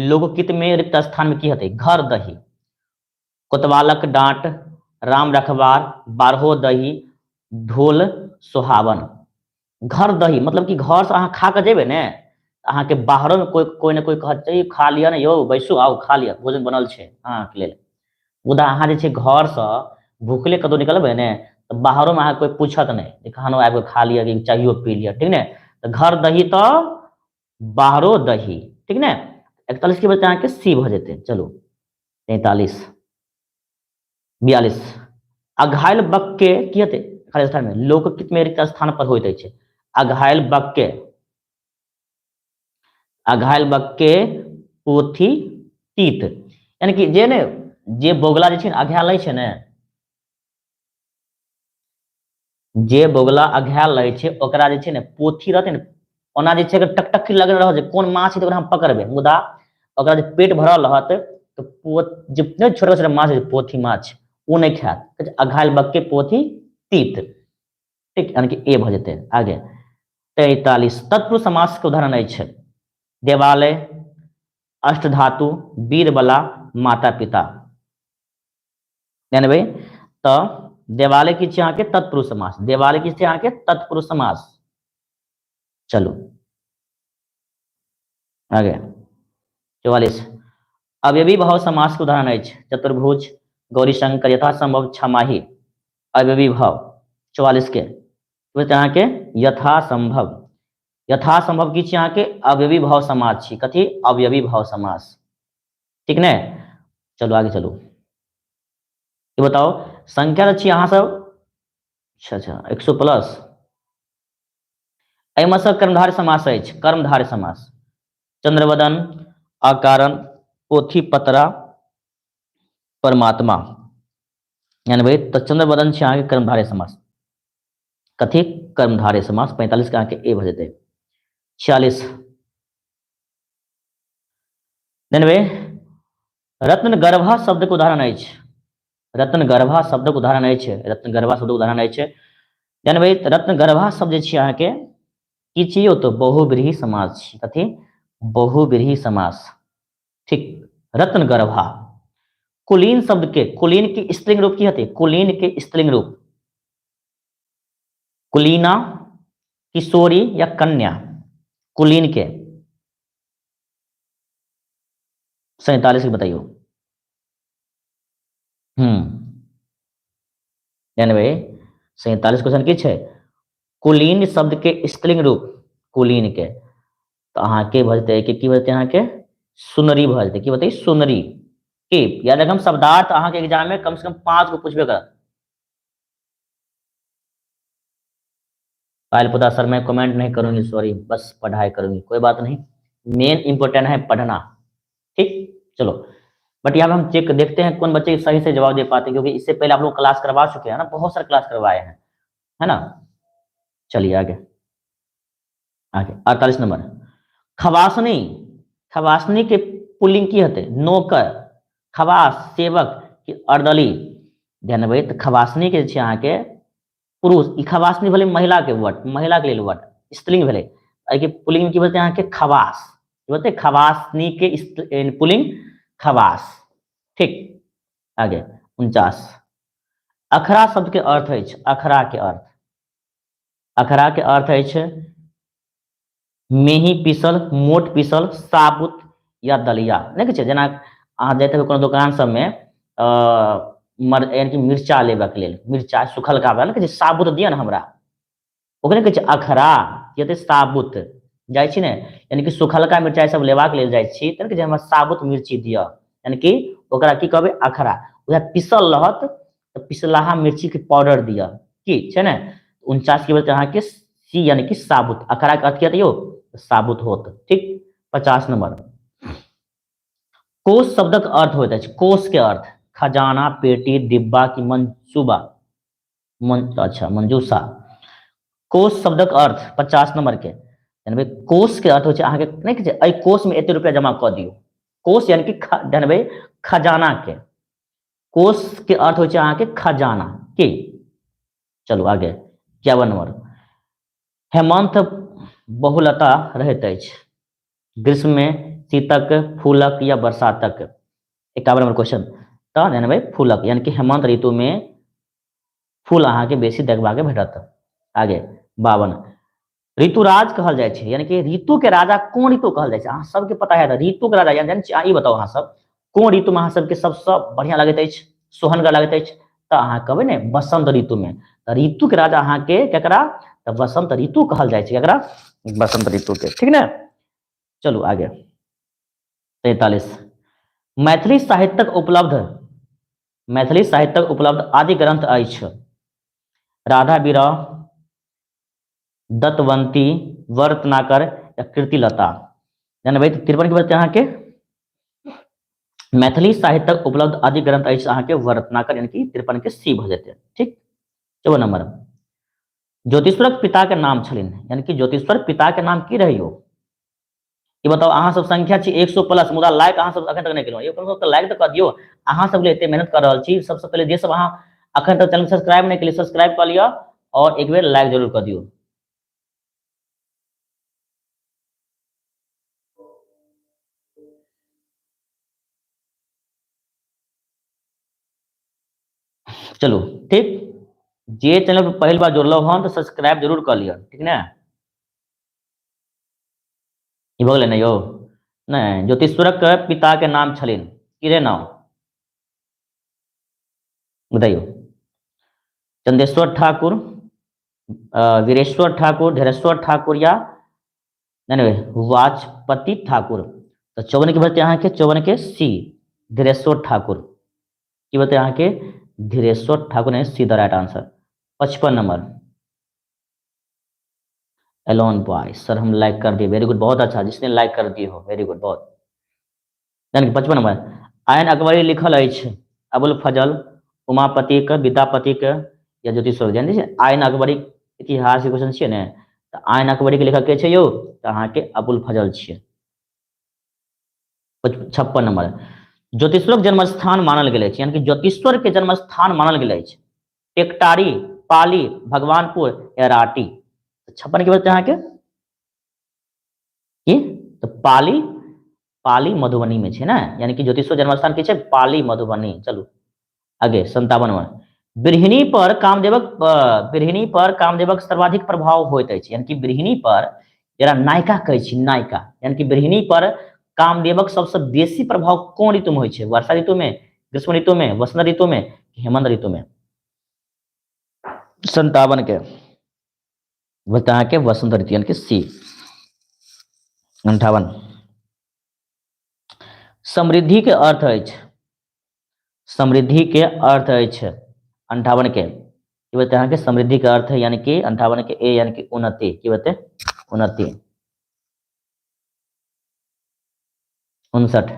लोकगीत में रिक्त स्थान में की हेतै घर दही, कोतवालक डांट, राम रखबार, बारहो दही, ढोल सुहावन। घर दही मतलब कि घर से अहाँ खा के जेबे ने अहाँ के बाहरों में कोई ना कोई कहत खा लिया ना यौ बैसू आउ खा लिया भोजन बनल छै अहाँ के लेल, मुदा अहाँ जे छै घर से भूखले कतौ निकलबै ने तो बाहरों में अहाँ कोई पूछत नहीं खानो आबि खा लिया कि चाहिए पी लिया, ठीक ने। तो घर दही तो बाहरो दही, ठीक ने। 41 के बच्चे अहाँ के सी भ जेतै। चलो 43 42 अघायल बक के की हेतै खाली स्थान में लोकगीत में रिक्त स्थान पर होइत अछि, अघायल बक के, अघायल बक के पोथी तीत यानी कि जे ने जे बोगला जे छै ने अघायल छै ने, जे बोगला अघायल रहे छै ओकरा जे छै ने पोथी रहते ने ओना जे छै टकटकी लगल रहल छै कोन माछ छै तऽ ओकरा हम पकड़बै, मुदा ओकरा जे पेट भरल रहत तो जितने छोटा छोटा माछ है पोथी माछ वो नहीं खायत, अघायल बक के पोथी तीत, ठीक यानी कि ए भ जेतै। आगे 43 तत्पुरुष समास के उदाहरण अछि देवालय, अष्टधातु, बीरबला, माता पिता, जानबै तो देवालय की छै अहाँ के तत्पुरुष समास, देवालय की छै अहाँ के तत्पुरुष समास। चलो आगे 44 अव्ययी भाव समास के उदाहरण अछि चतुर्भुज, गौरीशंकर, यथासंभव, छमाही। अव्ययी भाव 44 के अहाँ के यथासंभव, यथासंभव की यहाँ के अवयवी भाव समास छी, कथी अवयवी भाव समास, ठीक ने। चलो आगे चलो, ये बताओ संख्या छी अहाँ सब, अच्छा 100 प्लस, एहिमे से कर्मधारय समास अछि, कर्मधारय समास, चंद्रवदन, अकारण, पोथी पतरा, परमात्मा, यानी भाई तो चंद्रवदन छी अहाँ के कर्मधारय समास, कथी कर्मधारय समास, 45 के अहाँ के ए भ जेतै। 46 जानबे रत्नगर्भा शब्द के उदाहरण अछि, रत्नगर्भा शब्द के उदाहरण अछि, रत्नगर्भा शब्द के उदाहरण अछि, जानबे रत्नगर्भा शब्द जे छी अहाँ के की छी, तो बहुब्रीहि समास छी, कथी बहुब्रीहि समास, ठीक। रत्नगर्भा कुलीन शब्द के, कुलीन की स्त्रीलिंग रूप की हते, कुलीन के स्त्रीलिंग रूप कुलीना, किशोरी या कन्या, कुलीन के 47 बताइयो। जानबे 47 क्वेश्चन की छै, कुलीन शब्द के स्त्रीलिंग रूप कुलीन के, तो अहाँ के भजते कि की भजते अहाँ के सुनरी भजते, की बताइए सुनरी की, याद रखम शब्दार्थ अहाँ के एग्जाम में कम से कम 5 को पूछबे कर। पायल पुदा सर मैं कमेंट नहीं करूंगी, सॉरी, बस पढ़ाई करूंगी, कोई बात नहीं, मेन इंपोर्टेंट है पढ़ना, ठीक। चलो बट यहाँ हम चेक देखते हैं कौन बच्चे सही से जवाब दे पाते हैं, क्योंकि इससे पहले आप लोग क्लास करवा चुके हैं ना, बहुत सारे क्लास करवाए हैं, है ना। चलिए आगे, आगे 48 नंबर, खवासनी, खवासनी के पुल्लिंग की हते नौकर, खवास सेवक की अर्दली, ध्यान देबै तो खवासनी के छै अहाँ के पुरुष, ई खवासनी भेलै महिला के वर्ड, महिला के लिए वर्ड, स्त्रीलिंग भेलै, एहि के पुल्लिंग की बोलते हैं अहाँ के खवास, बोलते खवासनी के पुल्लिंग खवास, ठीक। आगे 49, अखरा शब्द के अर्थ है, अखरा के अर्थ, अखरा के अर्थ है मेही पीसल, मोट पीसल, साबुत या दलिया, नहीं छै, जेना अहाँ जाते कोनो दुकान सब में यानी कि मिर्चा लेबे के लेल, मिर्चा सुखलका वाला ने साबुत दिया ना हमरा, ओकरे कहै छै अखरा, ये साबुत जाइ छी ने, यानी कि सुखलका मिर्चाई सब लेबाक लेल जाइ छी तऽ जे हमरा साबुत मिर्ची दिअ, यानी कि ओकरा की कहबै अखरा, वह पिसल रहत तो पिसलाहा मिर्ची के पाउडर दिया, की छै ने। 49 की बोलते अहाँ के सी, यानी कि साबुत, अखरा के अर्थ किया यो साबुत होत, ठीक। 50 नंबर, कोष शब्दक अर्थ होता है, कोष के अर्थ खजाना, पेटी, डिब्बा की मंसूबा, अच्छा मंजूसा, कोष शब्दक अर्थ 50 नंबर के, जानबे कोष के अर्थ हो अहाँ के नहीं कि एहि कोष में एते रुपया जमा कऽ दियौ, कोष यानी कि जानबे खजाना के, कोष के अर्थ हो अहाँ के खजाना, की। चलो आगे 51 नंबर, हेमंत बहुलता रहैत अछि, ग्रीष्म में शीतक, फूलक या बरसातक, 51 नंबर क्वेश्चन, तो जानबे फूलक, यानी कि हेमंत ऋतु में फूल अहाँ के बेसी देखबा के भेटत। आगे 52, ऋतुराज कहल जाय छै, यानी कि ऋतु के राजा कोन ऋतु कहल जाय छै, अहाँ सबके पता है ऋतु के राजा, यानी ई बताओ अहाँ सब कोन ऋतु में अहाँ सबके सबसे बढ़िया लगैत अछि, सोहनगर लगैत अछि, तो अहाँ कहबै ने बसंत ऋतु में, ऋतु के राजा अहाँ के केकरा, तो बसंत ऋतु कहल जाय छै, केकरा बसंत ऋतु के, ठीक ने। चलू आगे 43, मैथिली साहित्यक उपलब्ध, मैथिली साहित्यक उपलब्ध आदि ग्रंथ अछि, राधा विरह, दत्तवंती, वर्तनाकर या कीर्तिलता, जानबे 53 की बात अहाँ के मैथिली साहित्यक उपलब्ध आदि ग्रंथ अछि अहाँ के वर्तनाकर, यानी कि 53 के सी भ जेतै, ठीक। 54 नंबर, ज्योतिश्वरक पिता के नाम छलिन, यानी कि ज्योतिश्वर पिता के नाम की रहियो, ये बताओ अहाँ सब संख्या छी 100 प्लस, मुदा लाइक अहाँ सब अखन तक नहीं केलौ, ये कम से कम लाइक तो कर दियो, अहाँ सब एते मेहनत कर रहल छी, सबसे पहले जे सब अहाँ अखन तक चैनल सब्सक्राइब नहीं केलिए सब्सक्राइब कर लियो, और एक बेर लाइक जरूर कर दियो। चलो ठीक, जे चैनल पर पहली बार जुड़लो हन तो सब्सक्राइब जरूर कर लियो, ठीक ना। ई भऽ गेलै ने यौ, नहीं ज्योतिश्वरक पिता के नाम छलिन, की रे नाम बताइयो, चंदेश्वर ठाकुर, वीरेश्वर ठाकुर, धीरेश्वर ठाकुर या वाचपति ठाकुर। तो 54 की बात यहाँ के 54 के सी धीरेश्वर ठाकुर की बात यहाँ के धीरेश्वर ठाकुर ने C the right answer. 55 number alone boy sir हम लाइक कर दिए, वेरी गुड, बहुत अच्छा, जिसने लाइक कर दिए हो वेरी गुड, बहुत। 55 नंबर आयन अकबरी लिखल अछि अबुल फजल उमापति के विद्यापति के या ज्योतिष जान छै आयन अकबरी इतिहास के क्वेश्चन छियै ने, तो आयन अकबरी के लेखक के छै यौ, तो अहाँ के अबुल फजल छियै। 56 नंबर ज्योतिश्वर जन्म स्थान मानल गेल अछि, यानी कि ज्योतिश्वर के जन्म स्थान मानल गेल अछि टेकटारी, पाली, भगवानपुर या राटी। 56 की बात यहाँ के की तो पाली, पाली मधुबनी में है ना, यानी कि ज्योतिश्वर जन्मस्थान की है पाली मधुबनी। चलो आगे 57 में बिरहिनी पर कामदेवक सर्वाधिक प्रभाव होइत अछि, यानी कि बिरहिनी पर जरा नायिका कहै छी नायिका, यानी कि बिरहिनी पर कामदेवक सबसे बेसी प्रभाव कोन ऋतु में होइ छै, वर्षा ऋतु में, ग्रीष्म ऋतु में, वसंत ऋतु में, हेमंत ऋतु में। 57 के बता के वसंत ऋतु यानी कि सी। 58 समृद्धि के अर्थ अछि, समृद्धि के अर्थ अछि 58 के की बता यहाँ के समृद्धि का अर्थ है, यानी कि 58 के ए यानी कि उन्नति की बते उन्नति। 59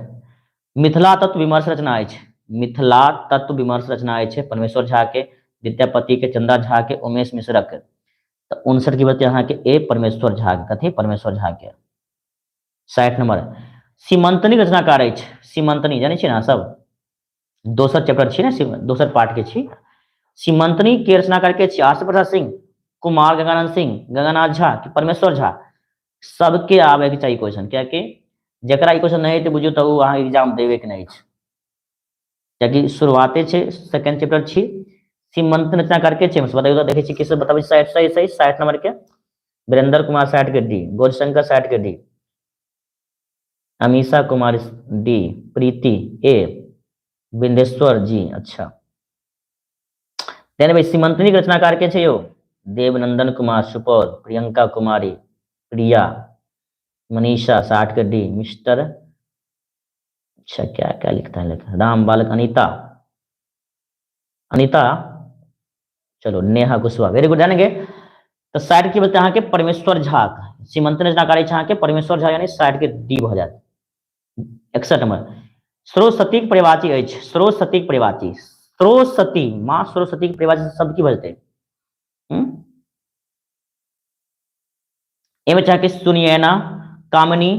मिथिला तत्व विमर्श रचना अछि, मिथिला तत्व विमर्श रचना अछि परमेश्वर झा के, विद्यापति के, चंदा झा के, उमेश मिश्रक। तो 59 की बात यहाँ के ए परमेश्वर झा के, कथी परमेश्वर झा के। 60 नंबर सीमंतनी रचनाकार अछि, सीमंतनी जाने छियै ना सब, दोसर चैप्टर छी ना, दोसर पार्ट के छी। सीमंतनी के रचनाकार के छी आशा प्रसाद सिंह, कुमार गंगानंद सिंह, गंगानाथ झा कि परमेश्वर झा। सबके आवे के चाहिए क्वेश्चन, क्या कि जकरा ई क्वेश्चन नहीं बुझियो तो वहां एग्जाम देवे के नहीं छै, कियाकि शुरुआते छै सेकंड चैप्टर छी। सीमंतन रचनाकार के छै बताइए तो देखे छी किसे बताबे। 60 सही सही 60 नंबर के वीरेंद्र कुमार 60 के डी, गौरशंकर 60 के डी, अमीषा कुमार डी, प्रीति ए, बिंदेश्वर जी अच्छा। भाई सीमंतनी के रचनाकार के छै यो, देवनंदन कुमार सुपौल, प्रियंका कुमारी, प्रिया, मनीषा 60 के डी, मिस्टर अच्छा क्या क्या लिखता है लिखा राम बालक, अनीता, अनीता चलो नेहा कुशवाहा वेरी गुड जानेंगे। तो 60 की बता यहाँ के परमेश्वर झा, सीमंतन रचनाकारी यहाँ के परमेश्वर झा यानी 60 के डी हो जाए। 61 नंबर स्रोतसतीक परिवाची अछि, स्रोतसतीक परिवाची, स्रोतसती माँ स्रोतसती के परिवाची शब्द की बजते एवं चाहे कि सुनियना, कामिनी,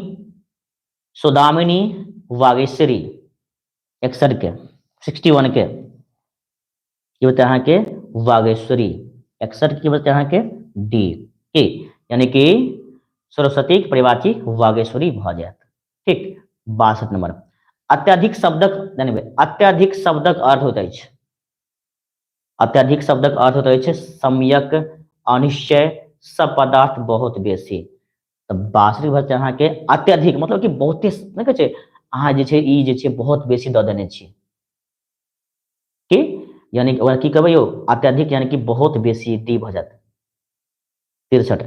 सुदामिनी, वागेश्वरी। 61 के 61 के ये बता यहाँ के वागेश्वरी। 61 की बता यहाँ के डी के यानी कि सरस्वती के परिवाची वागेश्वरी भ जात। ठीक 62 नंबर अत्यधिक शब्दक अत्यधिक शब्दक अर्थ होता है, अत्यधिक शब्दक अर्थ होता है सम्यक, अनिश्चय, सब पदार्थ बहुत बेसी। तो 62 बात यहाँ के अत्यधिक मतलब कि बहुते नहीं कहे छै अहाँ जे छै ई जे छै बहुत बेसी दऽ देने छी कि यानी ओकरा की कहबै यौ अत्यधिक यानी कि बहुत बेसी डी भ जात। 63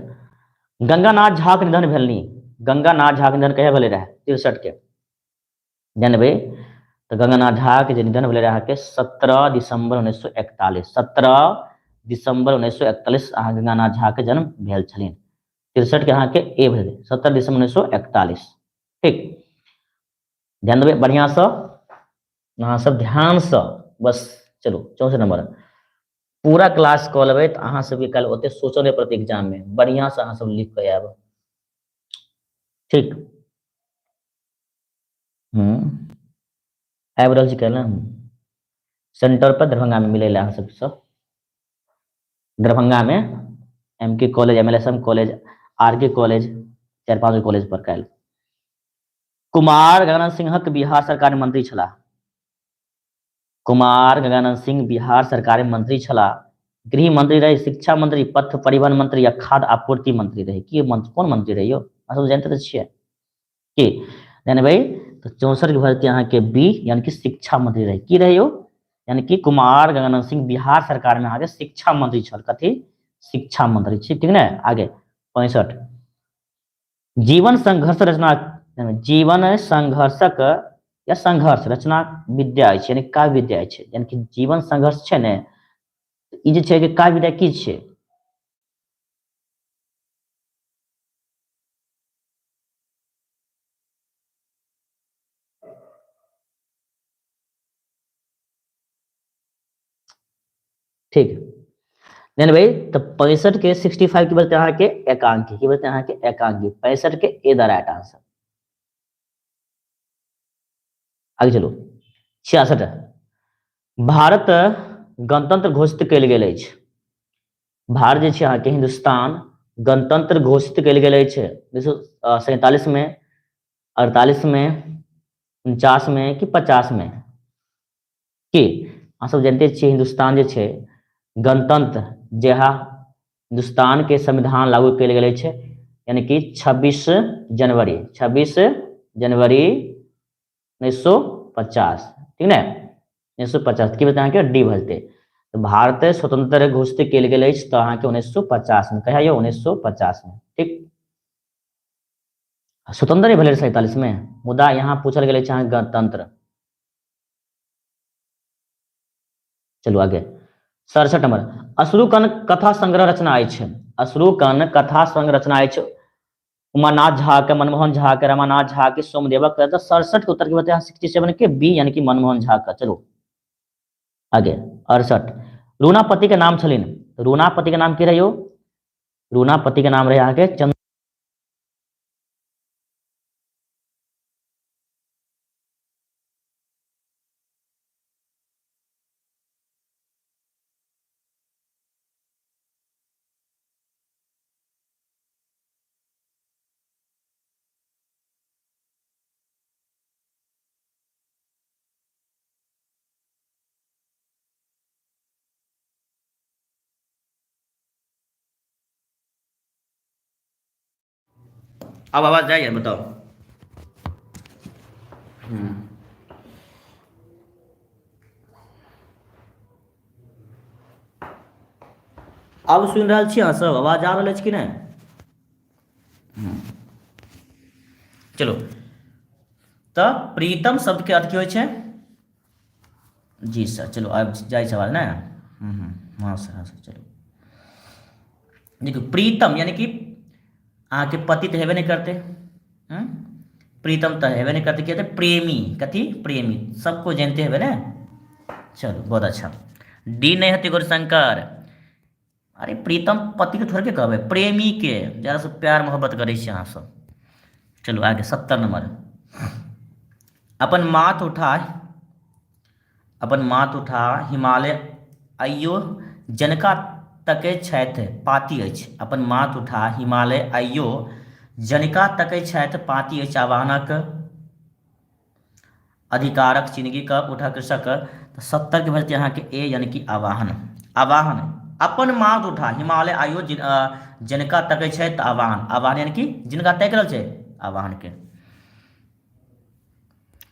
गंगानाथ झा के निधन भेलनी, गंगानाथ झा के निधन कहिया भेले रहे 63 के जानबे। तो गंगानाथ झा के निधन भेले रहे के 17 दिसंबर 1941, 17 दिसंबर 1941 अहाँ गंगानाथ झा के जन्म भेल छलिन। 63 के अहाँ के ए भेले 17 दिसंबर 1941। ठीक ध्यान देवे बढ़िया से अहाँ सब ध्यान से बस। चलो 64 नंबर पूरा क्लास कऽ लेबै तो अहाँ सबके कल ओते सोचो नहीं पड़त एग्जाम में, बढ़िया से अहाँ सब लिख के आयब। ठीक आबि रहल छी कहना सेंटर पर दरभंगा में मिले अहाँ सब दरभंगा में एम के कॉलेज, MLSM कॉलेज, आर के कॉलेज 4-5 कॉलेज पर कल। कुमार गंगानंद सिंहक बिहार सरकार मंत्री छला, कुमार गंगानंद सिंह बिहार सरकार मंत्री छला, गृह मंत्री रहे, शिक्षा मंत्री, पथ परिवहन मंत्री या खाद्य आपूर्ति मंत्री रहे। की मंत्री कौन मंत्री रहे यो सब जानते तो छियै की जानबै। तो 64 के भरती यहाँ के बी यानी कि शिक्षा मंत्री रहे। की रहे यो यानी कि कुमार गंगानंद सिंह बिहार सरकार में आगे शिक्षा मंत्री छल, कथी शिक्षा मंत्री ठीक ना। आगे 65 जीवन संघर्ष रचना, जीवन संघर्षक या संघर्ष रचना विद्या अछि, यानी काव्य विद्या अछि, यानी कि जीवन संघर्ष छै ने, ई जे छै कि काव्य विद्या की छै? ठीक देन भाई, तो 65 के 65 की बोलते हैं कि एकांकी, की बोलते हैं कि एकांकी, 65 के ए द राइट आंसर। आगे चलो 66, भारत गणतंत्र घोषित कयल गेल अछि, भारत जे छै अहाँके हिंदुस्तान गणतंत्र घोषित कयल गेल अछि 1947 में, 48 में, 49 में कि 50 में? कि अहाँ सब जानते छियै हिंदुस्तान जे छै गणतंत्र जहाँ हिंदुस्तान के संविधान लागू कयल गेल छै, यानी कि 26 जनवरी 1950, ठीक ने, 1950 की बताएं कि डी भजते, तो भारत स्वतंत्र घोषित कयल गेल अछि तो अहाँके 1950 में, कहिया यौ 1950 में, ठीक। स्वतंत्र नहीं भेल 47 में, मुदा यहाँ पूछल गेल अछि गणतंत्र। चलो आगे 67 नंबर, अश्रुकण कथा संग्रह रचना अछि, अश्रुकण कथा संग्रह रचना अछि, उमानाथ झा के, मनमोहन झा के, रमानाथ झा के, सोमदेवक के, तो 67 के उत्तर की बताया 67 के बी, यानी कि मनमोहन झा का। चलो आगे 68, रूनापति के नाम छलिन, रूनापति के नाम की रहियो? रूनापति के नाम रहे यहाँ के चंद्र, अब आवाज जाइए बताओ। अब सुन रहा छी अहाँ सब, आवाज आ रहा है कि नहीं? चलो तो प्रीतम शब्द के अर्थ की होइ छै? जी सर, चलो अब जाए सवाल ना। हाँ सर, हाँ सर, चलो देखो प्रीतम यानी कि अहाँके पति तो हेबे नहीं करते, प्रीतम तो हेबे नहीं करते, कहते प्रेमी, कथी प्रेमी, सबको जानते हेबे ना। चलो बहुत अच्छा, डी नहीं हती गौरशंकर, अरे प्रीतम पति के थोड़े के कहबै, प्रेमी के, जरा से प्यार मोहब्बत करे छी अहाँ सब। चलो आगे 70 नंबर, अपन माथ उठा, अपन माथ उठा हिमालय आइयो जनका तकै छथि पाती अछि, अपन माथ उठा हिमालय आइयो जनिका तकै छथि पाती अछि, आवाहनक अधिकारक चिन्हगी का उठा कृषक, तो 70 के बचते यहाँ के ए, यानी कि आवाहन, आवाहन, अपन माथ उठा हिमालय आइयो जनका तकै छथि, आवाहन, आवाहन यानी कि जिनका तक रहल छै आवाहन के।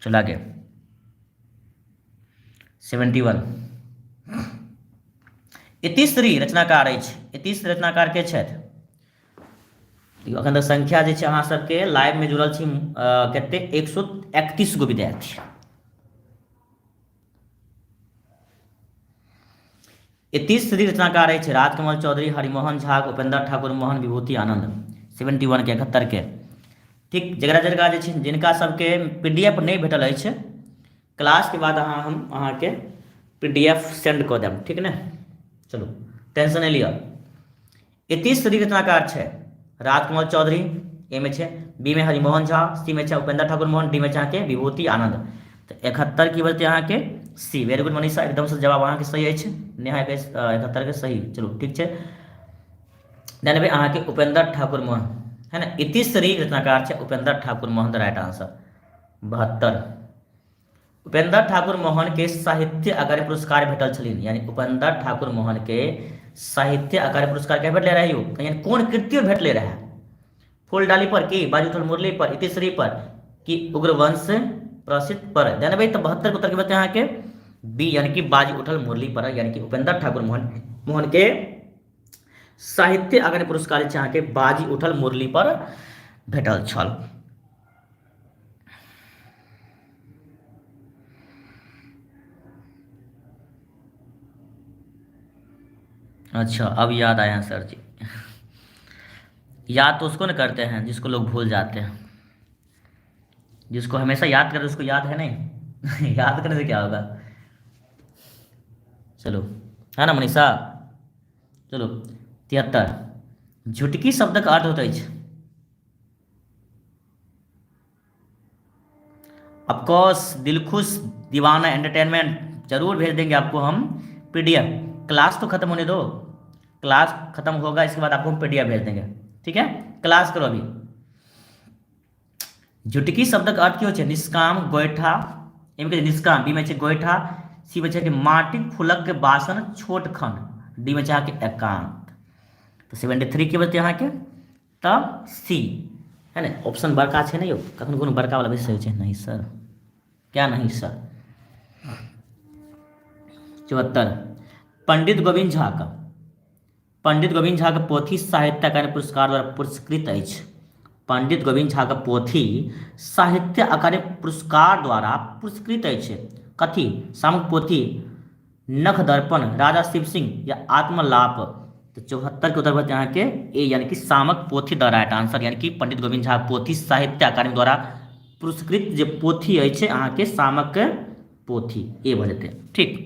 चल आगे 71, इतिश्री रचनाकार अछि, इतिश्री रचनाकार के छथि? अखन तक संख्या जे छै अहाँ सबके लाइव में जुड़ल छी कते 131 गो विद्यार्थी। इतिश्री रचनाकार अछि राजकमल चौधरी, हरिमोहन झा, उपेंद्र ठाकुर मोहन, विभूति आनंद। 71 के 71 के, ठीक, जकरा जकरा जे छै जिनका सबके PDF नहीं भेटल अछि, क्लास के बाद हम अहाँ के PDF सेंड कऽ देब, ठीक ने। चलो टेंशन नहीं लिया, 31 रचनाकार छै राजकमल चौधरी, ए में छै, बी में हरिमोहन झा, सी में छै उपेंद्र ठाकुर मोहन, डी में छै के विभूति आनंद। तो 71 की बोलते यहाँ के सी। वेरी गुड मनीषा, एकदम से जवाब अहाँ के सही अछि, नेहा के 71 के सही। चलो ठीक छै, देन अहाँ के उपेंद्र ठाकुर मोहन है ना, 31 रचनाकार छै Upendra Thakur Mohan, the right answer. 72, Upendra Thakur Mohan के साहित्य अकादमी पुरस्कार भेटल छलिन, यानी उपेंद्र ठाकुर मोहन के साहित्य अकादमी पुरस्कार क्या भेटले रहे, यानी कोन कृति भेटले रहे? फूलडाली पर की, बाजी उठल मुरली पर, इतिश्री पर कि उग्रवंश प्रसिद्ध पर? देन भाई तो 72 उत्तर के बताते हैं के बी, यानी कि बाजी उठल मुरली पर, यानी कि उपेंद्र ठाकुर मोहन के साहित्य अकादमी पुरस्कार के बाजी उठल मुरली पर भेटल छल। अच्छा, अब याद आया सर जी। याद तो उसको न करते हैं जिसको लोग भूल जाते हैं। जिसको हमेशा याद कर उसको याद है नहीं। याद करने से क्या होगा। चलो, है ना मनीषा। चलो, 73। झुटकी शब्द का अर्थ होता है। ऑफकोर्स दिलखुश दीवाना एंटरटेनमेंट जरूर भेज देंगे आपको हम पीडीएफ। क्लास तो खत्म होने दो। क्लास खत्म होगा इसके बाद आपको हम पीडीएफ भेज देंगे। ठीक है, क्लास करो अभी। झुटकी शब्द का अर्थ की होय छै निष्काम गोइठा। एम के निष्काम, बी में छै गोइठा, सी में छै कि माटिक फूलक के बासन छोट खंड, डी में छै अहाँके एकांत। तो 73 के बचते अहाँके तब सी है ना। ऑप्शन बड़का छै ने यौ, कखनो कोनो बड़का वाला बेसी सही छै नहीं सर। क्या नहीं सर। 74। पंडित गोविंद झा का पंडित गोविंद झा के पोथी साहित्य अकादमी पुरस्कार द्वारा पुरस्कृत अछि। पंडित गोविंद झा के पोथी साहित्य अकादमी पुरस्कार द्वारा पुरस्कृत अछि। कथी? सामूहिक पोथी, नख दर्पण, राजा शिव सिंह या आत्मलाप। तो 74 के उत्तर बचते यहाँ के ए, यानी कि सामक पोथी द राइट आंसर, यानी कि पंडित गोविंद झा पोथी साहित्य अकादमी द्वारा पुरस्कृत जो पोथी अछि अहाँ के सामक पोथी, ए भऽ जेतै। ठीक।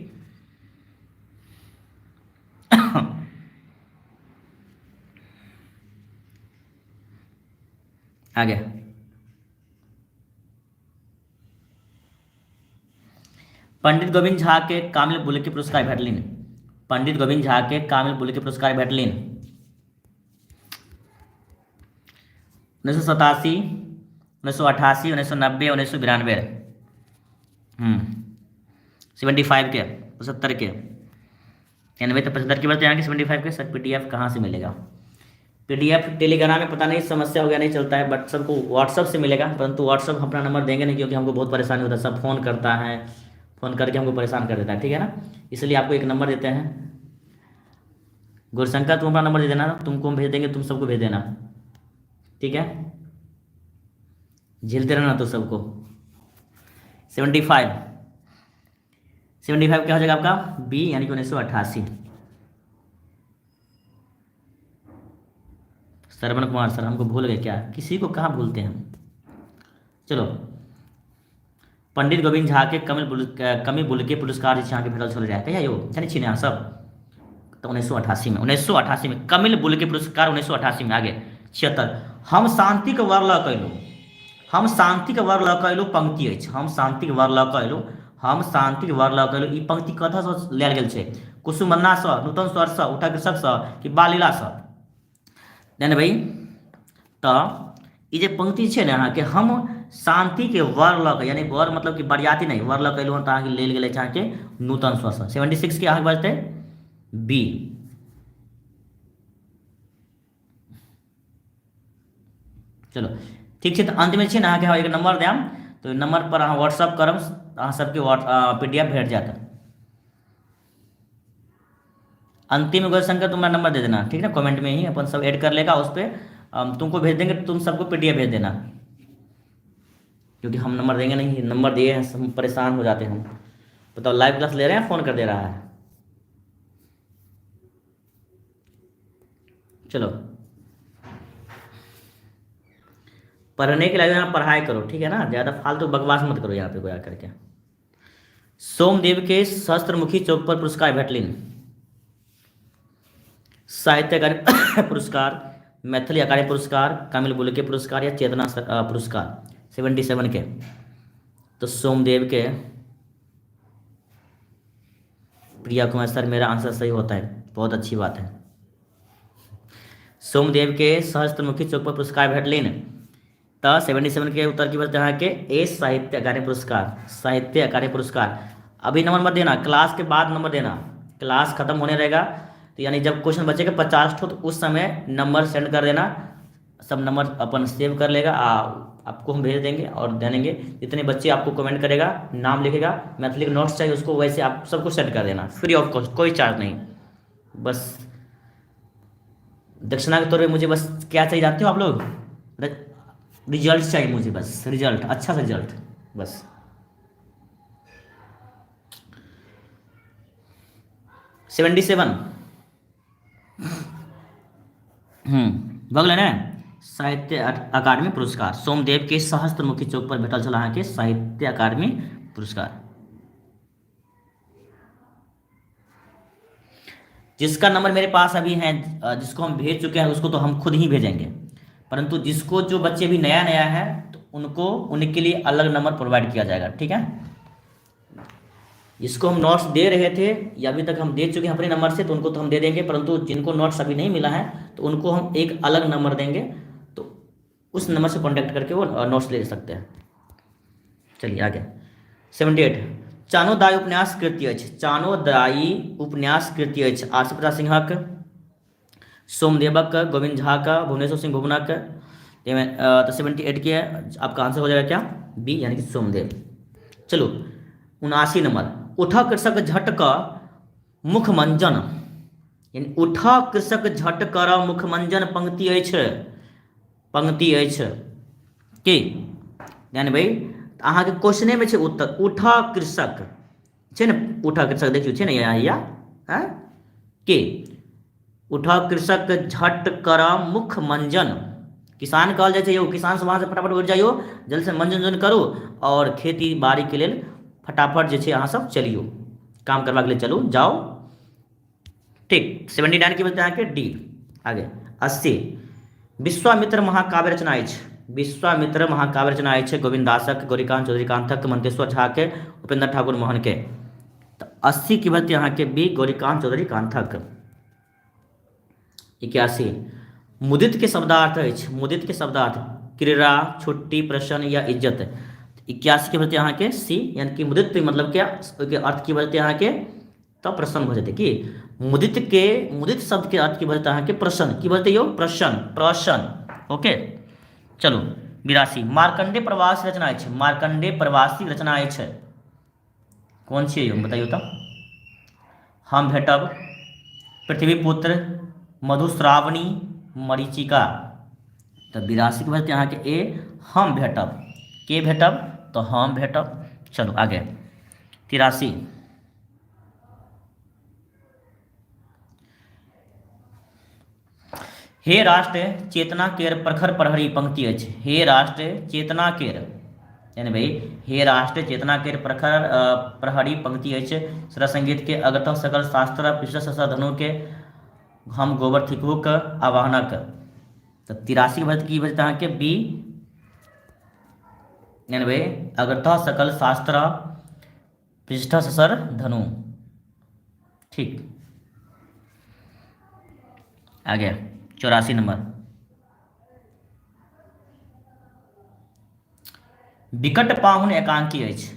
आगे, पंडित गोविंद झा के कामिल बुल्की पुरस्कार भेटलनि। पंडित गोविंद झा के कामिल बुल्की पुरस्कार भेटलनि 1987, 1988, 1990, 1992। 75 के, 75 के, 90 तो 75 के बचते हैं कि 75 के। सर पीडीएफ कहाँ से मिलेगा? पीडीएफ टेलीग्राम में पता नहीं समस्या हो गया, नहीं चलता है, बट सबको व्हाट्सअप से मिलेगा। परंतु व्हाट्सअप अपना नंबर देंगे नहीं, क्योंकि हमको बहुत परेशानी होता है, सब फ़ोन करता है, फ़ोन करके हमको परेशान कर देता है। ठीक है ना, इसलिए आपको एक नंबर देते हैं। गुरशंकर तुम अपना नंबर दे देना, तुमको हम भेज देंगे, तुम सबको भेज देना। ठीक है, झेलते रहना तो सबको। 75 क्या हो जाएगा आपका? बी, यानी कि 1988। श्रवण कुमार सर, हमको भूल गए क्या? किसी को कहाँ भूलते हैं हम। चलो, पंडित गोविंद झा के कमी बुल्की पुरस्कार जे छै अहाँके भेटल छल रहै, कहिया यौ जानै छी ने अहाँ सब? तो 1988 में कमिल बुल्की पुरस्कार 1988 में। आगे 76। हम शांति के वर लऽ कऽ अयलहुँ। हम शांति के वर लऽ कऽ अयलहुँ पंक्ति अछि। हम शांति के वर लऽ कऽ अयलहुँ, हम शांति के वर लऽ कऽ अयलहुँ, ई पंक्ति कतऽसँ लेल गेल छै? कुसुमन्नासँ, नूतन स्वरसँ, उठा कृषकसँ कि बालिलासँ? जाने भाई, तो ये जे पंक्ति छै ने अहाँके हम शांति के वर लऽ कऽ, यानी वर मतलब कि बरियाती नहीं, वर लऽ कऽ अयलहुँ तऽ अहाँके लेल गेल अछि अहाँके नूतन स्वरसँ। 76 के अहाँके बजतै बी। चलो ठीक छै, तऽ अंतमे छै ने अहाँके हम एक नंबर देम, तो नंबर पर अहाँ व्हाट्सअप करब, अहाँ सबके पीडीएफ भेट जाएत। अंतिम गौरशंकर तुम्हारा नंबर दे देना, ठीक है ना, कमेंट में ही अपन सब ऐड कर लेगा, उस पर तुमको भेज देंगे, तुम सबको पीडीएफ भेज देना, क्योंकि हम नंबर देंगे नहीं, नंबर दिए हैं हम परेशान हो जाते हैं हम। बताओ, लाइव क्लास ले रहे हैं, फ़ोन कर दे रहा है। चलो, पढ़ने के लिए यहाँ पढ़ाई करो, ठीक है ना, ज़्यादा फालतू बकवास मत करो यहाँ पे कोई आकर के। सोमदेव के सहस्त्रमुखी चौक पर पुरस्कार भेटलिन। साहित्य अकादमी पुरस्कार, मैथिली अकादमी पुरस्कार, कामिल बुल्की पुरस्कार या चेतना पुरस्कार। 77 के, तो सोमदेव के। प्रिया कुमार सर, मेरा आंसर सही होता है, बहुत अच्छी बात है। सोमदेव के सहस्त्रमुखी चौक पर पुरस्कार भेटलिन, तो 77 के उत्तर की बचते हैं के ए, साहित्य अकादमी पुरस्कार। साहित्य अकादमी पुरस्कार। अभी नंबर मत देना, क्लास के बाद नंबर देना, क्लास खत्म होने रहेगा, तो यानी जब क्वेश्चन बचेगा 50 ठो, तो उस समय नंबर सेंड कर देना, सब नंबर अपन सेव कर लेगा, आपको हम भेज देंगे और दे देंगे। जितने बच्चे आपको कमेंट करेगा, नाम लिखेगा, मैथिली के नोट्स चाहिए उसको, वैसे आप सबको सेंड कर देना, फ्री ऑफ कॉस्ट, कोई चार्ज नहीं। बस दक्षिणा के तौर पे मुझे बस क्या चाहिए जानते हो आप लोग? रिजल्ट चाहिए मुझे, बस रिजल्ट, अच्छा सा रिजल्ट बस। Seventy seven. भगल ने साहित्य अकादमी पुरस्कार सोमदेव के सहस्त्रमुखी चौक पर भेटल छल अहाँके साहित्य अकादमी पुरस्कार। जिसका नंबर मेरे पास अभी है, जिसको हम भेज चुके हैं उसको तो हम खुद ही भेजेंगे, परंतु जिसको जो बच्चे भी नया नया है तो उनको उनके लिए अलग नंबर प्रोवाइड किया जाएगा, ठीक है। जिसको हम नोट्स दे रहे थे या अभी तक हम दे चुके हैं अपने नंबर से तो उनको तो हम दे देंगे, परंतु जिनको नोट्स अभी नहीं मिला है तो उनको हम एक अलग नंबर देंगे, तो उस नंबर से कॉन्टैक्ट करके वो नोट्स ले सकते हैं। चलिए आगे 78 चानोदाई उपन्यास कृति अछि, चानोदाई उपन्यास कृति अछि आरसी प्रसाद सिंहक, सोमदेवक, गोविंद झाक, भुवनेश्वर सिंह भुवनक। तो 78 की है, आपका आंसर हो जाएगा क्या, बी यानी कि सोमदेव। चलो 79 नंबर उठा कृषक झट क मुखमंजन, यानी उठा कृषक झट कर मुखमंजन पंक्ति अछि, पंक्ति अछि की, यानी भाई अहाँके क्वेश्चने में छै उत्तर उठा कृषक छै ने, उठा कृषक देखियो छै ने या के उठा कृषक झट कर मुख मंजन, किसान कहल जाइ छै यौ, किसान से वहाँ से फटाफट उठ जाइयो, जल्दी से मंजन करू और खेती बाड़ी के लेल फटाफट जे छै अहाँ सब चलियो, काम करबाक लेल चलू जाओ, ठीक। 79 की बता के डी। आगे 80 विश्वामित्र महाकाव्य रचना अछि, विश्वामित्र महाकाव्य रचना अछि गोविंद दासक, गौरीकांत चौधरी कांतक, मंतेश्वर झा के, उपेंद्र ठाकुर मोहन के। तो 80 की बता यहाँ के बी गौरीकांत चौधरी कांतक। 81 मुदित के शब्दार्थ अछि, मुदित के शब्दार्थ क्रीड़ा, छुट्टी, प्रसन्न या इज्जत। 81 के बता यहाँ के सी, यानी कि मुदित मतलब क्या, उसके अर्थ की बता यहाँ के तो प्रसन्न हो जाते कि मुदित के, मुदित शब्द के अर्थ की बता यहाँ के प्रसन्न की बोलते यो, प्रसन्न, प्रसन्न, ओके। चलो 82 मार्कंडे प्रवासी रचना अछि, मार्कंडे प्रवासी रचना अछि कौन सी है बताइयो तो, हम भेटब, पृथ्वीपुत्र, मधुश्रावणी, मरीचिका। तो 82 के बाद यहाँ के ए हम भेटब, के भेटब तो हम भेटब। चलो आगे 83 हे राष्ट्र चेतना केर प्रखर प्रहरी पंक्ति अछि, हे राष्ट्र चेतना केर, यानी भाई हे राष्ट्र चेतना केर प्रखर प्रहरी पंक्ति अछि, सरस संगीत के अगत सकल शास्त्र, पिछला ससा धनु के, हम गोबर थिकुक आवाहनक। तो 83 के बाद की बचता है कि बी, यानी भाई अगरतः सकल शास्त्र, पृष्ठा ससर धनु, ठीक। आगे 84 नंबर विकट पाहुन एकांकी अछि,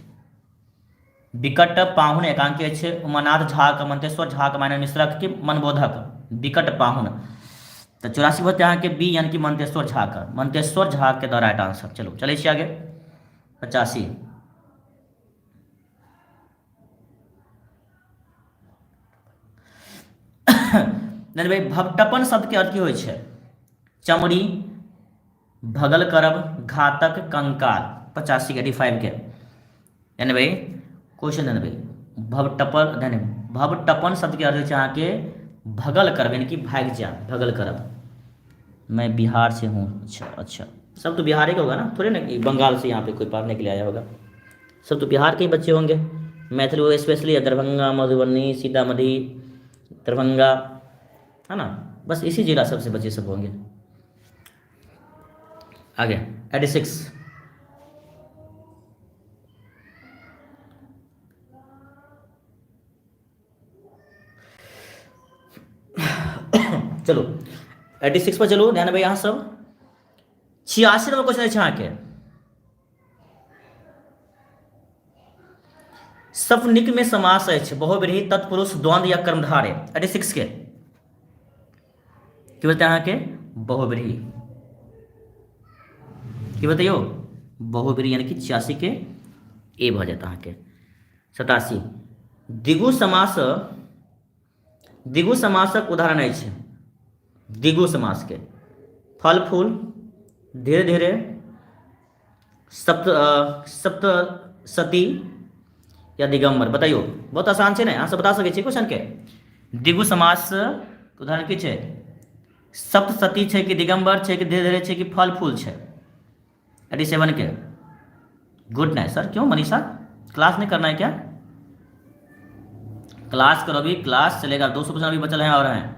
विकट पाहुन एकांकी अछि उमानाथ झा, मंतेश्वर झा, मानव मिश्रक के मनबोधक, विकट पाहुन। तो 84 होते यहाँ के बी यानी कि मंतेश्वर झा का, मंतेश्वर झा के द राइट आंसर। चलो चले आगे 85 नहीं भाई भवटपन शब्द के अर्थ की होइ छै, चमड़ी, भगल करब, घातक, कंकाल। 85 के 85 के, यानी भाई क्वेश्चन है भाई भवटपन, यानी भवटपन शब्द के अर्थ होइ छै अहाँ के भगल करब, यानी कि भाग जा, भगल करब। मैं बिहार से हूँ, अच्छा अच्छा, सब तो बिहार का होगा ना, थोड़े ना बंगाल से यहाँ पे कोई पढ़ने के लिए आया होगा, सब तो बिहार के ही बच्चे होंगे। मैथिली स्पेशली दरभंगा, मधुबनी, सीतामढ़ी, दरभंगा, है ना, बस इसी जिला सबसे बच्चे सब होंगे। आगे 86 चलो 86 पर चलो ध्यान भाई यहाँ सब। 86 नंबर क्वेश्चन है यहाँ के, सपनिक में समास है बहुब्रीहि तत्पुरुष द्वंद्व या कर्मधारय। 86 के की बोलते हैं यहाँ के बहुब्रीहि, की बताइयो बहुब्रीहि, यानी कि 86 के ए भ जाता है के। 87 दिगु समास, दिगु समासक उदाहरण है, दिगु समास के फल फूल, धीरे धीरे, सप्त सती या दिगंबर बताइयो। बहुत आसान है ना, अहाँ सब बता सके छी क्वेश्चन के। द्विगु समास उदाहरण की है, सप्तशती है कि दिगंबर है कि धीरे धीरे है कि फल फूल है। 87 के गुड नाइट सर। क्यों मनीषा, क्लास नहीं करना है क्या? क्लास करो, अभी क्लास चलेगा। 200 क्वेश्चन अभी बचल हैं और हैं।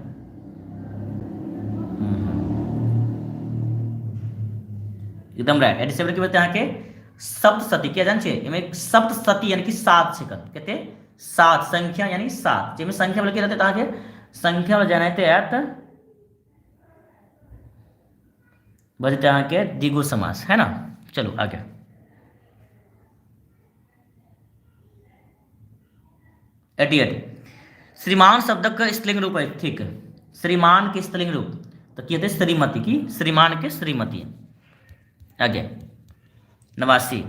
एकदम राइट। 87 के बताते हैं के सप्तशती क्या जान छे, इमें सप्तशती यानी कि 7 से कहते 7 संख्या यानी 7, जिसमें संख्या बोल के रहते ताके संख्या में जाने ते आत बजते यहाँ के द्विगु समास है ना। चलो आगे। एटी श्रीमान शब्द का स्त्रीलिंग रूप है। ठीक है, श्रीमान के स्त्रीलिंग रूप तो कहते श्रीमती की, श्रीमान के श्रीमती। आगे 89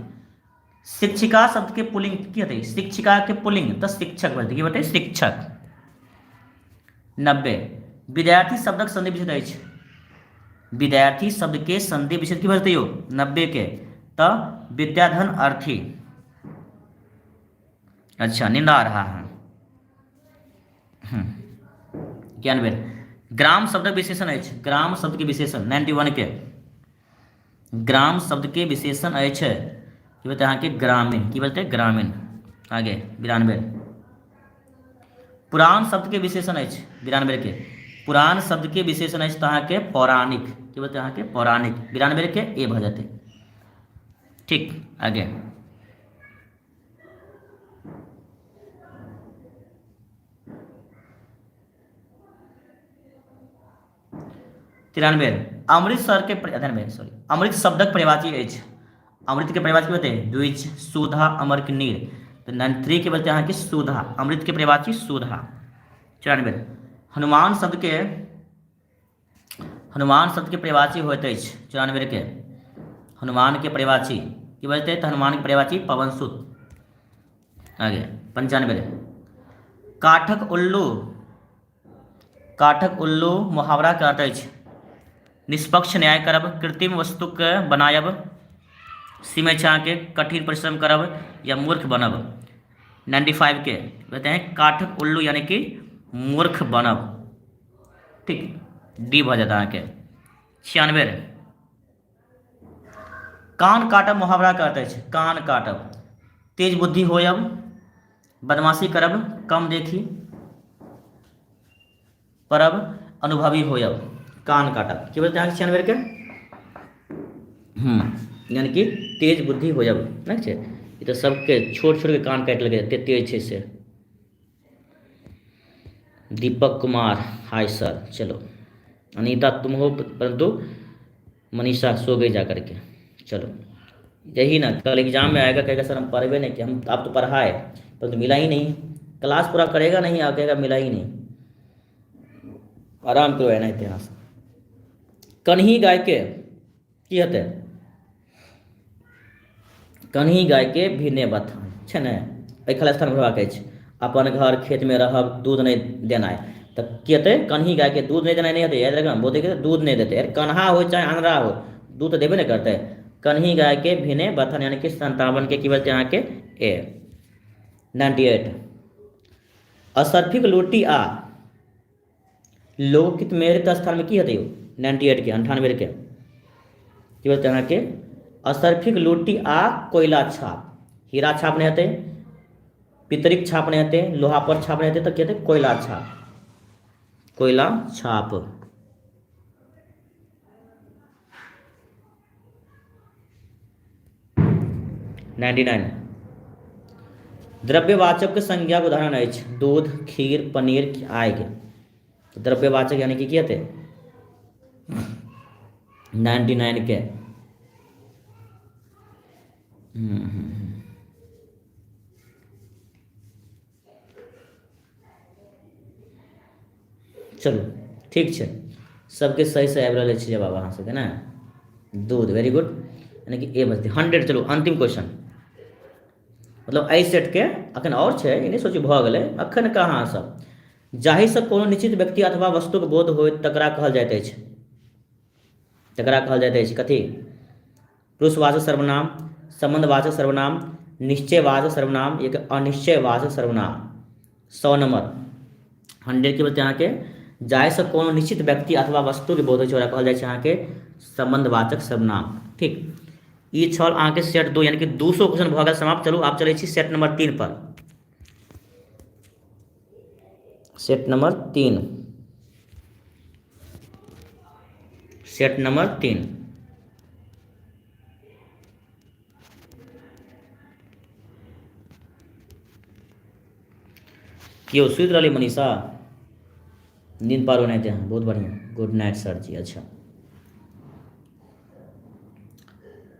शिक्षिका शब्द के पुल्लिंग की होते, शिक्षिका के पुल्लिंग तो शिक्षक बोलते की बते शिक्षक। 90 विद्यार्थी शब्दक संधि विच्छेद अछि, विद्यार्थी शब्द के संधि विच्छेद की बजते हो 90 के तो विद्याधन अर्थी। अच्छा नींद आ रहा है। 91 ग्राम शब्द विशेषण अछि, ग्राम शब्द के विशेषण 91 के ग्राम शब्द के विशेषण अछि कि बोलते हैं कि ग्रामीण की बोलते हैं ग्रामीण। आगे 92 पुराण शब्द के विशेषण अछि, 92 के पुराण शब्द के विशेषण अछि तहाँ के पौराणिक की बोलते हैं कि पौराणिक। 92 के ए भ जाते। ठीक आगे 93 अमृतसर के अमृत शब्दक पर्यायवाची अछि, अमृत के पर्यायवाची की बोलते हैं द्विज सुधा अमर की नीर तो 93 के बोलते हैं कि सुधा, अमृत के पर्यायवाची सुधा। 94 हनुमान शब्द के पर्यायवाची होते अछि, 94 के हनुमान के पर्यायवाची की बोलते हैं तो हनुमान के पर्यायवाची पवन सुत। आगे 95 काठक उल्लू मुहावरा के अर्थ अछि निष्पक्ष न्याय करब, कृत्रिम वस्तु के बनायब, सीमे छा के कठिन परिश्रम करब या मूर्ख बनब। 95 के कहते हैं काठक उल्लू यानी कि मूर्ख बनब। ठीक डी भ जाता है के। 96 कान काटब मुहावरा का अर्थ है कान काटब, तेज बुद्धि होयब, बदमाशी करब, कम देखी परब, अनुभवी होयब। कान काटब क्या बोलते हैं 96 के यानी कि तेज बुद्धि हो जाब ना छे। ये तो सबके छोट छोट के कान काट लगे तेज छे से। Deepak Kumar hi sir. चलो अनीता तुम हो परंतु मनीषा सो गई जा करके। चलो यही ना कल एग्जाम में आएगा कहेगा सर हम पढ़वे नहीं कि हम आप तो पढ़ाए परंतु मिला ही नहीं, क्लास पूरा करेगा नहीं आ कहेगा मिला ही नहीं। आराम करो ना इतिहास। कन्ही गाय के की हते कन्ही गाय के भिने बथान छै ने एहि खाली स्थान भरबाक अछि। अपन घर खेत में रहब दूध नहीं देनाइ तो की हेतै कन्ही गाय के दूध नहीं देनाइ नहीं हेतै। याद रखना बोलते कि दूध नहीं देते, यार कन्हा हो चाहे अनरा हो दूध तो देबे नहीं करते। कन्ही गाय के भिने बथान यानी कि 57 के की बोलते यहाँ के ए। 98 असर्फिक लोटी आ लोकहित मेरित स्थान में की हेतै 98 के 98 के की बोलते यहाँ के असर्फिक लोटी आ कोयला छाप। हीरा छाप नहीं हेतै, पितरिक छाप नहीं हेतै, लोहा पर छाप नहीं हेतै तो कहते कोयला छाप, कोयला छाप। द्रव्यवाचक के संज्ञा के उदाहरण अछि दूध, खीर, पनीर, आग। तो द्रव्यवाचक यानी कि हेतै 99 के चलो ठीक है सबके सही से आबि रहल छै जवाब अहाँ सबके ना। दूध वेरी गुड यानी कि ए बचतै 100। चलो अंतिम क्वेश्चन मतलब एहि सेट के अखन और छै ई नहीं सोचू भऽ गेलै अखन कहाँ सब। जाहि से कोनो निश्चित व्यक्ति अथवा वस्तु के बोध होय तकरा कहल जाइत अछि, तकरा कहल जाइत अछि कथी पुरुषवाचक सर्वनाम, संबंधवाचक सर्वनाम, निश्चयवाचक सर्वनाम, एक अनिश्चयवाचक सर्वनाम। 100 नंबर 100 के बच्चे यहाँ के जाय से कोनो निश्चित व्यक्ति अथवा वस्तु के बोध होइ छै ओकरा कहल जाइ छै यहाँ के संबंधवाचक सर्वनाम। ठीक, ई छल अहाँ के सेट 2 यानी कि 200 क्वेश्चन भऽ गेल समाप्त। चलू आब चलै छी सेट नंबर 3 पर। Set number 3, set number 3। क्यों सुति रही मनीषा? नींद पार होने थे, बहुत बढ़िया, गुड नाइट सर जी। अच्छा,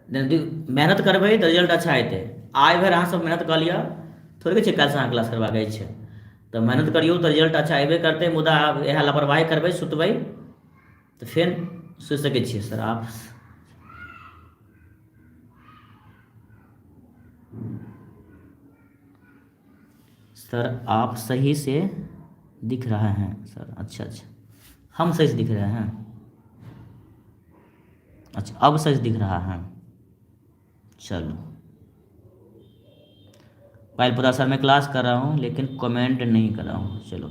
मेहनत करबै तऽ रिजल्ट अच्छा हेतै। आइ भरि अहाँ सब मेहनत कऽ लिअ, थोड़े छै काल्हिसँ अहाँ क्लास करबाके छै, तऽ मेहनत करियौ तऽ रिजल्ट अच्छा अयबे करतै। मुदा इएह लापरवाही करबै, सुतबै तऽ फेर सोचि सकै छियै सर आप सही से दिख रहा है सर। अच्छा अच्छा, हम सही से दिख रहे हैं। अच्छा, अब सही से दिख रहा है। चलो, कल पूरा सर मैं क्लास कर रहा हूँ लेकिन कमेंट नहीं कर रहा हूँ। चलो,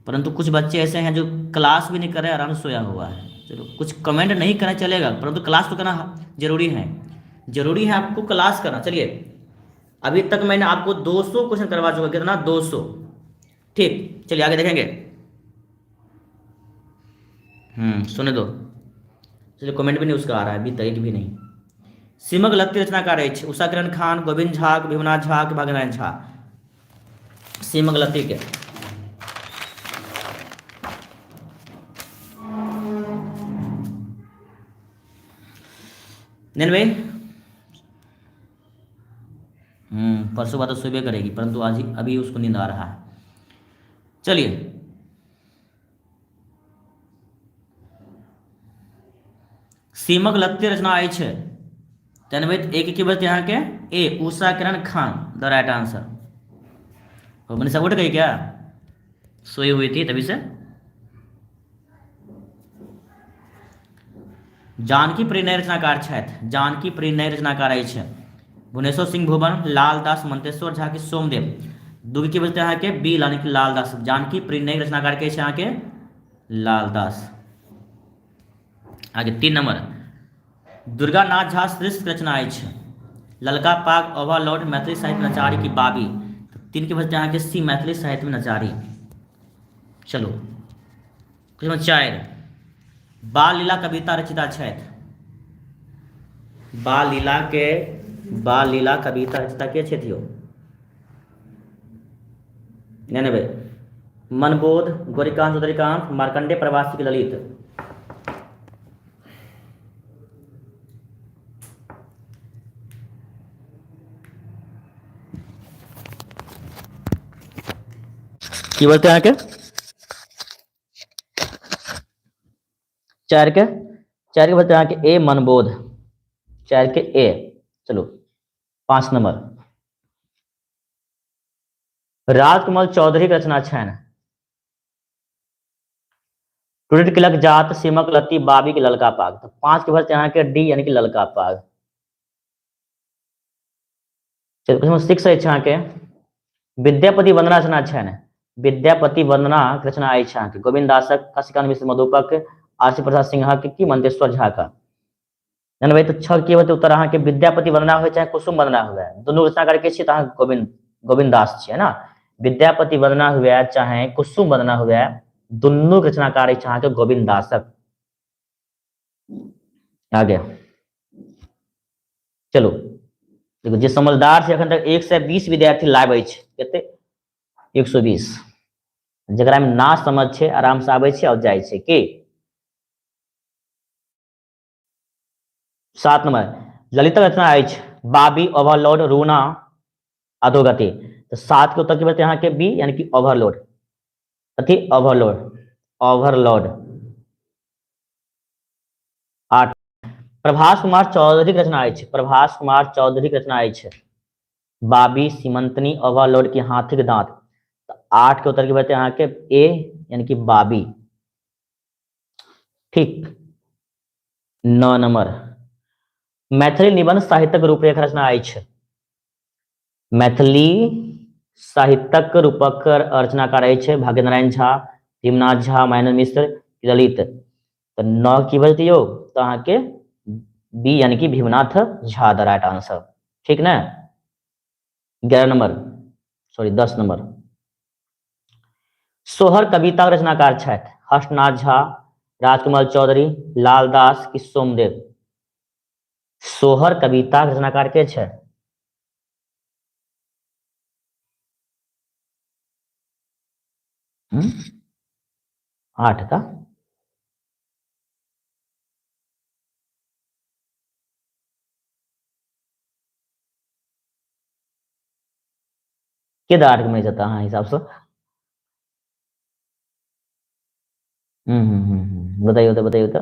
परंतु कुछ बच्चे ऐसे हैं जो क्लास भी नहीं कर रहे, आराम से सोया हुआ है। चलो, कुछ कमेंट नहीं करना चलेगा, परंतु क्लास तो करना जरूरी है। जरूरी है आपको क्लास करना। चलिए, अभी तक मैंने आपको 200 क्वेश्चन करवा चुका। कितना? 200। ठीक, चलिए आगे देखेंगे। सुने दो। चलिए, कमेंट भी नहीं उसका आ रहा है अभी तक, एक भी नहीं। सीमक लत्ती रचनाकार अछि। उषा किरण खान, गोविंद झा, विमनाथ झा, भाग्यनारायण झा। सीमक लत्ती के 99। परसों बात तो सुबह करेगी, परंतु आज अभी उसको नींद आ रहा है। चलिए, सीमक लत्ती रचना अछि। 93 एक की बचते यहाँ के A Usha Kiran Khan, the right answer. Manisha उठ गई क्या? सोई हुई थी तभी से। जानकी प्रिय रचनाकार छथि। जानकी प्रिय रचनाकार अछि भुवनेश्वर सिंह भुवन, लालदास मंतेश्वर झा की सोमदेव। दूगी की बचते यहाँ के बी यानी कि लालदास। जानकी प्रिय रचनाकार के यहाँ के लालदास। आगे 3 नंबर दुर्गानाथ झा श्रेष्ठ रचना अछि। ललका पाग, ओवरलोड, मैथिली साहित्य नचारी की बाबी। 3 के बचते यहाँ के सी मैथिली साहित्य में नचारी। चलो, 4 बाल लीला कविता रचिता छथि। बाल लीला कविता रचिता के छथि यो? 99 मनबोध, गौरीकांत चौधरीकांत, मार्कंडे प्रवासी की ललित। की बोलते हैं के 4 के बोलते हैं के ए मनबोध। 4 के ए। चलो, 5 नंबर राजकमल चौधरी की रचना छनि। टूटित किलक जात, सीमक लत्ती, बाबी की ललका पाग। तो 5 के बचते यहाँ के डी यानी कि ललका पाग। चलो, 6 है यहाँ के विद्यापति वंदना रचना छनि। विद्यापति वंदना रचना अछि अहाँके गोविंद दासक, काशीकांत मिश्र मधुपक, आरसी प्रसाद सिन्हा के की मंतेश्वर झा का। भाई तो 6 की होते उत्तर अहाँके विद्यापति वंदना हो चाहे कुसुम वंदना हुए, दुनू रचना करके छियै तऽ गोविंद दास छियै ना। विद्यापति वंदना हुए चाहे कुसुम वंदना हुए, दुनू रचनाकार अछि अहाँके गोविंद दासक। आगे चलो, देखो जे समझदार छै अखन तक 120 विद्यार्थी लाइव अछि। कते? 120। जकरा में ना समझ छै आराम से आबै छै और जाइ छै की। 7 नंबर ललित रचना अछि बाबी, ओवरलोड, रूना, अधोगति। तो 7 के उत्तर की बचते यहाँ के बी यानी कि ओवरलोड। अथी ओवरलोड। 8 प्रभास कुमार चौधरी की रचना अछि। प्रभास कुमार चौधरी की रचना अछि बाबी, सीमंतनी, ओवरलोड की हाथी के दांत। तो 8 के उत्तर की बचते यहाँ के ए यानी कि बाबी। ठीक, 9 नंबर मैथिली निबंध साहित्यक रूपरेखा रचना अछि। मैथिली साहित्यक रूपक रचनाकार अछि भाग्य नारायण झा, भीमनाथ झा, मायानंद मिश्र, ललित। तो 9 की बजती हो तो अहाँ के बी यानी कि Bhimnath Jha the right answer. ठीक ना। 11 नंबर, सॉरी 10 नंबर। सोहर कविता रचनाकार छथि हर्षनाथ झा, राजकमल चौधरी, लाल दास की सोमदेव। सोहर कविता रचनाकार के छै? 8 का के दार्क में जाता हाँ हिसाब से। बताइए तो बताइए तो।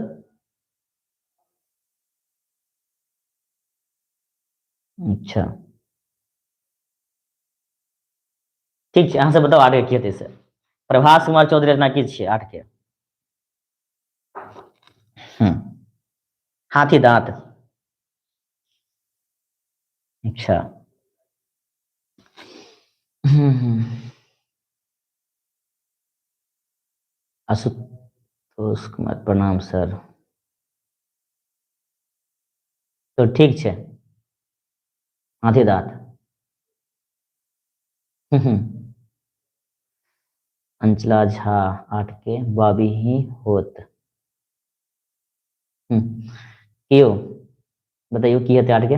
अच्छा ठीक है, अहाँ से बताओ आठ के से। प्रभास कुमार चौधरी रचना की छियै 8 के? हाथी दांत। अच्छा। आशुतोष कुमार प्रणाम सर। तो ठीक छै, हाथी दांत। अंचला झा 8 के बाबी ही होत। कियो बताइयो की हेतै 8 के?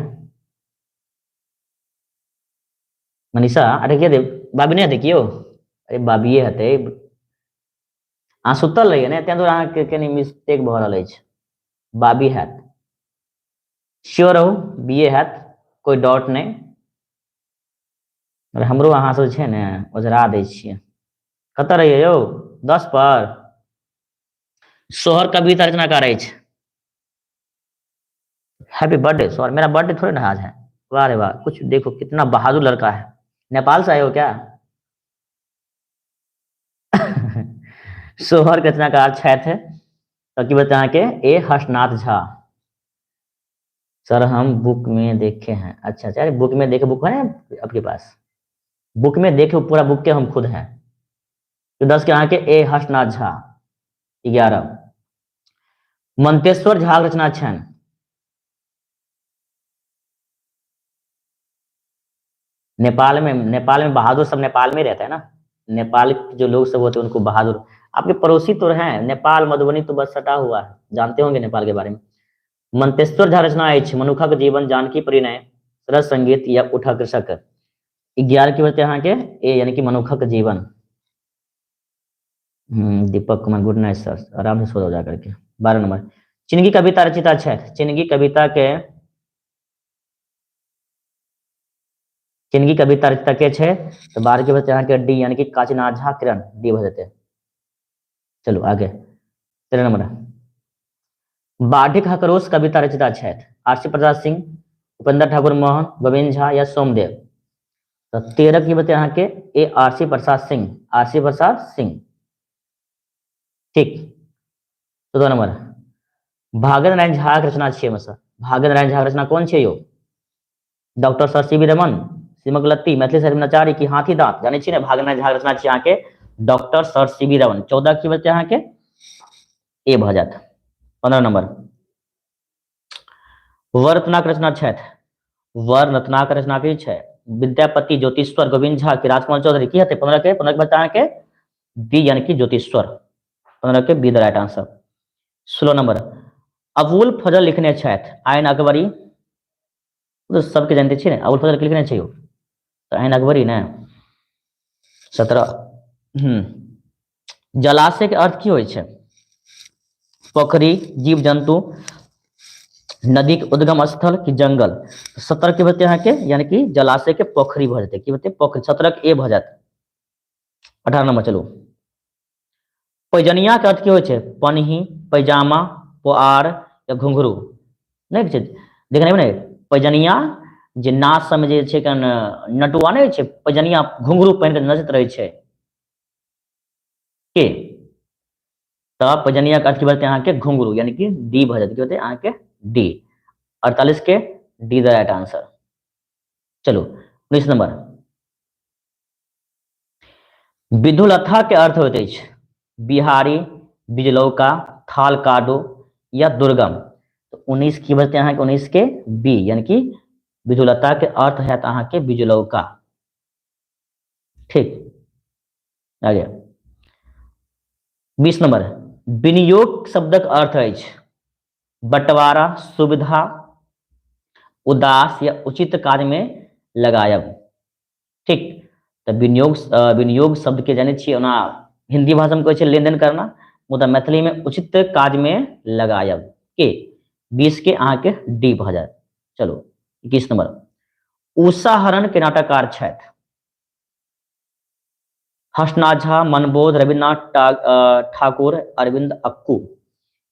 मनीषा 8 के बाबी नहीं हेतै कियो? अरे बाबिये हेतै। अहाँ सुतल रहियै ने तें दुआरे अहाँके कनि मिस्टेक भऽ रहल अछि। बाबी हैत, श्योर रहू बीए हैत, कोई डाउट नहीं। हमरो अहाँ सब छै ने ओझरा दै छियै। कतऽ रहियै यौ? 10 पर। सोहर कविता रचनाकार अछि। हैप्पी बर्थडे सॉरी, मेरा बर्थडे थोड़ी ना आज है। वाह रे वाह, कुछ देखो कितना बहादुर लड़का है। नेपाल से आए हो क्या? सोहर के रचनाकार छथि तो की बताएं के ए हर्षनाथ झा। सर हम बुक में देखे हैं। अच्छा अच्छा, बुक में देखे, बुक है आपके पास? बुक में देखे पूरा बुक के हम खुद हैं। तो 10 के यहाँ के ए हर्षनाथ झा। 11 मंतेश्वर झा रचना छन। नेपाल में बहादुर सब नेपाल में रहता है ना। नेपाल के जो लोग सब होते हैं उनको बहादुर। आपके पड़ोसी तो हैं, नेपाल मधुबनी तो बस सटा हुआ है, जानते होंगे नेपाल के बारे में। मंतेश्वर झा रचना अछि मनुखक जीवन जानकी परिणय सरस संगीत या उठा कृषक। 11 की बचते यहाँ के ए यानी कि मनुखक जीवन। Deepak Kumar good night sir, आराम से सो जाओ जा करके। 12 नंबर चिन्ह की कविता रचिता छे। चिन्ह की कविता के चिन्ह की कविता रचिता के छे तो 12 के बच्चे यहाँ के डी यानी कि काशीनाथ झा किरण डी भर देते। चलो आगे 13 नंबर बाढ़िक हकरोश कविता रचिता छे आरसी प्रसाद सिंह, उपेंद्र ठाकुर मोहन, गोविंद झा या सोमदेव। तो 13 की बच्चे यहाँ के ए आरसी प्रसाद सिंह, आरसी प्रसाद सिंह। ठीक। 14 नंबर भागत नारायण झा के रचना छे में से भागत नारायण झा के रचना कौन छे यो? Doctor sir C V Raman, सिमक लत्ती, मैथिली साहित्याचार्य की हाथी दांत। जाने छी ने भागत नारायण झा के रचना छे यहाँ के doctor sir C V Raman. 14 की बच्चे यहाँ के ए भ जात। 15 नंबर वर रत्नाक रचना छथि। वर रत्नाक रचना की छे विद्यापति, ज्योतिश्वर, गोविंद झा की राजकुमार चौधरी। की हेतै 15 के बच्चा यहाँ के बी यानी कि ज्योतिश्वर। 15 के B the right answer. 16 number Abul Fazal लिखने छथि आयन अकबरी। तो सबके जानते छे ने अबुल फजल के लिखने छे यो तो आयन अकबरी ने। 17 जलाशय के अर्थ की होइ छे? पोखरी, जीव जंतु, नदी के उद्गम स्थल की जंगल। 17 के बते यहाँ के यानी कि जलाशय के पोखरी भ जेते। की बते पोखरी। 17 के ए भ जात। 18 नंबर चलो पैजनिया के अर्थ की होइ छे? पनही, पैजामा, पुआर या घुंघरू। नहीं छै देखने में नहीं पैजनिया जे नाच सब में जे छै कन नटुआ नहीं छै पैजनिया घुंघरू पहन के नचत रहे छै के। तो पैजनिया का अर्थ की बात यहाँ के घुंघरू यानी कि डी भ जाते। की होते यहाँ के डी। 48 के डी द राइट आंसर। चलो 19 नंबर, विधुलता के अर्थ होते हैं बिहारी, बिजलौका, थाल काडो या दुर्गम। तो 19 की बचते यहाँ के 19 के बी, यानी कि विधुलता के अर्थ है अहाँ के बिजलौका। ठीक, आगे 20 नंबर, विनियोग शब्दक अर्थ है बंटवारा, सुविधा, उदास या उचित कार्य में लगायब। ठीक, तो विनियोग शब्द के जाने छे ओना हिंदी भाषा में कहै छै लेन देन करना, मुदा मैथिली में उचित कार्य में लगायब के 20 के अहाँ के डी भ जाए। चलो 21 नंबर, उषा हरण के नाटककार छथि हर्षनाथ झा, मनबोध, रविन्द्रनाथ ठाकुर, अरविंद अक्कू।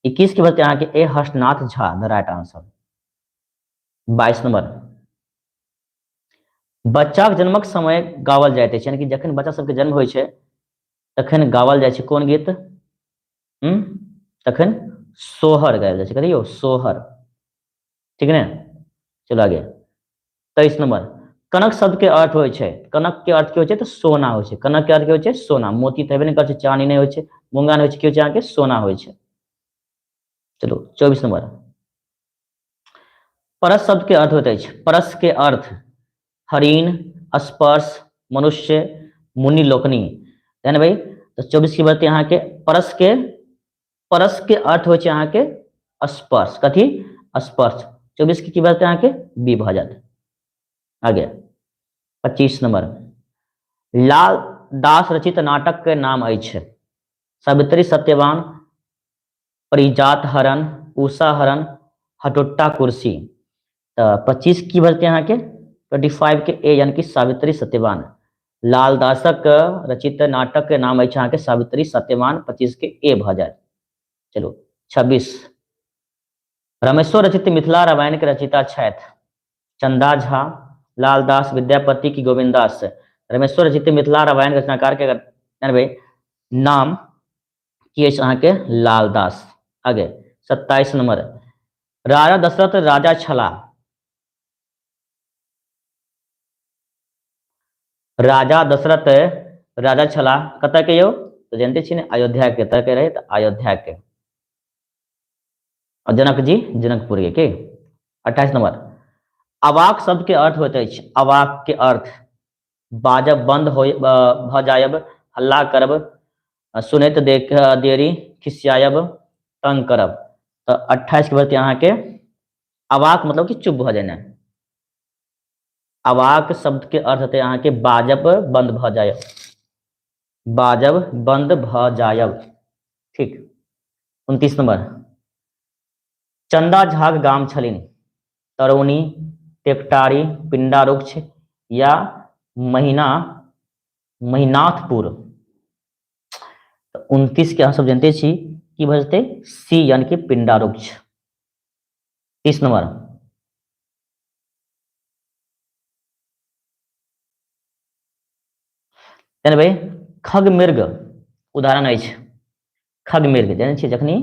21 के बचते अहाँ के A Harshnath Jha the right answer. 22 number, बच्चाक जन्मक समय गावल जाइत अछि, यानी कि जखन बच्चा सबके जन्म होइ छै तखन गावल जाइ छै कोन गीत? तखन सोहर गायल जाइ छै, कहियो सोहर। ठीक है ना, चलो आगे 23 नंबर, कनक शब्द के अर्थ होइ छै, कनक के अर्थ की होइ छै? तो सोना होइ छै। कनक के अर्थ की होइ छै? सोना। मोती तो हेबे नहीं करै छै, चानी नहीं होइ छै, मूंगा नहीं होइ छै, की होइ छै अहाँ के? सोना होइ छै। चलो 24 नंबर, परस शब्द के अर्थ होते हैं, परस के अर्थ हरिण, स्पर्श, मनुष्य, मुनि लोकनी। यानी भाई तो 24 की बात यहाँ के परस के अर्थ हो यहाँ के स्पर्श, कथी? स्पर्श। 24 की बात यहाँ के बी भ जात। आगे 25 नंबर, लाल दास रचित नाटक के नाम अछि सावित्री सत्यवान, परिजात हरण, उषा हरण, हटोट्टा कुर्सी। तो 25 की बात यहाँ के 25 के ए, यानी कि सावित्री सत्यवान। लाल दासक रचित नाटक के नाम अछि अहाँ के सावित्री सत्यवान, 25 के ए भ जाए। चलो 26, रमेश्वर रचित मिथिला रामायण के रचिता छथि चंदा झा, लालदास, विद्यापति की गोविंदास। रमेश्वर रचित मिथिला रामायण रचनाकार के जानबै नाम की अछि अहाँ के? लालदास। आगे 27 नंबर, राजा दशरथ राजा छलाह, राजा दशरथ राजा छलाह कतऽ के यौ? तो जानते छी ने अयोध्या के। कतऽ के रहे? तो अयोध्या के। और जनक जी जनकपुर के। 28 नंबर, अवाक शब्द के अर्थ होते हैं, अवाक के अर्थ बाजब बंद हो भ जायब, हल्ला करब, सुनैत देख देरी, खिसियायब, तंग करब। तो 28 के बाद यहाँ के अवाक मतलब कि चुप भ जाना। अवाक शब्द के अर्थ होते यहाँ के बाजब बंद भ जायब, बाजब बंद भ जायब। ठीक, 29 नंबर, चंदा झाग गाम छलिन तरौनी, टेकटारी, पिंडा रुक्ष या महीनाथपुर। तो 29 के अहाँ सब जानते छी की बजते? सी, यानी कि पिंडा रुक्ष। 30 नंबर, जाने भाई खग मृग उदाहरण अछि। खग मृग जाने छी जखनी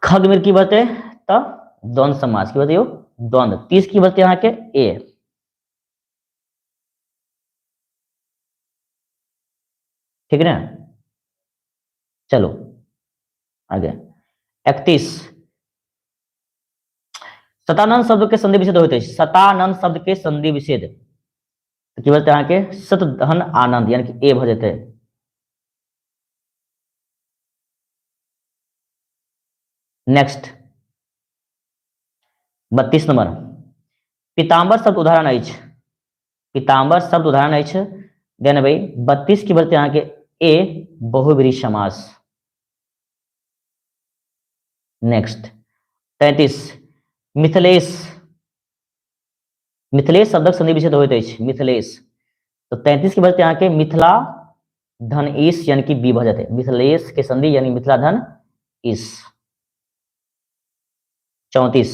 खग मृग की बते तो द्वंद्व समास की बतियो द्वंद्व। 30 की बते यहाँ के ए। ठीक है ना, चलो आगे 31, सतानंद शब्द के संधि विच्छेद होते हैं। सतानंद शब्द के संधि विच्छेद तो की बोलते हैं यहाँ के सत धन आनंद, यानी कि ए भ जाते हैं। नेक्स्ट 32 नंबर, पीताम्बर शब्द उदाहरण अछि। पीताम्बर शब्द उदाहरण अछि देन भाई 32 की बोलते हैं यहाँ के ए बहुब्रीहि समास। नेक्स्ट 33, मिथिलेश। मिथिलेश शब्दक संधि विच्छेद होइत अछि मिथिलेश। तो 33 की बोलते हैं यहाँ के मिथिला धन ईश, यानी कि बी भ जाते। मिथिलेश के संधि यानी मिथिला धन ईश। 34,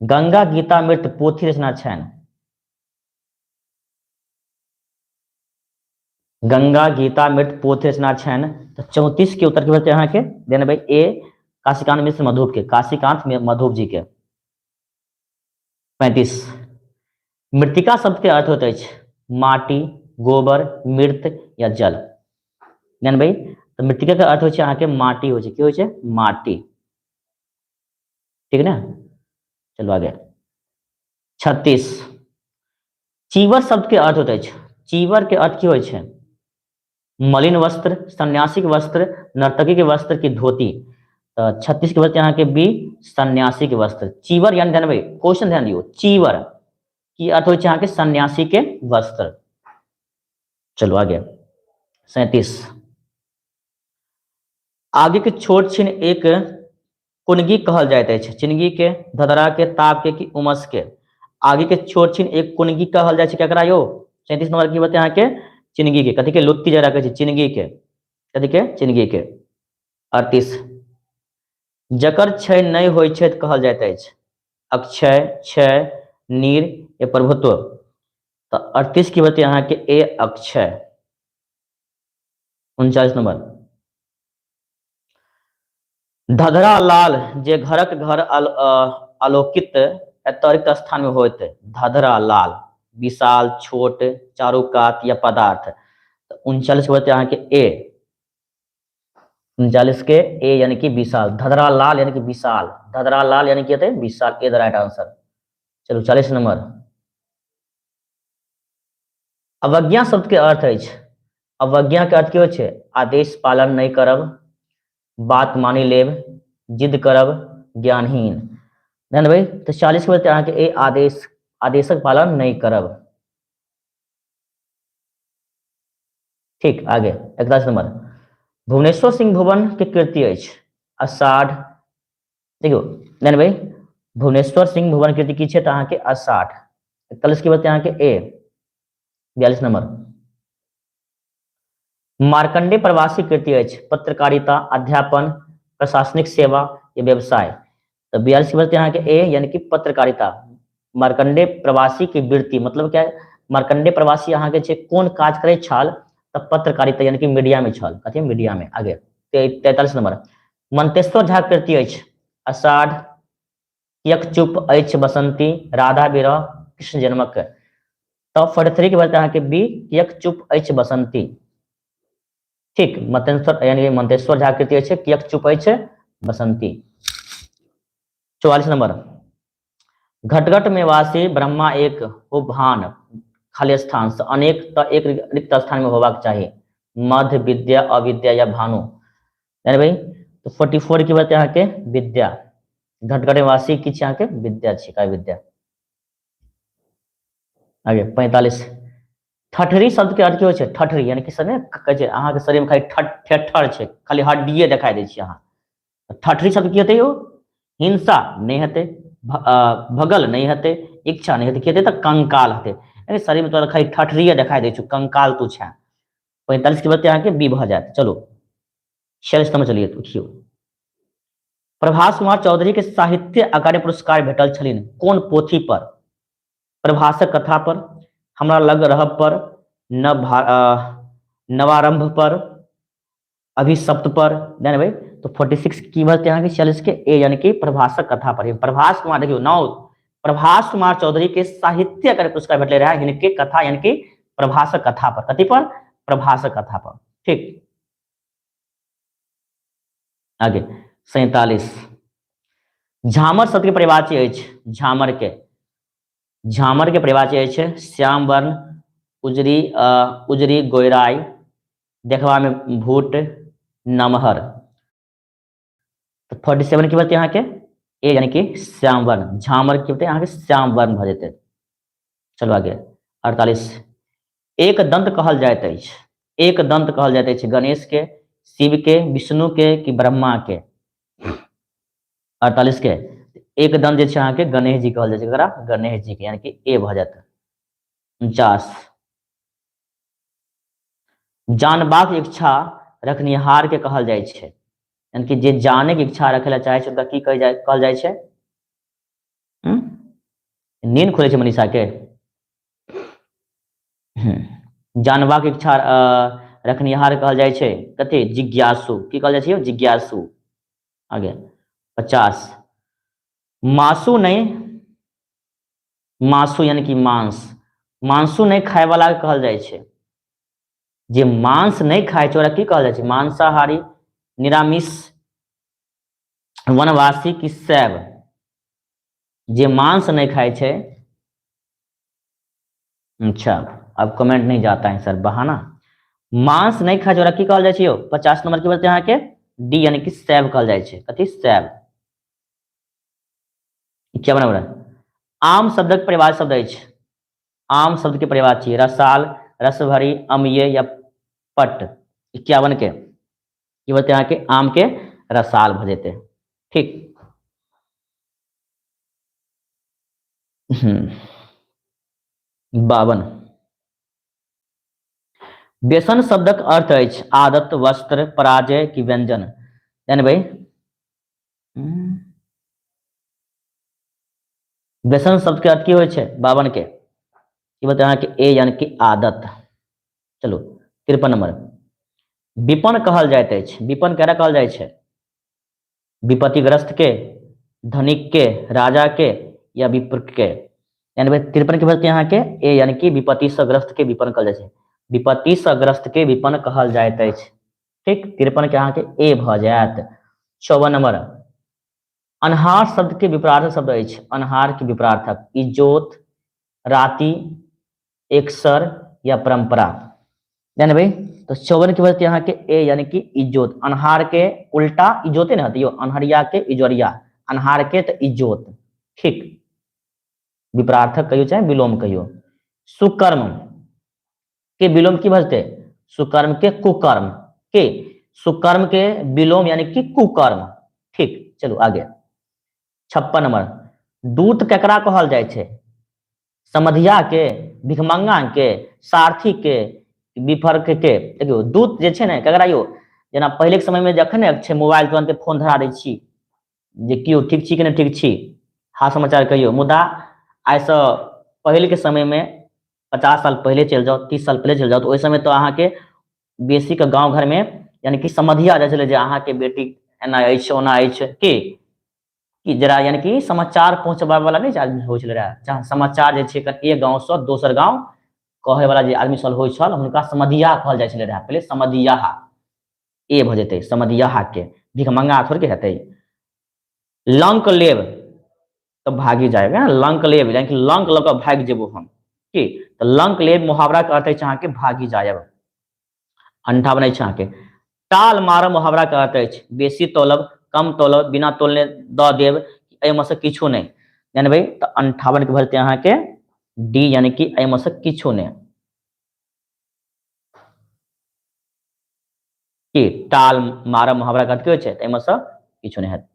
गंगा गीतामृत पोथी रचना छनि। गंगा गीतामृत पोथी रचना छनि। तो 34 के उत्तर की बोलते हैं यहाँ के देन भाई ए काशीकांत मिश्र मधुप के, काशीकांत मधुप जी के। 35 मृतिका शब्द के अर्थ होते हैं माटी, गोबर, मृत या जल। ज्ञान भाई, तो मृतिका का अर्थ होचे अहाँ के माटी होचे, की होचे माटी, ठीक है ना। चलो आगे। 36 चीवर शब्द के अर्थ होते हैं, चीवर के अर्थ की होय छे मलिन वस्त्र, सन्यासी के वस्त्र, नर्तकी के वस्त्र की धोती। तो 36 के बच्चे यहाँ के बी सन्यासी के वस्त्र। चीवर यानी ध्यान भाई, क्वेश्चन ध्यान दियो, चीवर की अर्थ होय छे यहाँ के सन्यासी के वस्त्र। चलो आगे। 37 आगे के छोट छिन एक कुनगी कहल जाइत अछि, चिनगी के, धधरा के, ताप के कि उमस के। आगे के छोट छिन एक कुनगी कहल जाय छे केकरा यो। 37 नंबर की बते यहाँ के चिनगी के, कथी के लुत्ती जरा के चिनगी के, कथी के चिनगी के। 38 जकर क्षय नहीं होय छै कहल जाइत अछि अक्षय, क्षय, नीर या प्रभुत्व। तो 38 की बते यहाँ के ए अक्षय। 39 नंबर धधरा लाल जे घरक घर अलोकित अतिरिक्त स्थान में होते। धधरा लाल विशाल, छोट, चारुकात या पदार्थ। तो 39 के बते यहाँ के ए, 39 के ए यानी कि विशाल, धधरा लाल यानी कि विशाल, धधरा लाल यानी कि होते विशाल, ए द राइट आंसर। चलो 40 नंबर अवज्ञा शब्द के अर्थ है, अवज्ञा के अर्थ की होय छै आदेश पालन नहीं करब, बात मानी लेब, जिद करब, ज्ञानहीन। ध्यान भाई, तो 40 के बते यहाँ के ए आदेश, आदेशक पालन नहीं करब। ठीक, आगे 41 नंबर भुवनेश्वर सिंह भुवन के कृति अछि आषाढ़। देखियो ध्यान भाई, भुवनेश्वर सिंह भुवन कृति की छे तो अहाँ के आषाढ़। 41 के बते यहाँ के ए। 42 नंबर मार्कंडे प्रवासी कृति अछि पत्रकारिता, अध्यापन, प्रशासनिक सेवा या व्यवसाय। तो 42 के बते यहाँ के ए यानी कि पत्रकारिता। मार्कंडे प्रवासी की वृत्ति मतलब क्या है, मार्कंडे प्रवासी अहाँ के छे कोन काज करे छल, तब पत्रकारिता यानी कि मीडिया में छल, कथी मीडिया में। आगे 43 नंबर मंतेश्वर झा कृति अछि आषाढ़, यक चुप अछि बसंती, राधा विरह, कृष्ण जन्मक। तो 43 के बते यहाँ के बी यक चुप अछि बसंती। ठीक, मंतेश्वर यानी कि मंतेश्वर झा कृति अछि यक चुप अछि बसंती। 44 नंबर घटघट में वासी ब्रह्मा एक हो भान, खाली स्थान से अनेक तो एक रिक्त स्थान में होबाक चाहिए, मध्य, विद्या, अविद्या या भानु। यानी भाई तो 44 की बात यहाँ के विद्या, घटघट में वासी की यहाँ के विद्या छिका विद्या। आगे 45 ठठरी शब्द के अर्थ की होय छै ठठरी यानी कि सने कहै छै अहाँ के शरीर में खाली ठेठर छै, खाली हड्डिये दिखाई दै छै अहाँ। ठठरी शब्द की होते हो, हिंसा नहीं हते, भगल नहीं हते, इच्छा नहीं हते, कहते तो कंकाल हते, यानी शरीर में तो खाली ठठरिये दिखाई दे छु, कंकाल तू छे। 45 के बते यहाँ के बी भ जाए। चलो 46 नंबर चलिए देखियो प्रभास कुमार चौधरी के साहित्य अकादमी पुरस्कार भेटल छलिन कोन पोथी पर। प्रभासक कथा पर, हमरा लग रहब पर, नवारंभ पर, अभिशप्त पर। ध्यान भाई, तो 46 की बात यहाँ की 46 के ए यानी कि प्रभासक कथा पर। प्रभास कुमार देखियो नौ प्रभास कुमार चौधरी के साहित्य अकादमी पुरस्कार भेटले रहा इनके कथा यानी कि प्रभासक कथा पर, कथी पर प्रभासक कथा पर। ठीक, आगे 47 झामर शब्द के परिवाची अछि, झामर के परिवाची अछि श्याम वर्ण, उजरी गोयराई, देखवा में भूट, नमहर। तो 47 की बात यहाँ के ए यानी कि श्याम वर्ण, झामर की बात यहाँ के श्याम वर्ण भ जेते। चलो आगे 48 एक दंत कहल जाइत अछि, एक दंत कहल जाइत अछि गणेश के, शिव के, विष्णु के कि ब्रह्मा के। 48 के एक दंत जे छै अहाँ के गणेश जी कहल जाय छै, गणेश जी के यानी कि ए भ जात। 49 जानबाक इच्छा रखनिहार के कहल जाय छै, यानी कि जे जाने के इच्छा रखे ला चाहे छै ओकरा की कहल जाय छै। नींद खुले छै मनीषा के। जानबाक इच्छा रखनिहार कहल जाय छै कथी जिज्ञासु, की कहल जाय छै जिज्ञासु। आगे 50 मासु नहीं, मासु यानी कि मांस, मांसु नहीं खाय वाला कहल जाइ छै, जे मांस नहीं खाय छै ओकरा की कहल जाइ छै, मांसाहारी, निरामिष, वनवासी की शैव। जे मांस नहीं खाय छै, अच्छा अब कमेंट नहीं जाता है सर, बहाना। मांस नहीं खाय छै ओकरा की कहल जाइ छै यौ, 50 नंबर की बोलते हैं यहाँ के डी यानी कि शैव कहल जाइ छै, कथी शैव। 51 नंबर आम शब्दक परिवार शब्द अछि, आम शब्द के परिवार छियै रसाल, रसभरी, अम्लीय या पट। 51 के की बोलते हैं यहाँ के आम के रसाल भ जेते, ठीक। 52 व्यसन शब्दक अर्थ अछि आदत, वस्त्र, पराजय की व्यंजन। यानी भाई व्यसन शब्द के अर्थ की होइ छै 52 के की बोलते हैं यहाँ के ए यानी कि आदत। चलो 53 नंबर विपन कहल जाइत अछि, विपन केकरा कहल जाइ छै, विपत्तिग्रस्त के, धनिक के, राजा के या विप्र के। यानी भाई 53 के बोलते हैं यहाँ के ए यानी कि विपत्ति से ग्रस्त के विपन कहल जाइ छै, विपत्ति से ग्रस्त के विपन कहल जाइत अछि, ठीक। 53 के यहाँ के ए भ जायत। 54 नंबर अन्हार शब्द के विपरार्थक शब्द अछि, अन्हार के विपरार्थक इजोत, राति, एकसर या परंपरा। यानी भाई तो 54 के बोलते यहाँ के ए यानी कि इजोत, अन्हार के उल्टा इजोते ना हतियो, अनहरिया के इजोरिया, अन्हार के तो इजोत, ठीक। विपरार्थक कहियो चाहे विलोम कहियो। सुकर्म के विलोम की भजते, सुकर्म के कुकर्म के, सुकर्म के विलोम यानी कि कुकर्म, ठीक। चलो आगे 56 नंबर दूत केकरा कहल जाइ छै, समधिया के, भिखमंगा के, सारथी के, विफर्क के। देखियो दूत जे छै ने केकरा यौ, जेना पहिले के समय में जखन छै मोबाइल तुरंत फोन धरा दै छी जे कियो ठीक छी कि नहीं ठीक छी, हाल समाचार कहियो, मुदा आइ से पहले के समय में 50 साल पहले चल जाओ, 30 साल पहले चल जाओ, तो ओहि समय तो अहाँ के बेसी के गाँव घर में यानी कि समधिया जाइ छलै जे अहाँ के बेटी एना अछि ओना अछि कि जरा यानी कि समाचार पहुंचबाबे वाला नहीं आदमी होइ छलै रहे, जहाँ समाचार जे छै एक गाँव से दोसर गाँव कहे वाला जे आदमी सब होइ छल हुनका समधिया कहल जाइ छलै रहे, पहले समधिया ए भ जेतै समधिया के, भिखमंगा थोड़े के हेतै। लंक लेब तो भागी जाएगा, लंक लेब यानी कि लंक लऽ कऽ भागि जेबो हम, की तो लंक लेब मुहावरा के अर्थ अछि अहाँ के भागी जायब। 58 अछि अहाँ के टाल मारब मुहावरा के अर्थ अछि बेसी तौलब, कम तौलब, बिना तोलने दऽ देब, एहिमे से किछु नहीं। यानी भाई तो 58 के भरते अहाँ के डी यानी कि एहिमे से किछु नहीं, कि टाल मारब मुहावरा के अर्थ की होइ छै, एहिमे से किछु नहीं है।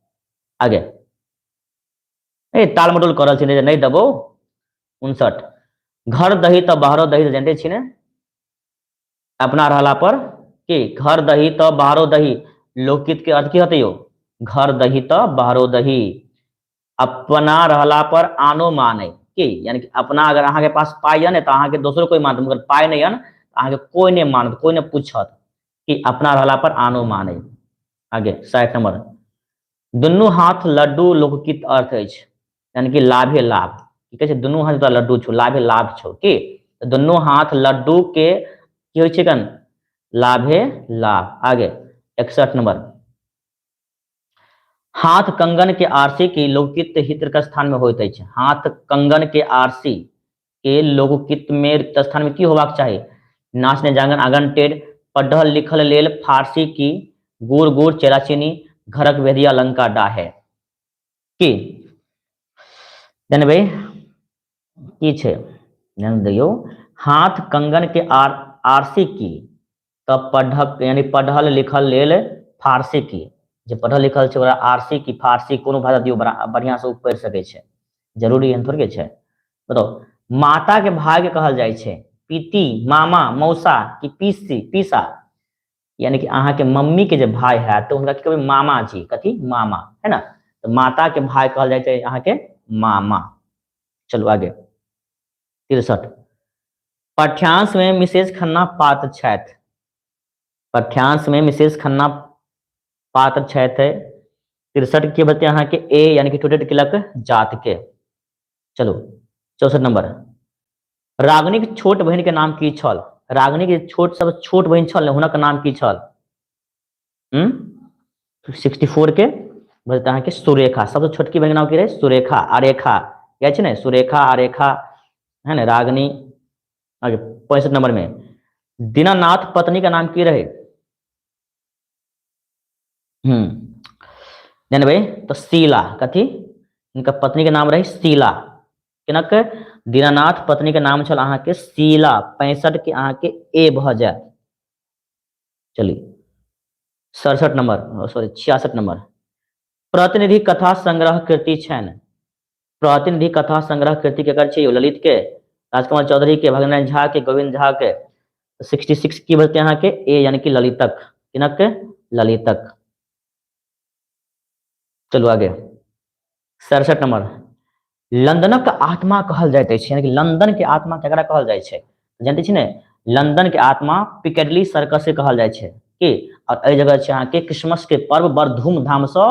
आगे ए ताल मटोल करल छी नहीं देबो। 59 घर दही तो बाहरो दही जानते छी ने, अपना रहला पर कि घर दही तो बाहरो दही, लोकगीत के अर्थ की होते यो, घर दही तो बाहरो दही। अपना रहला पर आनो माने की, यानी कि अपना अगर अहाँ के पास पाई है तो अहाँ के दोसरो कोई मानत, मगर पाई नहीं है अहाँ के कोई नहीं मानत, कोई नहीं पूछत, कि अपना रहला पर आनो माने। आगे 60 नंबर दुनू हाथ लड्डू लोकगीत अर्थ अछि, यानी कि लाभे लाभ, की कहै छै दुनू हाथ तोरा लड्डू छौ लाभे लाभ छौ, की दुनू हाथ लड्डू के की होइ छै कन लाभे लाभ। आगे 61 नंबर हाथ कंगन के आरसी की लोकगीत हित के स्थान में होइत अछि, हाथ कंगन के आरसी के लोकगीत में रिक्त स्थान में की होबाक चाही, नाचने जांगन आंगन टेढ़, पढ़ल लिखल लेल फारसी की, गुड़ गुड़ चेरा चीनी, घरक वेदिया लंका डाहे, की भाई की छै ध्यान दियो, हाथ कंगन के आरसी की तो पढ़क यानी पढ़ल लिखल लेल फारसी की, जे पढ़ल लिखल छै ओकरा आरसी की फारसी कोनो भाषा दियो बढ़िया से पढ़ि सकै छै, जरूरी एहन थोड़े छै। बताओ माता के भाग्य कहल जाइ छै पीती, मामा, मौसा की पीसी पीसा, यानी कि अहाँ के मम्मी के जे भाई है तो उनका की कहबै मामा जी, कथी मामा है ना, तो माता के भाई कहल जाइ छै अहाँ के मामा। चलो आगे 63 पाठ्यांश में मिसेज खन्ना पात्र छथि, पाठ्यांश में मिसेज खन्ना पात्र छथि 63 के बचते यहाँ के ए यानी कि टोटेट किलक जात के। चलो 64 नंबर, रागनी के छोट बहन के नाम की छल? रागनी के सब छोट बहन छल हुनक नाम की छल? 64 के बचते यहाँ के सुरेखा, सबसे छोटकी बहन के नाम की रहे? सुरेखा, आरेखा, या ने सुरेखा, आरेखा है ना, रागनी। आगे 65 नंबर में, दीनानाथ पत्नी का नाम की रहे? जान भाई तो शीला, कथी इनका पत्नी के नाम रही? शीला। किनक दीनानाथ पत्नी के नाम छल अहाँ के शीला। 65 के अहाँ के ए भ जाए। चलिए 67 नंबर, सॉरी 66 नंबर, प्रतिनिधि कथा संग्रह कृति छन? प्रतिनिधि कथा संग्रह कृति केकर छै? ललित के, राजकुमार चौधरी के, भगनारायण झा के, गोविंद झा के। 66 की बचते यहाँ के ए यानी कि ललितक। किनक? ललितक। चलो आगे 67 नंबर, लंदनक आत्मा कहल जाइत अछि, यानी कि लंदन के आत्मा केकरा कहल जाइ छै? जानते छी ने, लंदन के आत्मा पिकेडली सर्कस से कहल जाइ छै कि, और एहि जगह छै अहाँ के क्रिसमस के पर्व बड़ धूमधाम से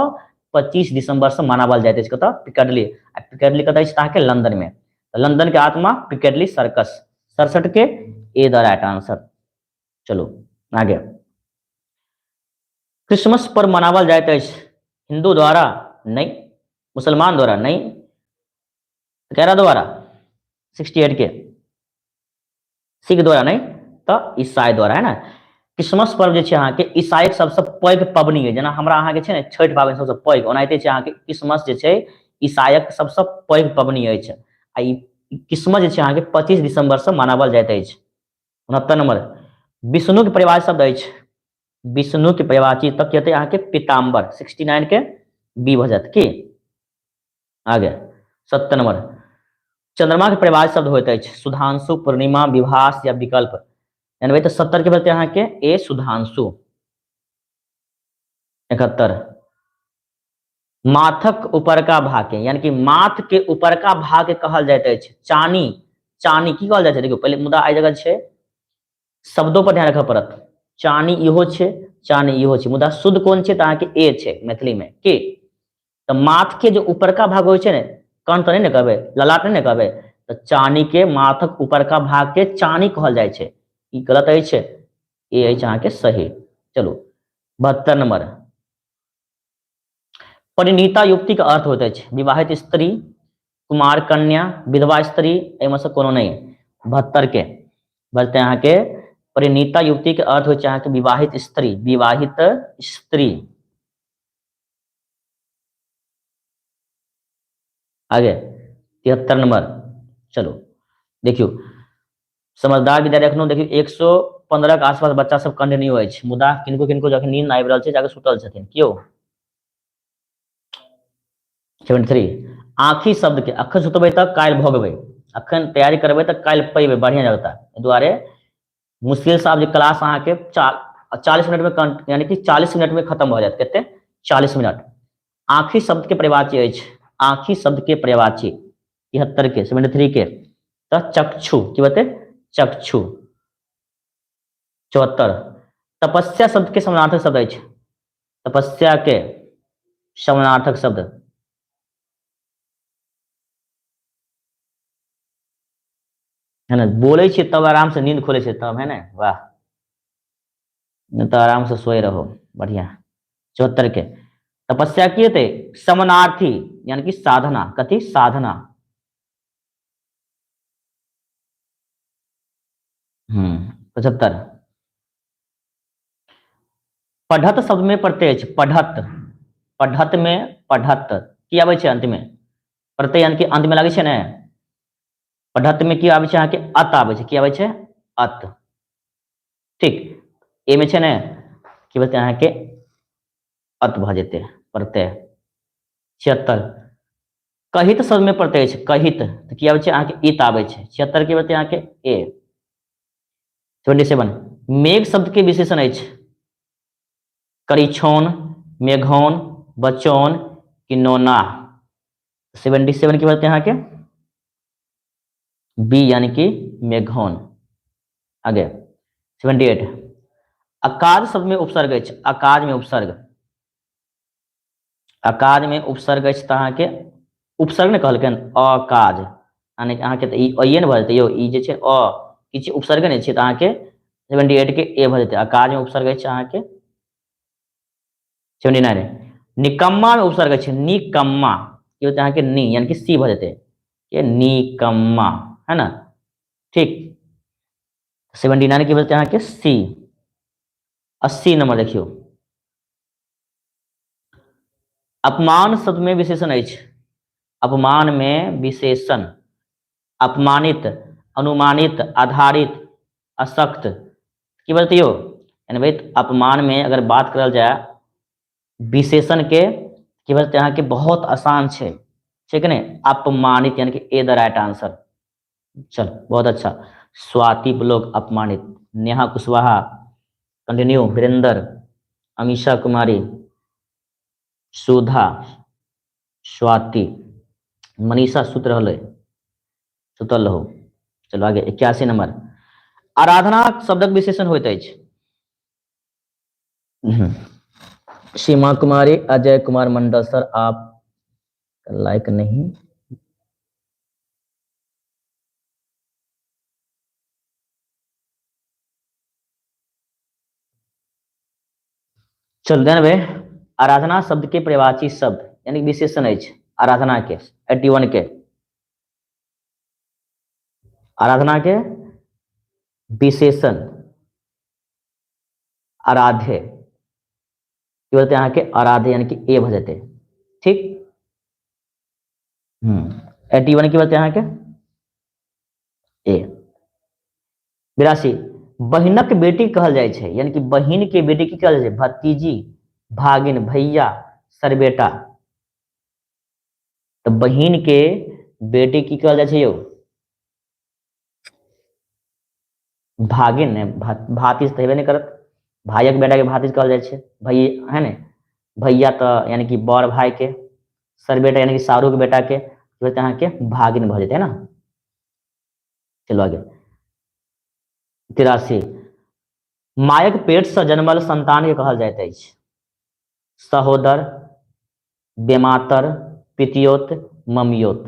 25 दिसंबर से मनावल जाइत अछि। कतऽ? पिकेडली। आ पिकेडली कतऽ अछि? अहाँके लंदन में। तो लंदन के आत्मा पिकेडली सर्कस। 67 के ए द राइट आंसर। चलो आगे, क्रिसमस पर्व मनावल जाइत अछि हिंदू द्वारा? नहीं। मुसलमान द्वारा? नहीं। केकरा द्वारा? 68 के सिख द्वारा? नहीं, तो ईसाई द्वारा, है ना। क्रिसमस पर्व जे छै अहाँ के ईसाई के सबसे पैघ पबनी है। जेना हमरा अहाँ के छै ने छठ पाबनि सबसे पैघ, ओनाहिते छै अहाँ के क्रिसमस जे छै ईसाईक सबसे पैघ पबनी अछि। आ ई क्रिसमस जे छै अहाँ के 25 दिसंबर से मनावल जाइत अछि। 69 नंबर, विष्णु के परिवार शब्द अछि? विष्णु के परिवाची तब कहते हैं के पीताम्बर। 69 के बी भजत की। आगे 70 नंबर, चंद्रमा के परिवार शब्द होते हैं? सुधांशु, पूर्णिमा, विभास या विकल्प? यानी भाई तो 70 के बचते यहाँ के ए सुधांशु। 71, माथक ऊपर का भाग के, यानी कि माथ के ऊपर का भाग के कहल जाइत अछि? चानी। चानी की कहल जाइत छै? देखियो पहले मुद्दा आई जगह छै, शब्दों पर ध्यान रखऽ पड़त। चानी इहो छै, चानी इहो छै, मुदा शुद्ध कोन छै? तऽ अहाँके ए छै मैथिली में की। तो माथ के जो ऊपरका भाग होइ छै ने, कान तो नहीं ने कहबै, ललाट नहीं ने कहबै, तो चानी के माथक ऊपरका भाग के चानी कहल जाइ छै। ई गलत अछि, ए अछि अहाँके सही। चलो 72 नंबर, परिणीता युक्ति का अर्थ होता है? विवाहित स्त्री, कुमार कन्या, विधवा स्त्री, एहिमे से कोनो नहीं। 72 के बचते यहाँ के परिणीता युक्ति के अर्थ होता है विवाहित स्त्री। विवाहित स्त्री। आगे 73 नंबर, चलो देखियो समझदार विद्यार्थी एखनो देखियो 115 के आसपास बच्चा सब कंटिन्यू अछि, मुदा किनको किनको जखन नींद आबि रहल छै जाके सुतल छथिन। क्यों? 73, आँखी शब्द के अखन सुतबै तक काल्हि भोगबै, अखन तैयारी करबै तऽ काल्हि पैबै बढ़िया जगह। एहि दुआरे मुश्किल से आब जे क्लास अहाँ के 40 मिनट में, यानी कि 40 मिनट में खत्म हो जाए। कहते 40 मिनट। आँखी शब्द के पर्यायवाची अछि? आँखी शब्द के पर्यायवाची 73 के 73 के तो चक्षु की बते? चक्षु। 74, तपस्या शब्द के समानार्थक शब्द अछि? तपस्या के समानार्थक शब्द है ना, बोले छे तब आराम से नींद खोले छे तब, है ना। वाह, नहीं तो आराम से सोए रहो बढ़िया। 74 के तपस्या किए थे? समानार्थी, यानी कि साधना। कथी? साधना। 75, पढ़त शब्द में प्रत्यय अछि? पढ़त। पढ़त में पढ़त की आबै छै अंत में? प्रत्यय यानी कि अंत में लागै छै ने। पढ़त में की आबै छै अहाँके? अत आबै छै। की आबै छै? अत। ठीक, ए में छै ने की बते अहाँके अत भ जेतै प्रत्यय। 76, कहित शब्द में प्रत्यय छै? कहित तो की आबै छै अहाँके? इत आबै छै। 76 की बते अहाँके ए। 27, मेघ शब्द के विशेषण अछि? करिछौन, मेघौन, बचौन, किनौना। 77 की बते अहाँके बी, यानी कि मेघौन। आगे 78, अकाज शब्द में उपसर्ग अछि? अकाज में उपसर्ग? अकाज में उपसर्ग अछि तऽ अहाँके उपसर्ग ने कहलकनि अकाज, यानी अहाँके तऽ ई ने भऽ जेतै यौ, ई जे छै अ किछु उपसर्ग नहि छै तऽ अहाँके 78 के ए भऽ जेतै। अकाज में उपसर्ग अछि अहाँके 79। निकम्मा में उपसर्ग अछि निकम्मा, की होतै अहाँके नी, यानी कि सी भऽ जेतै, ये निकम्मा है ना, ठीक। 79 की बोलते हैं कि सी। 80 नंबर देखियो, अपमान शब्द में विशेषण अछि, अपमान में विशेषण, अपमानित, अनुमानित, आधारित, अशक्त, की बोलते हो, यानी भाई अपमान में अगर बात करल जाए विशेषण के, की बोलते हैं कि बहुत आसान है, ठीक है ना, अपमानित यानी कि ए द राइट आंसर। चल बहुत अच्छा। स्वाति ब्लॉग अपमानित, नेहा कुशवाहा, कंटिन्यू, वीरेंद्र, अमीषा कुमारी, सुधा, स्वाति, मनीषा सुत रहे, सुतल रहो। चलो आगे 81 नंबर, आराधना शब्दक विशेषण होइत अछि। सीमा कुमारी, अजय कुमार मंडल, सर आप लाइक नहीं, चल देन भाई, आराधना शब्द के प्रवाची शब्द यानी विशेषण अछि आराधना के 81 के, आराधना के विशेषण आराध्य, की बोलते हैं यहाँ के आराध्य यानी कि ए भऽ जेतै, ठीक। 81 की बोलते हैं यहाँ के ए। 82, बहिनक बेटी कहल जाइ छै, यानी कि बहिन के बेटी की कहल जाइ छै, भतीजी, भागिन, भैया, सरबेटा। तो बहिन के बेटी की कहल जाइ छै यौ, भागिन ने, भातिज तऽ हेबे नहीं करत, भाइयक बेटा के भातिज कहल जाइ छै, भैया है ने, भैया तो यानी कि बड़ भाई के, सरबेटा यानी कि शाहरुख बेटा के, बोलते हैं के भागिन भऽ जेतै है ना। चलो आगे 83, मायक पेट से जन्मल संतान के कहल जाइत अछि सहोदर, बेमातर, पितियोत, ममियोत,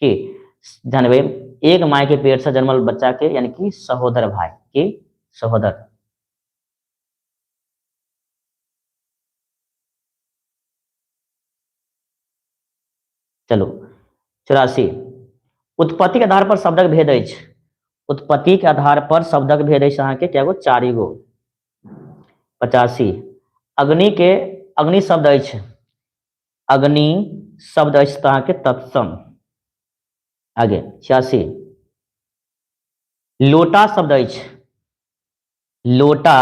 की जानबे, एक माय के पेट से जन्मल बच्चा के यानी कि सहोदर भाई की सहोदर। चलो 84, उत्पत्ति के आधार पर शब्दक भेद अछि, उत्पत्ति के आधार पर शब्दक भेद अछि अहाँके क्या गो, 4 गो। 85, अग्नि के अग्नि शब्द अछि, अग्नि शब्द अछि तऽ अहाँके तत्सम। आगे 86, लोटा शब्द अछि, लोटा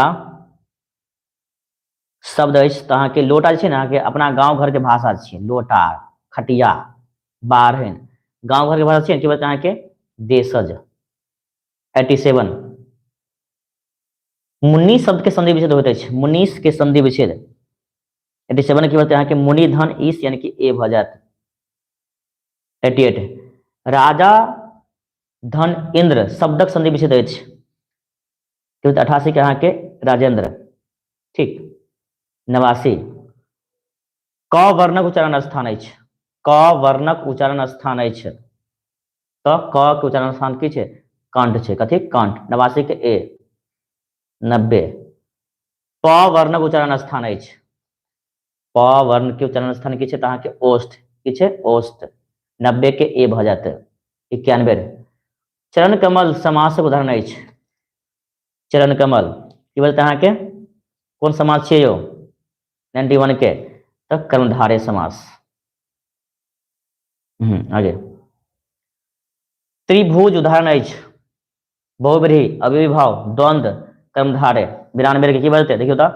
शब्द अछि तऽ अहाँके लोटा जे छै ने अहाँके अपना गाँव घर के भाषा छियै, लोटा, खटिया, बारहन, गाँव घर के भाषा छियै, की बोलते हैं अहाँके देशज। 87, मुन्नी शब्द के संधि विच्छेद होइत अछि, मुनीस के संधि विच्छेद। 87 की बोलते हैं अहाँके मुनि धन ईस यानी कि ए भऽ जायत। 88, राजा धन इंद्र शब्दक संधि विच्छेद अछि, 88 के अहाँके राजेंद्र, ठीक। 89, क वर्णक उच्चारण स्थान अछि, क वर्णक उच्चारण स्थान अछि, तो क के उच्चारण स्थान की छै, कंठ छै, कथी कंठ। 89 के ए। 90, प वर्णक उच्चारण स्थान अछि, प वर्ण के उच्चारण स्थान की छै तऽ अहाँके ओष्ठ, की छै ओष्ठ। 90 के ए भऽ जायत। 91, चरण कमल समासक उदाहरण अछि, चरण कमल की बोलते हैं अहाँके कोन समास छियै यौ, 91 के तऽ कर्मधारय समास। आगे त्रिभुज उदाहरण अछि, बहुब्रीहि, अव्ययीभाव, द्वंद्व, कर्मधारय। 92 के की बोलते देखियो तो,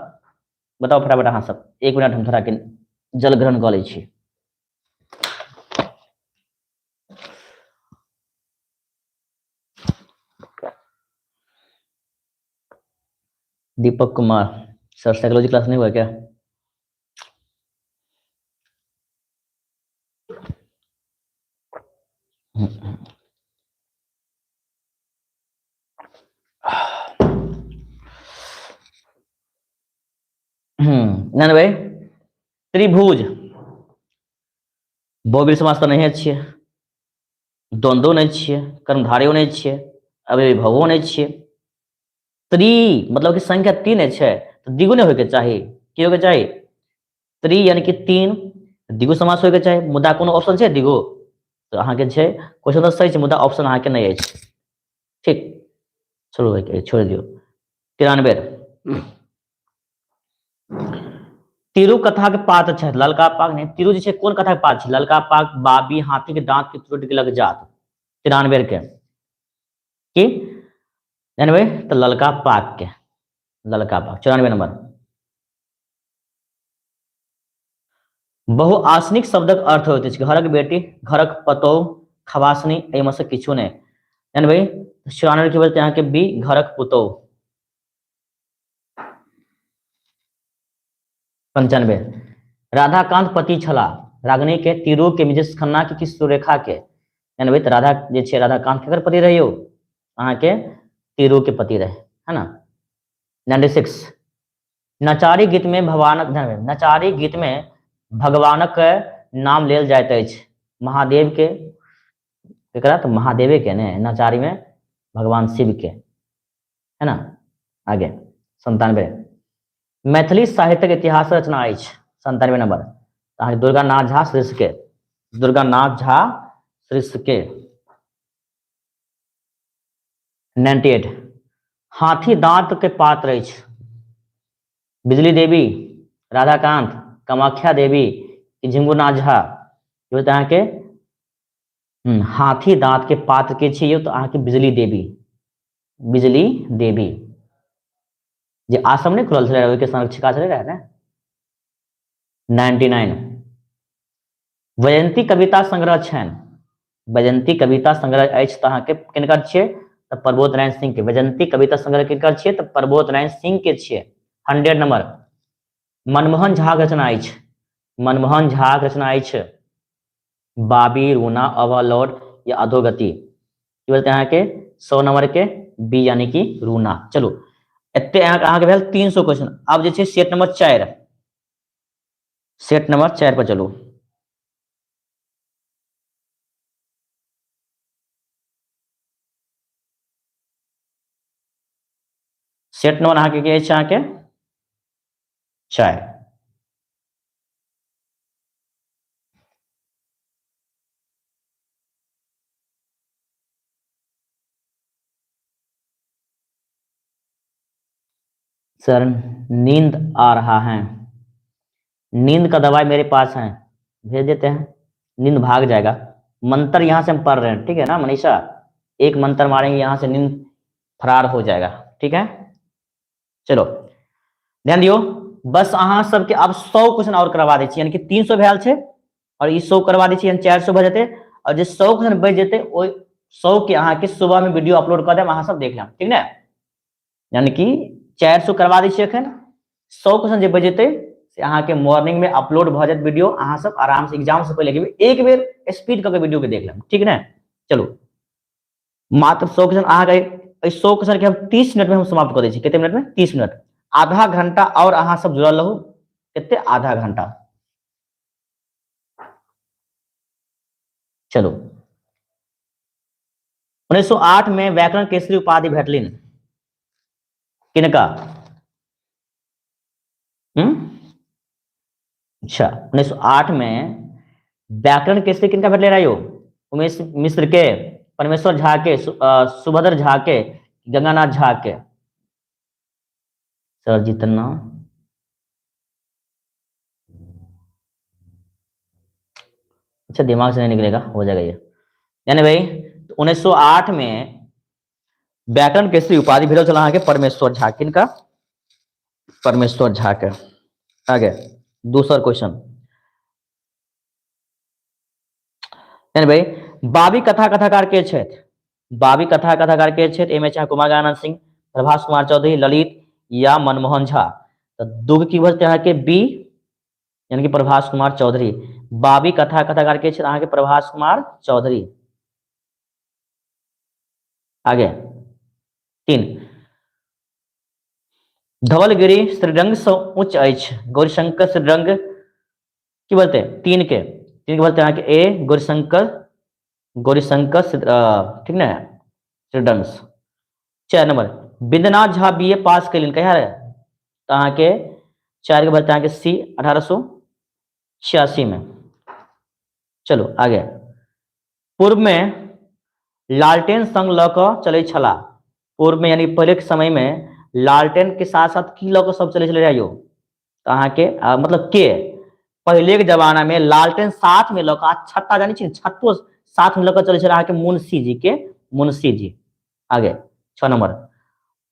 बताओ फटाफट अहाँ सब, 1 मिनट हम थोड़ा के जल ग्रहण कऽ लै छी। Deepak Kumar, sir psychology class नहीं हुआ क्या? भाई त्रिभुज, बहुब्रीहि समास तो नहीं छिए, द्वंद्व नहीं छिए, कर्मधारयो नहीं छिए, अव्ययीभावो नहीं छिए। त्रि मतलब कि संख्या 3 है तो द्विगुण होके चाहिए, की होके चाहिए त्रि यानी कि 3, द्विगु समास होके चाहिए। मुदा कोनो ऑप्शन है द्विगु तो अहाँ के छै क्वेश्चन तो सही है, मुदा ऑप्शन अहाँ के नहीं है। ठीक, चलो छोड़ दियो। 93 तिरु कथा के पात्र छै ललका पाग नहीं, तिरु जे कौन कथा के पात्र छै, ललका पाग, बाबी, हाथी के दांत के त्रुटि के लग जात। 93 के की जानबे तो ललका पाग के, ललका पाग। 94 नंबर बहुआसनिक शब्दक अर्थ होइत अछि घरक बेटी, घरक पतोह, खवासनी, एहिमे से किछु नहीं। जानबे 94 की बोलते हैं कि बी घरक पुतोह। 95 राधाकांत पति छला रागनी के, तिरु के, मिजेश खन्ना के, किस सुरेखा के। जानबे तो राधा जे छे राधाकांत केकर पति रहियो अहाँ के तिरु के पति रहे, है ना। 96 नचारी गीत में भगवानक, नचारी गीत में भगवानक नाम लेल जाइत अछि। महादेव के केकरा तो महादेवे के ने, नचारी में भगवान शिव के, है ना। आगे 97 मैथिली साहित्यक इतिहास रचना अछि। 97 नंबर अहाँ दुर्गानाथ झा श्रीष के, दुर्गानाथ झा श्रीष के। 98 हाथी दांत के पात्र अछि। बिजली देवी, राधाकांत, कामाख्या देवी, झिंगुनाथ झा। ये अहाँ के हाथी दांत के पात्र के छियै तो अहाँ के बिजली देवी, बिजली देवी जे आश्रम नहीं खुलल छलै ओहिके संरक्षिका छलै रहे ने। 99 वैजयंती कविता संग्रह छनि, वैजयंती कविता संग्रह अछि तो अहाँ के किनकर छियै तो प्रबोध नारायण सिंह के। वैजयंती कविता संग्रह किनकर छियै तो प्रबोध नारायण सिंह के छियै। 100 नंबर मनमोहन झा के रचना अछि, मनमोहन झा के रचना अछि बाबी, रूना, अवलोड या अधोगति। बोलते हैं कि 100 नंबर के बी यानी कि रूना। चलो एते अहाँ के भेल 300 क्वेश्चन। अब जे छै सेट नंबर 4, सेट नंबर 4 पर चलू। सेट नंबर अहाँ के अछि अहाँ के 4। सर नींद आ रहा है, नींद का दवाई मेरे पास है, भेज देते हैं, नींद भाग जाएगा। मंत्र यहां से हम पढ़ रहे हैं, ठीक है ना मनीषा, एक मंत्र मारेंगे यहां से नींद फरार हो जाएगा, ठीक है। चलो ध्यान दियो, बस अहाँ सबके अब 100 क्वेश्चन और करवा दै छी, यानी कि 300 भेल छै और ई 100 करवा दै छी, यानी 400 भ जेतै। और जे 100 क्वेश्चन बच जेतै ओइ 100 के अहाँ के सुबह में वीडियो अपलोड कर देब, अहाँ सब देख लेब, ठीक ने। यानी कि 400 करवा दै छी एखन, 100 क्वेश्चन जे बच जेतै से अहाँ के मॉर्निंग में अपलोड भ जात वीडियो, अहाँ सब आराम से एग्जाम से पहले एक बेर स्पीड क के वीडियो के देख लेब, ठीक ने। चलो मात्र 100 क्वेश्चन अहाँ के 100 क्वेश्चन के हम 30 मिनट में हम समाप्त कर दै छी। कितने मिनट में? 30 मिनट, आधा घंटा और अहाँ सब जुड़ल रहू। कितने? आधा घंटा। चलो 1908 में व्याकरण केसरी उपाधि भेटलिन किनका? अच्छा 1908 में व्याकरण केसरी किनका भेटले रहियो? उमेश मिश्र के, परमेश्वर झा के, सुभद्र झा के, गंगानाथ झा के। सर जितना अच्छा दिमाग से नहीं निकलेगा, हो जाएगा ये। यानी भाई 1908 में व्याकरण केसरी उपाधि भेटल छल अहाँ के परमेश्वर झा, किनका? परमेश्वर झा के। आगे दूसरा क्वेश्चन, यानी भाई बाबी कथा कथाकार के छथि? बाबी कथा कथाकार के छथि? एमे चाहे कुमार आनंद सिंह, प्रभास कुमार चौधरी, ललित या मनमोहन झा। तो दो की बोलते हैं कि बी यानी कि प्रभास कुमार चौधरी। बाबी कथा कथाकार के छथि अहाँ के प्रभास कुमार चौधरी। आगे 3 धवलगिरी श्रीरंग से उच्च अछि, गौरीशंकर श्रीरंग की बोलते हैं 3 के। तीन के बोलते हैं कि ए गौरीशंकर, गौरीशंकर ठीक ना, चिल्ड्रंस। 4 नंबर विद्यनाथ झा बीए पास कैलिन कह रहे तो अहाँ के 4 के बोलते हैं कि सी 1886 में। चलो आगे। पूर्व में लालटेन संग ल क चले छला, पूर्व में यानी पहले के समय में लालटेन के साथ साथ की ल क सब चले चले रहियो तो अहाँ के मतलब के पहले के जमाना में लालटेन साथ में ल क छत्ता जानी छी, छत्तो साथ में ल क चले छला अहाँ के मुंशी जी के, मुंशी जी। आगे 6 नंबर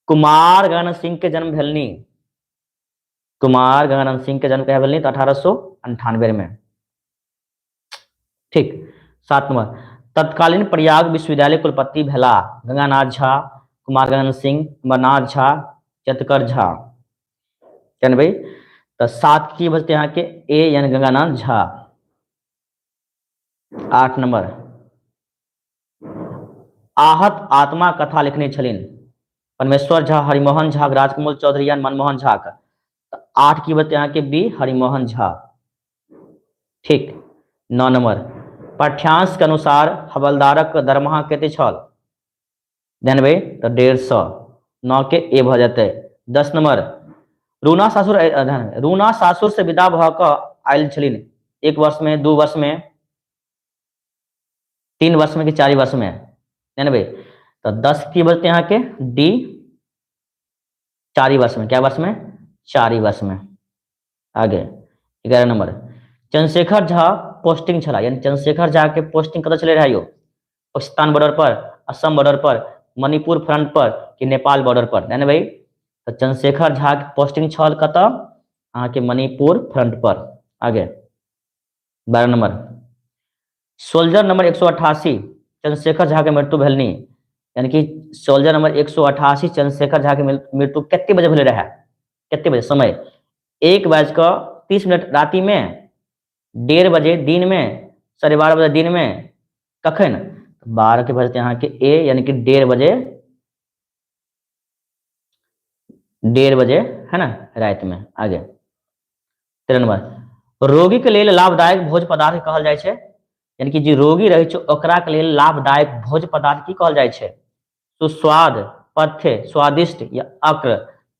कुमार गगन सिंह के जन्म भेलनी, कुमार गगन सिंह के जन्म कहे भेलनी तो 1898 में। ठीक। 7 नंबर तत्कालीन प्रयाग विश्वविद्यालय कुलपति भेला गंगानाथ झा, कुमार गगन सिंह, अमरनाथ झा, चतकर झा। क्या भाई तो 7 की बचते यहाँ के ए यानी गंगानाथ झा। 8 नंबर आहत आत्मा कथा लिखने छलिन परमेश्वर झा, हरिमोहन झा, राजकमल चौधरी या मनमोहन झा का। तो 8 की बचते यहाँ के बी हरिमोहन झा। ठीक। 9 नंबर पाठ्यांश के अनुसार हवलदारक दरमाहा कते छल, ध्यान भाई तो 150। 9 के ए भ जाते। 10 नंबर रूना सासुर, रूना सासुर से विदा भ क आयल छलिन 1 वर्ष में, 2 वर्ष में, 3 वर्ष में कि 4 वर्ष में, ध्यान भाई तो 10 की बोलते हैं यहाँ के डी 4 वर्ष में। क्या वर्ष में? 4 वर्ष में। आगे 11 नंबर चंद्रशेखर झा पोस्टिंग छला, यानी चंद्रशेखर झा के पोस्टिंग कतऽ चले रहियो, पाकिस्तान बॉर्डर पर, असम बॉर्डर पर, मणिपुर फ्रंट पर कि नेपाल बॉर्डर पर, ध्यान भाई तो चंद्रशेखर झा के पोस्टिंग छल कतऽ अहाँ के मणिपुर फ्रंट पर। आगे 12 number soldier number 188 Chandrashekhar Jha के मृत्यु भेलनी, यानी कि सोल्जर नंबर 188 चंद्रशेखर झा के मृत्यु कितने बजे भेले रहे, कितने बजे समय 1:30 राति में, 1:30 बजे दिन में, 12:30 बजे दिन में, कखन 12 के बजते यहाँ के ए यानी कि 1:30 बजे, 1:30 बजे है ना रात में। आगे 13 नंबर रोगी के लिए लाभदायक भोज पदार्थ कहल जाय छे, यानी कि जे रोगी रहे छे ओकरा के लिए लाभदायक भोज पदार्थ की कहल जाय छे, सुस्वाद, पथ्य, स्वादिष्ट या अक्र,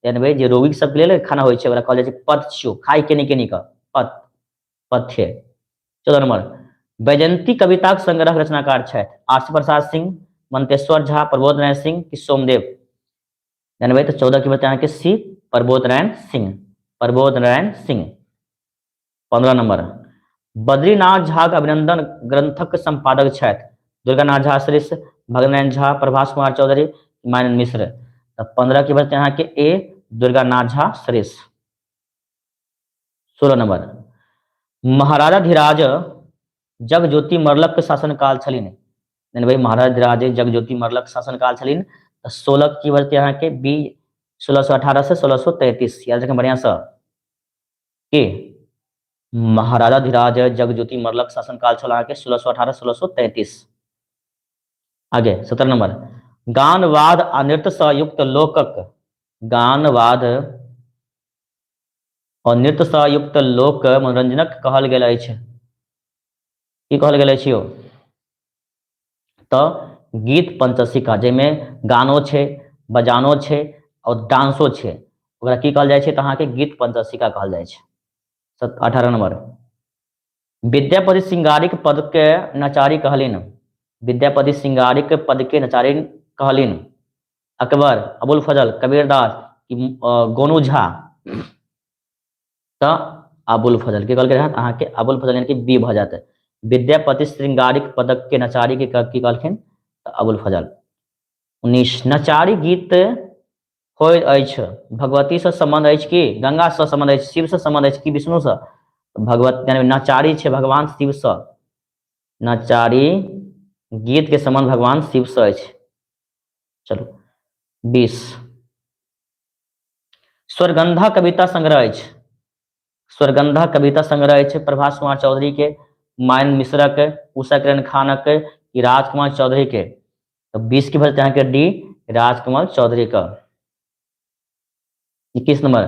यानी भाई जे रोगी सब के लिए खाना होय छे ओकरा कहल जाय छे पथ्य, खाई के नहीं का पथ्य। 14 नंबर वैजयंती कविता संग्रह रचनाकार छे आरसी प्रसाद सिंह, मंतेश्वर झा, प्रबोध नारायण सिंह कि सोमदेव, यानी भाई तो 14 की बताया कि सी प्रबोध नारायण सिंह, प्रबोध नारायण सिंह। 15 नंबर बद्रीनाथ झा के अभिनंदन ग्रंथक संपादक छे दुर्गानाथ झा श्रेष्ठ, भगनारायण झा, प्रभास कुमार चौधरी, मानन मिश्र। तो 15 की बचते यहाँ के ए दुर्गानाथ झा श्रेष्ठ। 16 नंबर महाराजा धीराज जगज्योति मरलक के शासनकाल छलिन, यानी भाई महाराजा धीराज जगज्योति मरलक शासनकाल छलिन। 16 की बचते यहाँ के बी 1618 से 1633, याद रखें बढ़िया सा कि महाराजा धीराज जगज्योति मरलक शासनकाल छल अहाँ के 1618 1633। आगे 17 नंबर गानवाद आ नृत्य से युक्त लोकक, गानवाद और नृत्य से युक्त लोक मनोरंजनक कहल गेल अछि, की कहल गेल अछि यो तो गीत पंचशिका, जेमें गानो छे, बजानो छे और डांसो छे, ओकरा की कहल जाय छे तो अहाँ के गीत पंचशिका कहल जाय छे। 18 नंबर विद्यापति सिंगारिक पद के नचारी कहलिन, विद्यापति सिंगारिक पद के नचारी कहलिन अकबर, अबुल फजल, कबीरदास कि गोनू झा। तो अबुल फजल के कहल गेल अहाँ के अबुल फजल यानी कि बी भ जाते। विद्यापति श्रृंगारिक पदक के नचारी के की कहलखिन तो अबुल फजल। 19 नचारी गीत होइत अछि भगवती से संबंध अछि कि गंगा से संबंध अछि, शिव से संबंध अछि कि विष्णु से, भगवत यानी नचारी छे भगवान शिव से, नचारी गीत के संबंध भगवान शिव से अछि। चलो 20 स्वरगंधा कविता संग्रह अछि, स्वरगंधा कविता संग्रह अछि प्रभास कुमार चौधरी के, मायन मिश्रक, उषा किरण खानक, राजकुमार चौधरी के। तो 20 की भरते हैं कि डी राजकुमार चौधरी का। 21 नंबर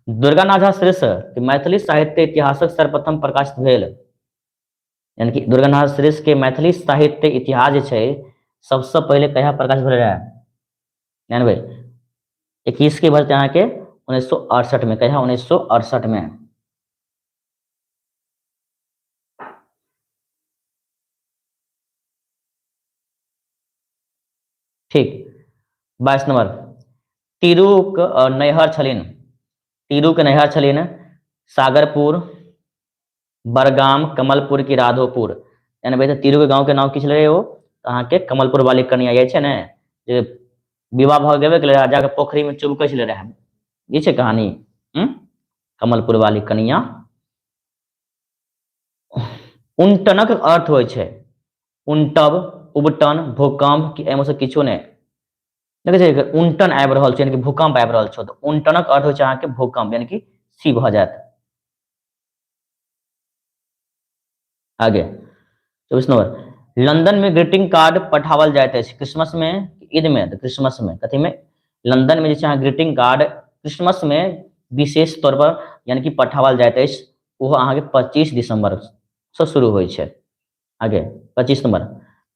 दुर्गानाथ झा श्रेष्ठ मैथिली साहित्य इतिहासक सर्वप्रथम प्रकाशित भेल, यानी कि दुर्गानाथ श्रेष्ठ के मैथिली साहित्य इतिहास जे छै सबसे पहले कहिया प्रकाश भेल रहे यानी भाई 21 के भरते अहाँ के 1968 में, कहिया 1968 में। ठीक। 22 नंबर तिरुक नैहर छलिन, तिरुक नैहर छलिन सागरपुर, बरगाम, कमलपुर की राधोपुर। यानी भाई तिरु के गांव के नाम की छले ओ अहाँ के कमलपुर वाली कन्या ये छै ने जे विवाह भ गेबे के राजा के पोखरी में चुबकै छले रहे, ये छै कहानी। कमलपुर वाली कन्या। उनटनक अर्थ होइ छै उनटब, उबटन, भूकंप कि एमे से किछो नहीं देखे छै उनटन आबि रहल छै यानी कि भूकंप आबि रहल छै तो उनटनक अर्थ होइ छै अहाँ के भूकंप यानी कि सी भ जायत। आगे 24 नंबर लंदन में ग्रीटिंग कार्ड पठावल जाइत अछि क्रिसमस में, ईद में, तो क्रिसमस में, कथी में, लंदन में जे छै अहाँ ग्रीटिंग कार्ड क्रिसमस में विशेष तौर पर यानी कि पठावल जाइत अछि, वो अहाँ के 25 दिसंबर से शुरू होइ छै। आगे 25 नंबर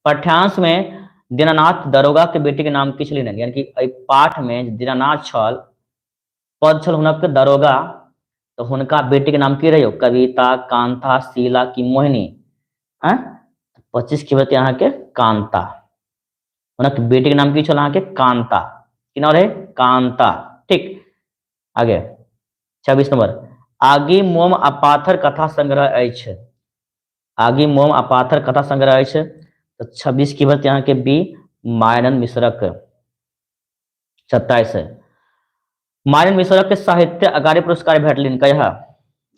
पाठ्यांश में दीनानाथ दरोगा के बेटी के नाम की छलिन यानी कि एहि पाठ में दीनानाथ छल पद छल हुनक दरोगा, तो हुनका बेटी के नाम की रहियो कविता, कांता, शीला की मोहिनी। 25 की बते अहाँ के कांता, हुनक बेटी के नाम की छल अहाँ के कांता, की नाम रहे कांता। ठीक। आगे 26 नंबर आगी मोम आ पाथर कथा संग्रह अछि, आगी मोम आ पाथर कथा संग्रह अछि, तो 26 की बते अहाँ के बी मायनन मिश्रक। 27 मायनन मिश्रक के साहित्य अकादमी पुरस्कार भेटलिन कहिया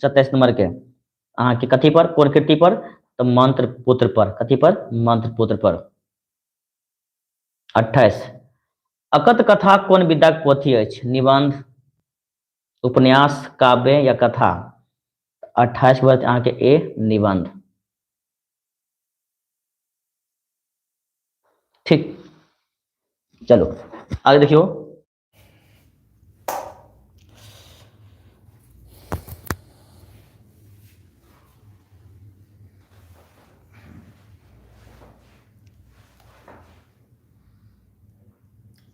27 नंबर के अहाँ के कथी पर, कोन कृति पर, तो मंत्र पुत्र पर, कथी पर, मंत्र पुत्र पर। 28 अकत कथा कोन विधाक पोथी अछि, निबंध, उपन्यास, काव्य या कथा। 28 के बाद अहाँ के ए निबंध। ठीक। चलो आगे देखियो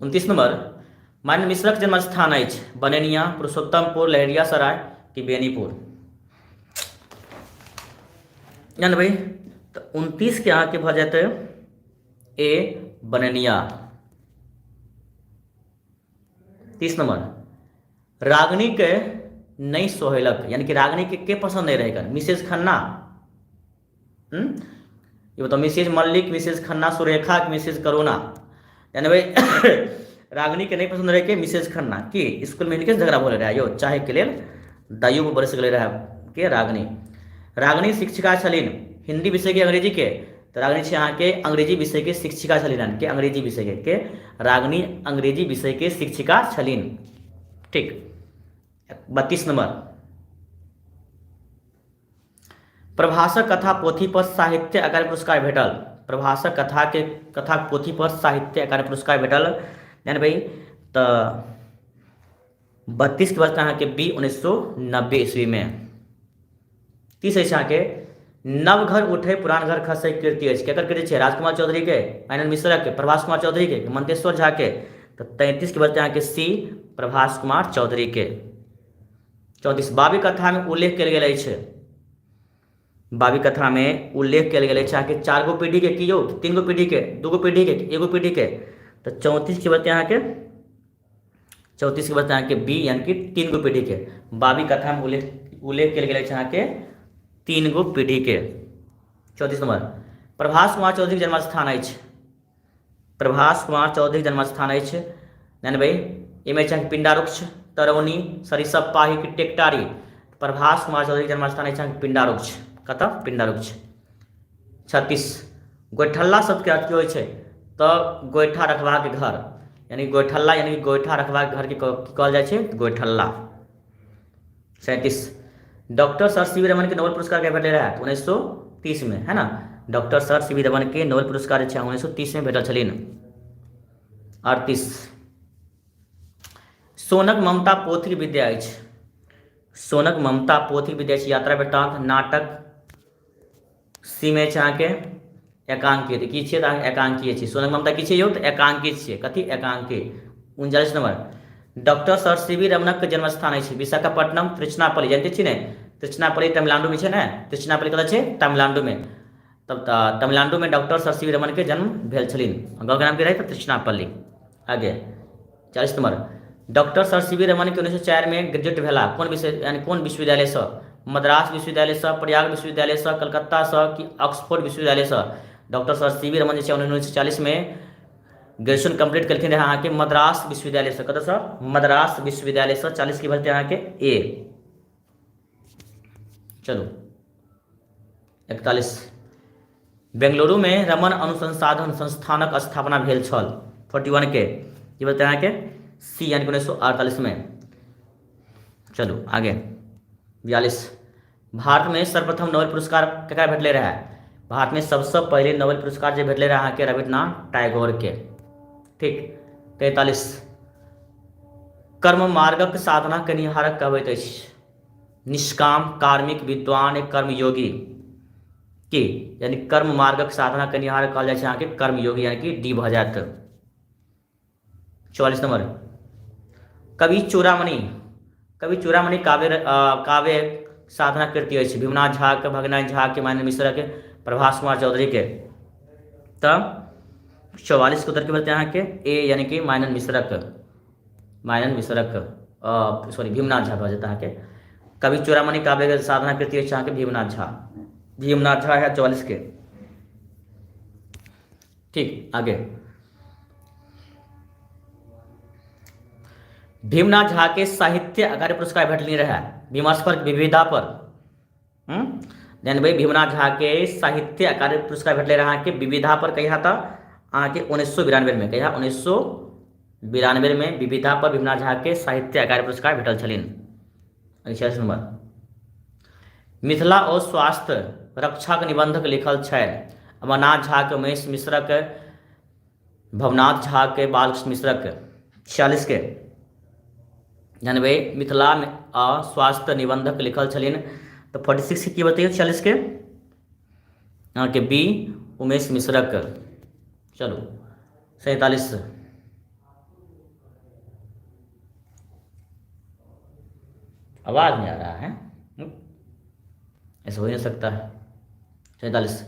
29 नंबर मान्य मिश्रक जन्म स्थान अछि बनेनिया, पुरुषोत्तमपुर, लहरियासराय कि बेनीपुर। यानी भाई तो 29 के अहाँ के भ जाते ए बनेनिया। 30 नंबर रागनी के नहीं सोहेलक यानी कि रागनी के पसंद नहीं रहेगा, मिसेज खन्ना। ये बताओ Mrs Mallik, Mrs Khanna, Surekha, Mrs Karuna. यानी भाई रागनी के नहीं पसंद रहे के मिसेज खन्ना की स्कूल में इनके झगड़ा बोले रहे यो चाहे के लेल दाइयो पर बरस गले रहे के रागनी। रागनी शिक्षिका छलिन हिंदी विषय के, अंग्रेजी के, तो रागनी छै अहाँ के अंग्रेजी विषय के शिक्षिका छलिन के अंग्रेजी विषय के रागनी अंग्रेजी विषय के शिक्षिका छलिन। ठीक। 32 नंबर प्रभाषक कथा पोथी पर साहित्य अकादमी पुरस्कार भेटल, प्रभाषक कथा पोथी पर साहित्य अकादमी पुरस्कार भेटल यानी भाई तो 32 के बाद अहाँ के बी 1990 ईस्वी में। 30 अछि अहाँ के नव घर उठे पुरान घर खसे कीर्ति अछि, केकर कीर्ति छै राजकुमार चौधरी के, माइनन मिश्रक के, प्रभास कुमार चौधरी के, मंतेश्वर झा के। तो 33 के बाद अहाँ के सी प्रभास कुमार चौधरी के। 34 बाबी कथा में उल्लेख कयल गेल अछि, बाबी कथा में उल्लेख कयल गेल अछि अहाँ के 4 गो पीढ़ी के की यौ 3 गो पीढ़ी के, 2 गो पीढ़ी के, 1 गो पीढ़ी के। तो 34 के बाद अहाँ के 34 के बाद अहाँ के बी यानी कि 3 गो पीढ़ी के। बाबी कथा में उल्लेख कयल गेल अछि अहाँ के 3 गो पीढ़ी के। 34 नंबर प्रभास कुमार चौधरी के जन्मस्थान अछि, प्रभास कुमार चौधरी के जन्मस्थान अछि यानी भाई इमे छै पिंडारुक्ष, तरौनी, सरिसप पाही की टेकटारी। प्रभास कुमार चौधरी के जन्मस्थान अछि पिंडारुक्ष, कतऽ पिंडारुक्ष। 36 गोइठल्ला शब्द के अर्थ की होइ छै तो गोइठा रखबाक घर यानी गोइठल्ला यानी गोइठा रखबाक घर के कहल जाइ छै गोइठल्ला। 37 doctor sir C V Raman के नोबेल पुरस्कार के भेटल रहे 1930 में, है ना। Doctor sir C V Raman के नोबेल पुरस्कार 1930 में भेटल छलिन। 38 सोनक ममता पोथी विद्या अछि, सोनक ममता पोथी विद्या अछि यात्रा वृत्तांत, नाटक, सी में छै अहाँके एकांकी तऽ की छियै तऽ एकांकीय छियै। सोनम ममता की छियै यौ तऽ एकांकी छियै। कथी एकांकी। 39 नंबर डॉक्टर सर सीवी रमनक जन्मस्थान अछि विशाखापट्टनम त्रिचनापल्ली, जानते छियै ने त्रिचनापल्ली तमिलनाडु में छै ने, त्रिचनापल्ली कतऽ छै तमिलनाडु में। तब तमिलनाडु में डॉक्टर सर सीवी रमन के जन्म भेल छलिन, गाँव के नाम की रहै तऽ त्रिचनापल्ली। आगे 40 number doctor sir C V Raman के 1904 में ग्रेजुएट भेला कोन विषय यानी कोन विश्वविद्यालय से, मद्रास विश्वविद्यालय से, प्रयाग विश्वविद्यालय से, कलकत्ता से कि ऑक्सफोर्ड विश्वविद्यालय से। डॉक्टर सर सीवी रमन जे छै 1940 में ग्रेजुएशन कंप्लीट केलखिन रहे अहाँके मद्रास विश्वविद्यालय से, कतऽ से मद्रास विश्वविद्यालय से। 40 की भरते अहाँके ए। चलो 41 बेंगलुरु में रमन अनुसंधान संस्थानक स्थापना भेल छल। 41 के ये बोलते हैं कि सी यानी 1948 में। चलो आगे 42 भारत में सर्वप्रथम नोबेल पुरस्कार केकरा भेटले रहे। भारत में सबसे पहले नोबेल पुरस्कार जो भेटले रहे अहाँके रविन्द्रनाथ टैगोर के। ठीक 43 कर्म मार्गक साधना कनिहारक कहबैत अछि, निष्काम, कार्मिक, विद्वान, कर्मयोगी की यानी कर्म मार्गक साधना कनिहार कहल जाइ छै अहाँके कर्मयोगी यानी कि डी भऽ जायत। 44 नंबर कवि चूड़ामणि, कवि चूड़ामणि काव्य साधना कृति अछि भीमनाथ झा के, भगनाथ झा के, माननीय मिश्रा के, प्रभास कुमार चौधरी के। तब 44 के उत्तर के बोलते हैं अहाँके ए यानी कि मानन मिश्रक, मानन मिश्रक सॉरी भीमनाथ झा भऽ जाता है। कवि चूड़ामणि काव्य साधना कृति अछि अहाँके भीमनाथ झा, भीमनाथ झा है 44 के। ठीक आगे भीमनाथ झा के साहित्य अकादमी पुरस्कार भेटली रहे विमर्श पर विविधा पर। भाई भीमनाथ झा के साहित्य अकादमी पुरस्कार भेटले रहे अहाँके विविधा पर कहिया था अहाँके 1992 में, कहिया 1992 में विविधा पर भीमनाथ झा के साहित्य अकादमी पुरस्कार भेटल छलिन। 46 नंबर मिथिला और स्वास्थ्य रक्षाक निबंधक लिखल छै अमरनाथ झा के, उमेश मिश्रक, भवनाथ झा के, बालकृष्ण मिश्रक। 46 के जानबै मिथिला आ स्वास्थ्य निबंधक लिखल छलिन तो 46 की बताइए 46 के अहाँके बी उमेश मिश्रक। चलो 47 आवाज नहीं आ रहा है, ऐसा हो नहीं सकता है। 47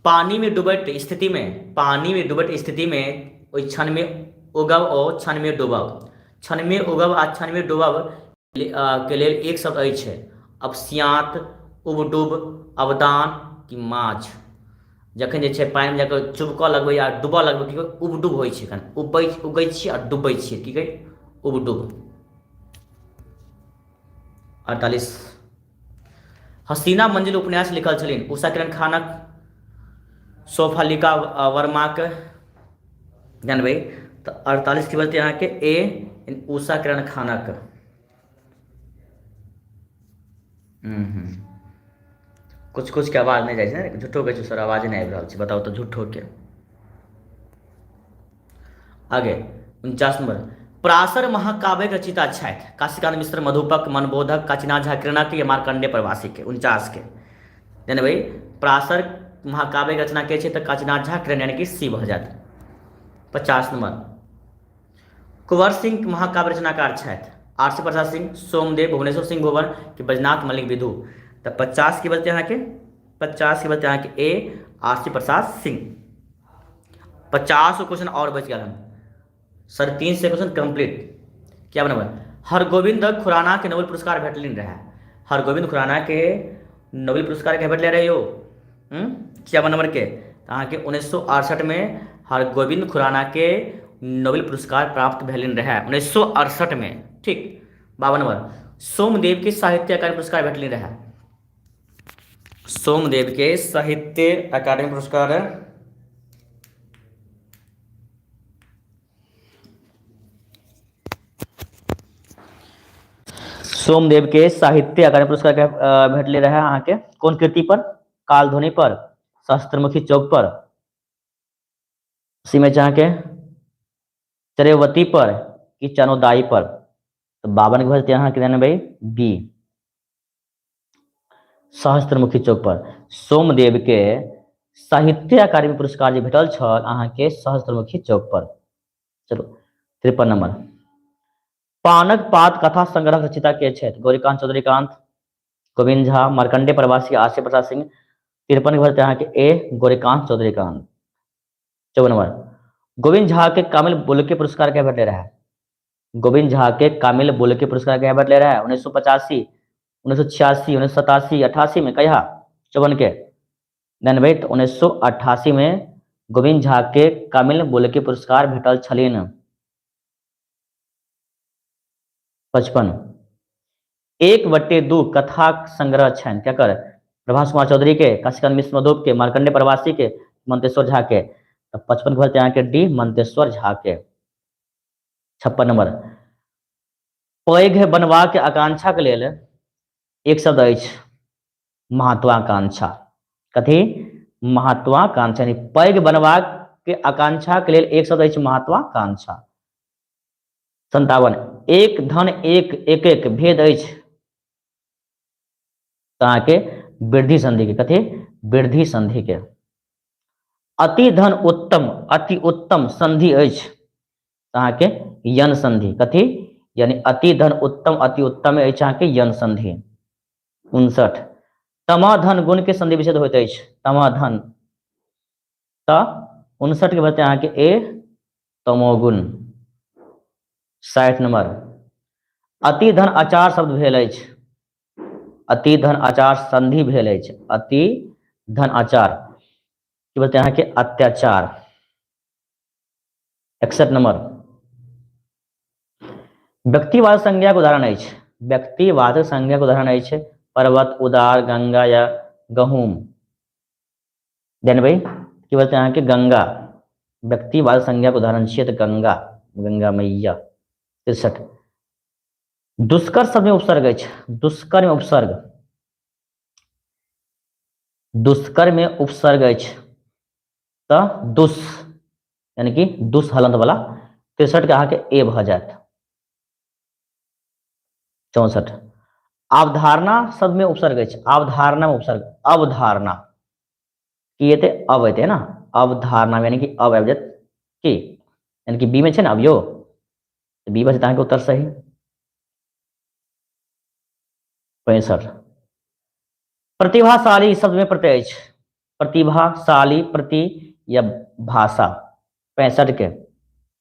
पानी में डूबट स्थिति में, पानी में डूबट स्थिति में ओइ क्षण में उगब और क्षण में डूबब, क्षण में उगब आ क्षण में डूबब के लेल एक शब्द अछि अवसियांत, उबडूब, अवदान कि माछ। जखन जे छै पानि में जाकर चुबकऽ लगबै या डूबऽ लगबै की उबडूब होइ छै, एखन उगै छियै आ डूबै छियै की कही उबडूब। 48 हसीना मंजिल उपन्यास लिखल छलिन उषा किरण खानक, सोफालिका वर्माक। जानबै तो 48 की बोलते हैं कि ए उषा किरण खानक। कुछ कुछ के आवाज नहीं जाइ छै ने, झूठो के सर आवाज नहीं आबि रहल छै, बताओ तो झूठो के। आगे 49 नंबर पराशर महाकाव्य रचिता छथि काशीकांत मिश्र, मधुपक, मनबोधक, काशीनाथ झा किरणक या मार्कंडेय प्रवासी के। 49 के जानबै पराशर महाकाव्य रचना के छै तो काशीनाथ झा किरण यानी कि सी भऽ जायत। 50 नंबर कुंवर सिंह महाकाव्य रचनाकार छथि आरसी प्रसाद सिंह, सोमदेव, भुवनेश्वर सिंह भुवन कि बैजनाथ मल्लिक विधु। तो 50 की बोलते हैं कि 50 की बोलते हैं कि ए आरसी प्रसाद सिंह। 50 क्वेश्चन और बच गया हम, 3.5 से क्वेश्चन कंप्लीट। क्या नंबर हरगोविंद खुराना के नोबेल पुरस्कार भेटलिन रहे, हरगोविंद खुराना के नोबेल पुरस्कार के भेटले रहे हो क्या नंबर के अहाँके 1968 में हरगोविंद खुराना के नोबेल पुरस्कार प्राप्त भेलिन रहे 1968 में। ठीक 52 नंबर सोमदेव के साहित्य अकादमी पुरस्कार भेटलिन रहे, सोमदेव के साहित्य अकादमी पुरस्कार सोमदेव के साहित्य अकादमी पुरस्कार भेटले रहे अहाँके कोन कृति पर, कालध्वनि पर, सहस्त्रमुखी चौक पर, सी में के चरेवती पर कि चनोदाई पर। तो 52 के भजते यहाँ के भाई बी। सहस्त्रमुखी चौक पर सोमदेव के साहित्य अकादमी पुरस्कार जे भेटल छल अहाँ के सहस्त्रमुखी चौक पर। चलो 53 नंबर, पानक पात कथा संग्रह रचिता के छथि? गौरीकांत चौधरीकांत, गोविंद झा, मार्कंडे प्रवासी, आशय प्रसाद सिंह। 53 के भरते अहाँ के ए गौरीकांत चौधरीकांत। 54 नंबर, गोविंद झा के कामिल बोल्के पुरस्कार क्या भेटले रहा है? गोविंद झा के कामिल बोल्के पुरस्कार क्या भेटले रहा है? 1985, 1986, 1987, 88 में कहिया? 54 के 1988 में गोविंद झा के कामिल बोल्के पुरस्कार भेटल छलिन। 55, 1/2 कथा संग्रह छनि क्या कर? प्रभास कुमार चौधरी के, काशीकांत मिश्र मधोप के, मार्कंडे प्रवासी के, मंतेश्वर झा के। तो 55 के भरते यहाँ के डी मंतेश्वर झा के। 56 नंबर, पैघ बनवा के आकांक्षा के लेल एक शब्द अछि महत्वाकांक्षा। कथी? महत्वाकांक्षा, यानी पैघ बनवा के आकांक्षा के लेल एक शब्द अछि महत्वाकांक्षा। 57, एक धन एक एक एक भेद अछि कहाँ के? वृद्धि संधि के। कथी? वृद्धि संधि के। अति धन उत्तम अति उत्तम संधि अछि कहाँ के? यन संधि। कथी? यानी अति धन उत्तम अति उत्तम अछि अहाँ के यन संधि। 59, तमा धन गुण के संधि विच्छेद होइत अछि? तमा धन त 59 के बचते अहाँ के ए तमोगुण। 60 नंबर, अति धन आचार शब्द भेल अछि? अति धन आचार संधि भेल अछि। अति धन आचार की बोलते हैं कि अत्याचार। 61 नंबर, व्यक्तिवाद संज्ञा के उदाहरण अछि? व्यक्तिवाद संज्ञा के उदाहरण अछि पर्वत, उदार, गंगा या गहूम। देन भाई की बोलते हैं कि गंगा व्यक्तिवाद संज्ञा के उदाहरण छियै तो गंगा, गंगा मैया। 63, दुष्कर शब्द में उपसर्ग अछि? दुष्कर में उपसर्ग, दुष्कर में उपसर्ग अछि तो दुस यानी कि दुस हलंत वाला। 63 के अहाँ के ए भ जात। 64, अवधारणा शब्द में उपसर्ग अछि? अवधारणा में उपसर्ग, अवधारणा की एते अब एते है ना, अवधारणा यानी कि अब आबि जात की, यानी कि बी में छे ना अब यो, तो बी बचता है उत्तर सही। 65, प्रतिभाशाली शब्द में प्रत्यय अछि? प्रतिभाशाली प्रति या भाषा। 65 के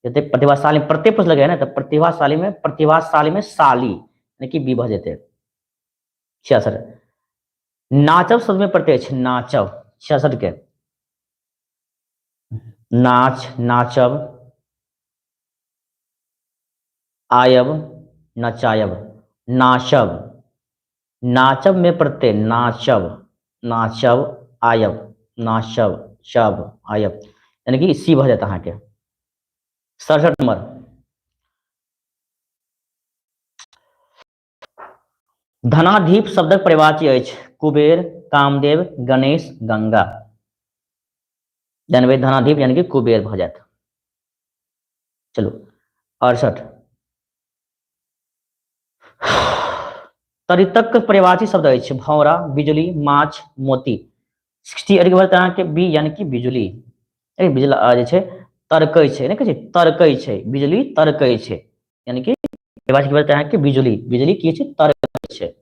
जैसे प्रतिभाशाली प्रत्यय पूछ लगे है ना, तो प्रतिभाशाली में शाली यानी कि बी भ जेते। 66, नाचब शब्द में प्रत्यय अछि? नाचब। 66 के नाच, नाचब, आयब, नचायब, नाचब, नाचब में प्रत्यय नाचब, नाचब, आयब, नाचब, शब, आयब यानी कि सी भ जाता अहाँ के। 67 नंबर, धनाधीप शब्दक परिवाची अछि? कुबेर, कामदेव, गणेश, गंगा। जानवे धनाधीप यानी कि कुबेर भ जात। चलो 68, तरितक परिवाची शब्द अछि? भौरा, बिजली, माछ, मोती। 68 के बाद अहाँ के बी यानी कि बिजली। बिजला जे छै तरकै छै, नहीं कहै छै तरकै छै, बिजली तरकै छै यानी कि परिवाची के बाद अहाँ के बिजली, बिजली की छै? तरकै छै।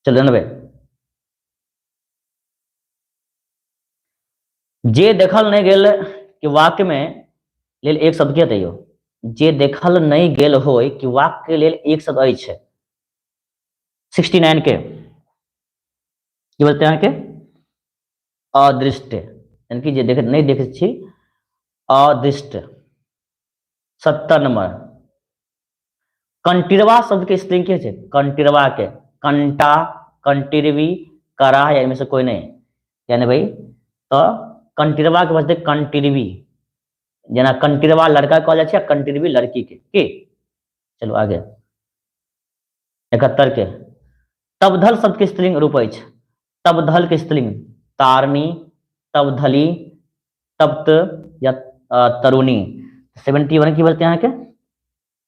चलो 90, जे देखल नहीं गेल कि वाक्य में लेल एक शब्द के तैयो? जे देखल नहीं गेल होय कि वाक्य के लेल एक शब्द अछि? 69 के की बोलते हैं कि अदृष्ट यानी कि जे देख नहीं देखे छी अदृष्ट। 70 नंबर, कंटिरवा शब्द के स्त्रीलिंग के छै? कंटिरवा के कंटा, कंटिरवी, करा या इनमें से कोई नहीं, यानी भाई तो कंटिरवा के बचते कंटिरवी, जना कंटिरवा लड़का कहल जाए छै, कंटिरवी लड़की के की। चलो आगे 71 के तबधल शब्द के स्त्रीलिंग रूप अछि? तबधल के स्त्रीलिंग तारणी, तबधली, तप्त या तरुणी। 71 की बोलते हैं यहाँ के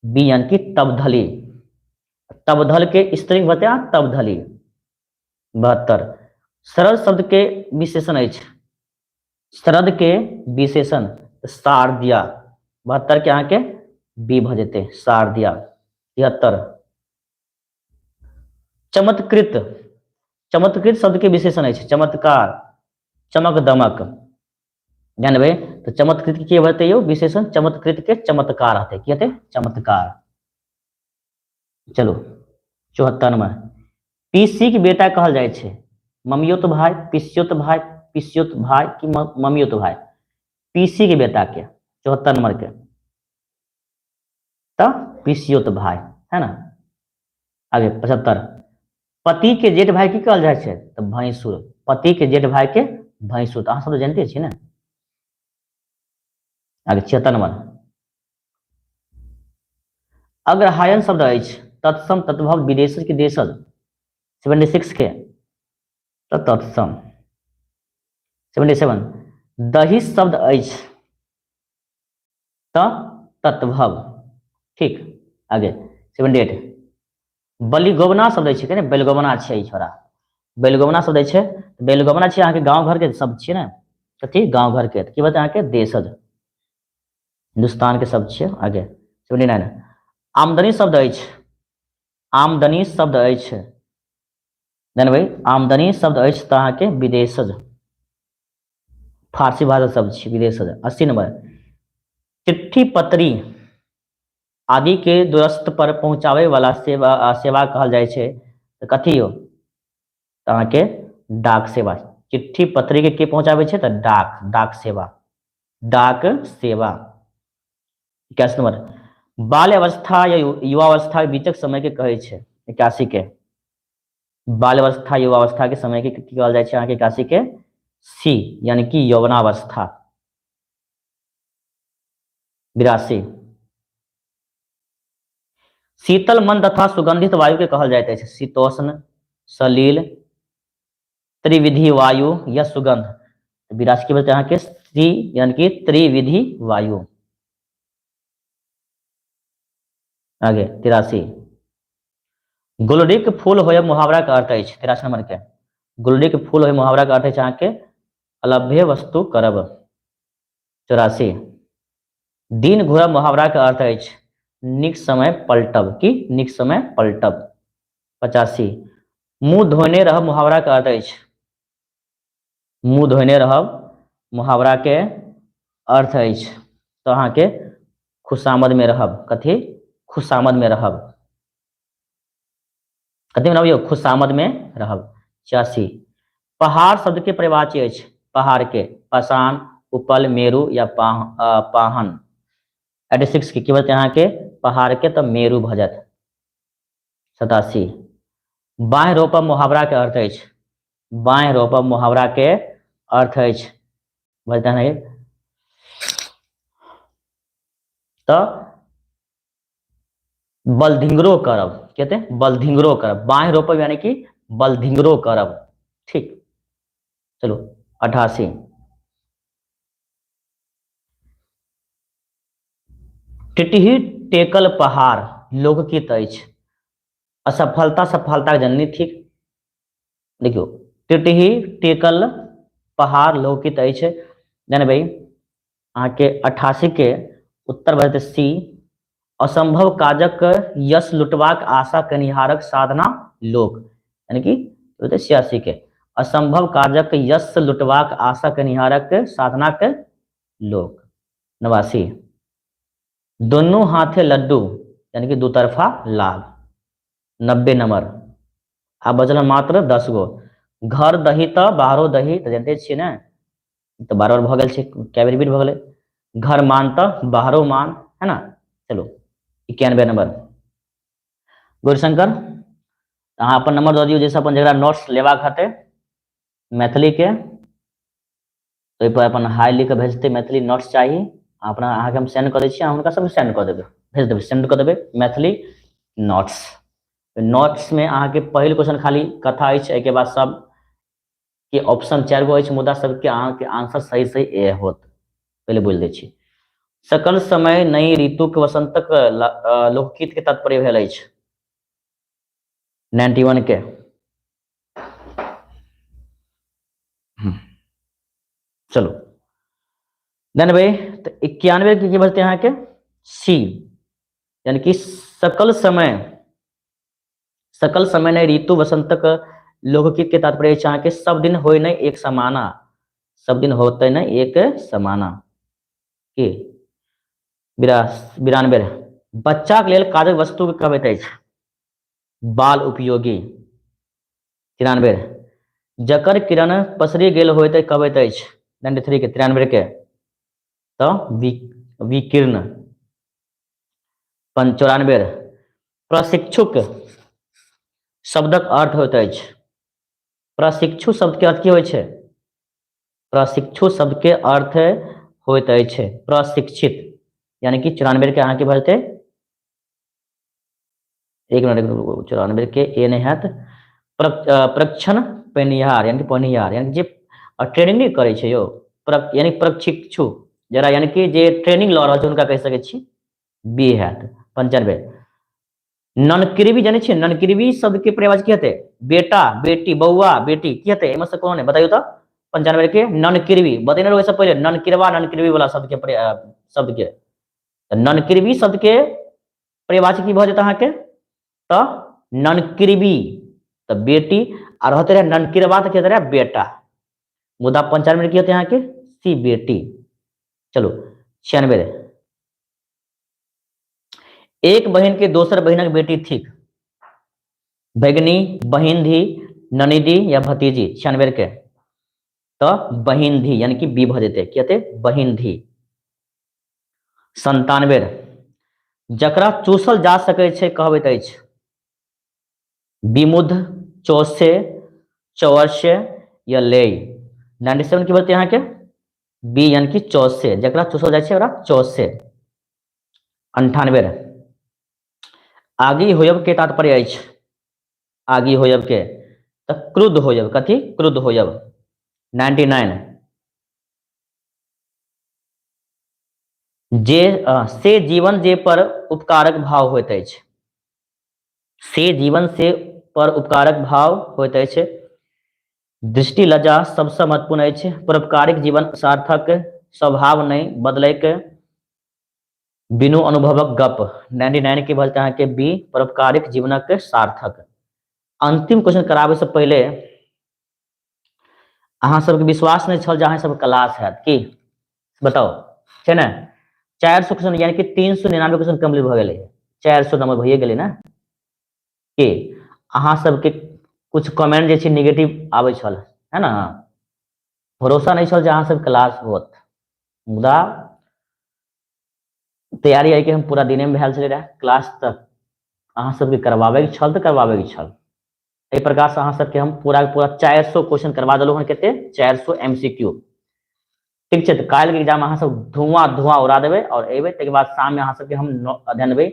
बी यानी कि तबधली, तबधल के स्त्रीलिंग बोलते हैं तबधली। 72 सरल शब्द के विशेषण अछि, शरद के विशेषण शारदिया। 72 के यहाँ के बी भ जेते शारदिया। 73 चमत्कृत, चमत्कृत शब्द के विशेषण अछि चमत्कार, चमक दमक। जानबे तो चमत्कृत के होते यो विशेषण, चमत्कृत के चमत्कार आते की होते चमत्कार। चलो 74 नंबर पीसी के बेटा कहल जाय छे ममियोत भाई, पिसियोत भाई, पिसियोत भाई कि ममियोत भाई, पीसी के बेटा के 74 नंबर के तो पिसियोत भाई है ना। आगे 75 पति के जेठ भाई की कहल जाय छे तो भैंसुर, पति के जेठ भाई के भैंसुर, तो अहाँ सब तो जानते छी ना। आगे 76 नंबर अग्रहायन शब्द अछि तत्सम तत्भव विदेशज के देशज। 76 के तो तत्सम। 77 दही शब्द अछि तो तत्भव, ठीक। आगे 78 बलिगोबना शब्द अछि ने, बेलगोबना छै छोरा, बेलगोबना शब्द छै, बेलगोबना छै अहाँ के गांव घर के शब्द छै ना, कथी गांव घर के की बताए अहाँ के देशज, हिंदुस्तान के शब्द छै। आगे 79 आमदनी शब्द अछि, आमदनी शब्द अछि जानबै आमदनी शब्द अछि तो अहाँ के विदेशज, फारसी भाषा शब्द छै विदेशज। 80 नंबर चिट्ठी पत्री आदि के दूरस्थ पर पहुंचावे वाला सेवा सेवा कहल जाय छै तो कथी हो तो अहाँ के डाक सेवा। चिट्ठी पत्री के पहुंचावे छै तो डाक, डाक सेवा, डाक सेवा। 81 नंबर बाल अवस्था या युवावस्था के बीचक समय के कहे छै 81 के बाल अवस्था युवावस्था के समय के कहल जाय छै अहाँ के 81 के सी यानी कि यौवनावस्था। 82 शीतल मंद तथा सुगंधित वायु के कहल जाइत अछि शीतोष्ण, सलील, त्रिविधि वायु या सुगंध। 82 के बोलते हैं अहाँ के सी यानी कि त्रिविधि वायु। आगे 83 गुलरी के फूल होय मुहावरा का अर्थ अछि 83 नंबर के गुलरी के फूल होय मुहावरा का अर्थ अछि अहाँ के अलभ्य वस्तु करब। 84 दिन घुरब मुहावरा का अर्थ अछि निक समय पलटब की निक समय पलटब। 85 मुंह धोने रहब मुहावरा का अर्थ अछि मुंह धोने रहब मुहावरा के अर्थ अछि तो अहाँ के खुशामद में रहब, कथी खुशामद में रहब, कथी में रहब खुशामद में रहब। 86 पहाड़ शब्द के परिवाची अछि पहाड़ के पाषाण, उपल, मेरु या पाहन। 86 की बोलते हैं यहाँ के पहाड़ के तो मेरु भजत। 87 बाँह रोपब मुहावरा के अर्थ अछि बाँह रोपब मुहावरा के अर्थ अछि बोलते हैं तो बलधिंगरो करब, कहते हैं बलधिंगरो करब, बाँह रोपब यानी कि बलधिंगरो करब, ठीक। चलो 88 टिटही टेकल पहाड़ लोकगीत अछि असफलता सफलता जननी, ठीक। देखियो टिटही टेकल पहाड़ लोकगीत अछि जानबै अहाँ के 88 के उत्तर भरते सी असंभव काजक यश लुटबाक आशा कनिहारक साधना लोक यानी कि 86 के असंभव काजक यश लुटबाक आशा कनिहारक साधना के लोक। 89 दोनों हाथे लड्डू यानी कि दो तरफा लाभ। 90 नंबर आ बचल मात्र 10 गो घर दही तो बाहरो दही तो जानते छियै ना तो बार बार भ गेल छै कै बेर रिपीट भ गेलै घर मान तो बाहरो मान है ना। चलो 91 नंबर गौरीशंकर अहाँ अपन नंबर दऽ दियौ जैसे अपन जरा नोट्स लेबाक हेतै मैथिली के तो ओहि पर अपन हाई लिख के भेजते मैथिली नोट्स चाहिए अपना अहाँ के हम सेंड कर दै छी हुनका सब सेंड कर देबै भेज देबै सेंड कर देबै मैथिली नोट्स। नोट्स में अहाँ के पहिल क्वेश्चन खाली कथा अछि एहि के बाद सब के ऑप्शन 4 गो अछि मुद्दा सबके अहाँ के आंसर सही सही ए होत पहले बोल दै छी। सकल समय नई ऋतु के वसंतक लोकगीत के तात्पर्य भेल अछि 91 के चलो देन भाई तो 91 की बचते हैं के सी यानी कि सकल समय ने ऋतु वसंतक लोकगीत के तात्पर्य यहाँ के सब दिन हो नहीं एक समाना सब दिन होते नहीं एक समाना के 92 बच्चा के लेल काजक वस्तु के कहबैत अछि बाल उपयोगी 93 जकर किरण पसरी गेल होइत कहबैत अछि 93 के 93 के तो विकीर्ण 94 प्रशिक्षुक शब्दक अर्थ होइत अछि प्रशिक्षु शब्द के अर्थ की होइ छै प्रशिक्षु शब्द के अर्थ होइत अछि प्रशिक्षित यानी कि 94 के अहाँ के भरते 1 मिनट 94 के ए नहीं हैत प्रक्षण पेनिहार यानी पनिहार यानी जे ट्रेनिंग नहीं करे छै यो यानी प्रशिक्षु जरा यानी कि जे ट्रेनिंग ल रहल छै उनका कह सकै छी बी हैत 95 ननकिरवी जाने छियै ननकिरवी शब्द के प्रयोग की हेतै बेटा बेटी बौआ बेटी की हेतै एमे से कौन है बताइयो तो 95 के ननकिरवी बतेने रहो पहले ननकिरवा ननकिरवी वाला शब्द के ननकिरवी शब्द के परिभाषा की भ जेतै अहाँ के तो ननकिरवी तो बेटी और होते रहे ननकिरवा तो कहते रहे बेटा मुद्दा 95 की होते यहाँ के सी बेटी चलो 96 एक बहन के दोसर बहनक बेटी थी भगिनी बहिन धी ननिदी या भतीजी 96 के तो बहिन धी यानी कि बी भ जेते कहते बहिन धी 97 जकरा चूसल जा सकै छै कहबैत अछि विमुद्ध चौसे चौवर्ष्य या ले 97 की बोलते यहाँ के बी यानी कि चौसे जकरा चूसल जाए छै ओकरा चौसे 98 आगी होयब के तात्पर्य अछि आगी होयब के तो क्रुद्ध होयब कथी क्रुद्ध होयब 99 जे से जीवन जे पर उपकारक भाव होइत अछि से जीवन से पर उपकारक भाव होइत अछि दृष्टि लज्जा सबसे महत्वपूर्ण अछि परोपकारिक जीवन सार्थक स्वभाव नहीं बदलैक बिनु अनुभवक गप 99 के बोलते हैं कि बी परोपकारिक जीवनक सार्थक अंतिम क्वेश्चन कराबे से पहले अहाँ सबके विश्वास नहीं छल जे अहाँ सब क्लास हैत की बताओ छै ना 400 क्वेश्चन यानी कि 399 क्वेश्चन कंप्लीट भ गेलै 400 नंबर भइए गेलै ना कि अहाँ सबके कुछ कमेंट जे छै नेगेटिव आबै छल है ना भरोसा नहीं छल जे अहाँ सब क्लास होत मुदा तैयारी है कि हम पूरा दिन में भेल छलै रहे क्लास तक अहाँ सबके करवाबे के छल तो करवाबे के छल एहि प्रकार से अहाँ सबके हम पूरा 400 क्वेश्चन करवा देलहुँ हन केते 400 एमसीक्यू ठीक छै तो काल्हि के एग्जाम अहाँ सब धुआं उड़ा देबै और एबै तके बाद शाम में अहाँ सबके हम अध्ययन देबै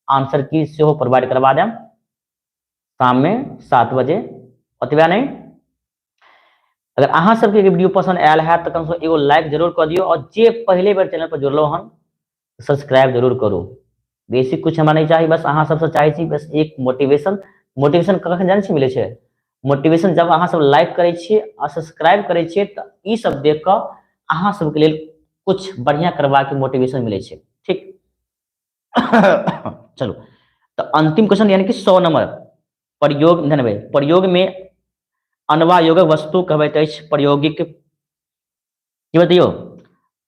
आंसर की सेहो प्रोवाइड करवा देम शाम में 7 बजे ओतबे नहीं अगर अहाँ सबके वीडियो पसंद आयल है तो कम से कम एगो लाइक जरूर कर दियो और जे पहले बार चैनल पर जुड़लो हन सब्सक्राइब जरूर करू बेसिक कुछ हमरा नहीं चाहिए बस अहाँ सबसे चाहे छी बस एक मोटिवेशन कखन जान छी मिले छै मोटिवेशन जब अहाँ सब लाइक करे छियै और सब्सक्राइब करे छियै तो ई सब देख के अहाँ सबके लेल कुछ बढ़िया करवा के मोटिवेशन मिले छै ठीक चलो तो अंतिम क्वेश्चन यानी कि 100 नंबर प्रयोग जानबे प्रयोग में अनवायोगक वस्तु कहबैत अछि प्रयोगिक की बतैयो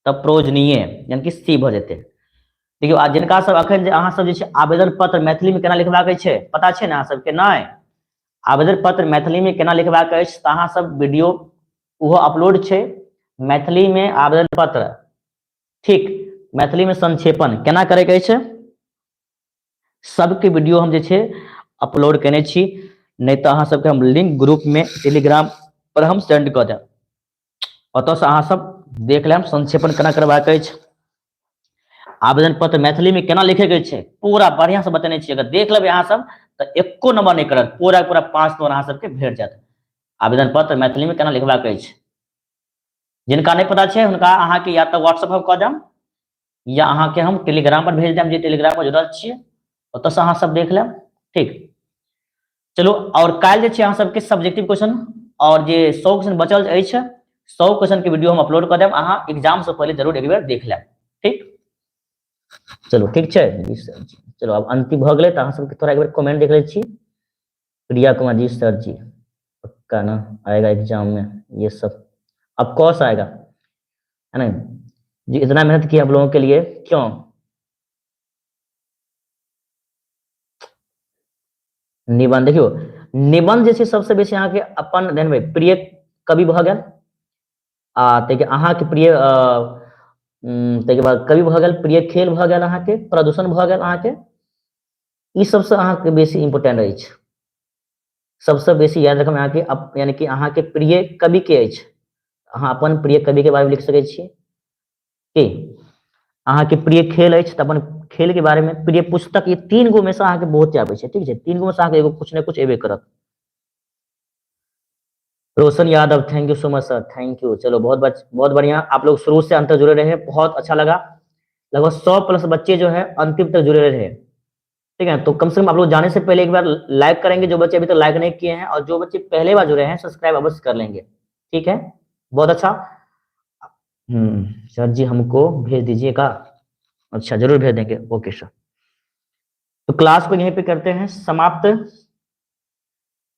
तब प्रोजनीय यानी कि सी भ जेते देखियो आ जिनका सब अखन जे अहाँ सब जे छै आवेदन पत्र मैथिली में केना लिखबाक छै पता छै ना अहाँ सबके नहीं आवेदन पत्र मैथिली में केना लिखबाक अछि त अहाँ सब वीडियो उहो अपलोड छै मैथिली में आवेदन पत्र ठीक मैथिली में संक्षेपण केना करे के छै सबके वीडियो हम जे छै अपलोड केने छी नहीं तो अहाँ सबके हम लिंक ग्रुप में टेलीग्राम पर हम सेंड कर देब ओतऽ से अहाँ सब देख लेब संक्षेपण केना करबाक अछि आवेदन पत्र मैथिली में केना लिखे के छै पूरा बढ़िया से बतेने छी अगर देख लेबै अहाँ सब तो एको नंबर नहीं करत पूरा 5 नंबर अहाँ सबके भेट जायत आवेदन पत्र मैथिली में केना लिखबाक अछि जिनका नहीं पता छै उनका अहाँ के या तो व्हाट्सएप पर कह देम या अहाँके हम टेलीग्राम पर भेज देम, जे टेलीग्राम पर जुड़ल छियै ओतऽसँ अहाँ सब देख लेब, ठीक। चलू, और काल्हि जे छै अहाँ सबके सब्जेक्टिव क्वेश्चन और जे 100 क्वेश्चन बचल अछि 100 क्वेश्चन के वीडियो हम अपलोड कर देब, अहाँ एग्जाम से पहले जरूर एक बेर देख लेब, ठीक। चलो ठीक छै जी सर जी। चलो अब अंतिम भऽ गेलै तऽ अहाँ सबके थोड़ा एक बेर कमेंट देख लै छी। प्रिया कुमार जी सर जी पक्का ना आएगा एग्जाम में ये सब, अब कौस आएगा, है ना जी। इतना मेहनत किया आप लोगों के लिए, क्यों? निबंध देखियो, निबंध जे छै सबसे बेसी अहाँके अपन जानबै प्रिय कवि भऽ गेल, ताहिके अहाँके प्रिय ताहिके बाद कवि भऽ गेल, प्रिय खेल भऽ गेल, अहाँके प्रदूषण भऽ गेल, अहाँके ई सबसे अहाँके बेसी इम्पोर्टेंट अछि। सबसे बेसी याद रखब अहाँके यानी कि अहाँके प्रिय कवि के अछि, अहाँ अपन प्रिय कवि के बारे में लिख सकै छियै कि अहाँके प्रिय खेल अछि तऽ अपन खेल के बारे में, प्रिय पुस्तक, ये 3 गो में से अहाँके बहुत आबै छै, ठीक छै। 3 गो में से अहाँके एगो कुछ ने कुछ एबे करत। Roshan Yadav, thank you so much sir, thank you. चलो बहुत बढ़िया, आप लोग शुरू से अंत तक जुड़े रहे, बहुत अच्छा लगा। लगभग 100 प्लस बच्चे जो है अंतिम तक जुड़े रहे, ठीक है। तो कम से कम आप लोग जाने से पहले एक बार लाइक करेंगे, जो बच्चे अभी तक लाइक नहीं किए हैं, और जो बच्चे पहले बार जुड़े हैं सब्सक्राइब अवश्य कर लेंगे, ठीक है। बहुत अच्छा। सर जी हमको भेज दीजिएगा, अच्छा जरूर भेज देंगे, ओके सर। तो क्लास को यहीं पे करते हैं समाप्त।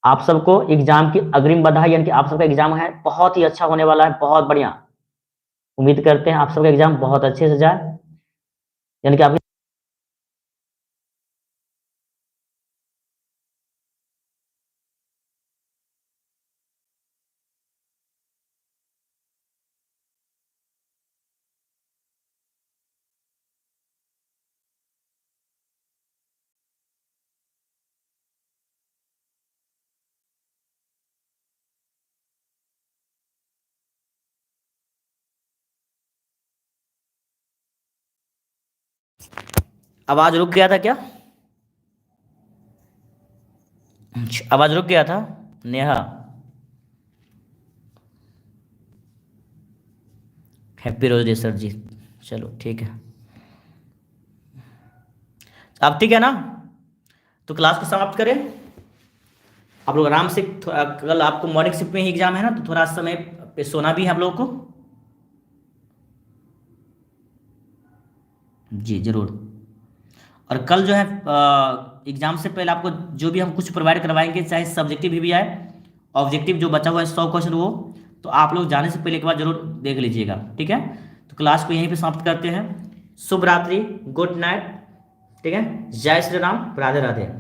आप सबको एग्जाम की अग्रिम बधाई, यानी कि आप सबका एग्जाम है बहुत ही अच्छा होने वाला है, बहुत बढ़िया। उम्मीद करते हैं आप सबका एग्जाम बहुत अच्छे से जाए, यानी कि आप आवाज रुक गया था क्या? आवाज रुक गया था Neha? Happy rose day sir ji, चलो ठीक है। अब ठीक है ना, तो क्लास को समाप्त करें। आप लोग आराम से, कल आपको मॉर्निंग शिफ्ट में ही एग्जाम है ना, तो थोड़ा समय पे सोना भी है आप लोगों को। जी जरूर। और कल जो है एग्जाम से पहले आपको जो भी हम कुछ प्रोवाइड करवाएंगे, चाहे सब्जेक्टिव भी आए, ऑब्जेक्टिव जो बचा हुआ है 100 क्वेश्चन वो, तो आप लोग जाने से पहले एक बार जरूर देख लीजिएगा, ठीक है। तो क्लास को यहीं पे समाप्त करते हैं। शुभ रात्रि, गुड नाइट, ठीक है। जय श्री राम, राधे राधे।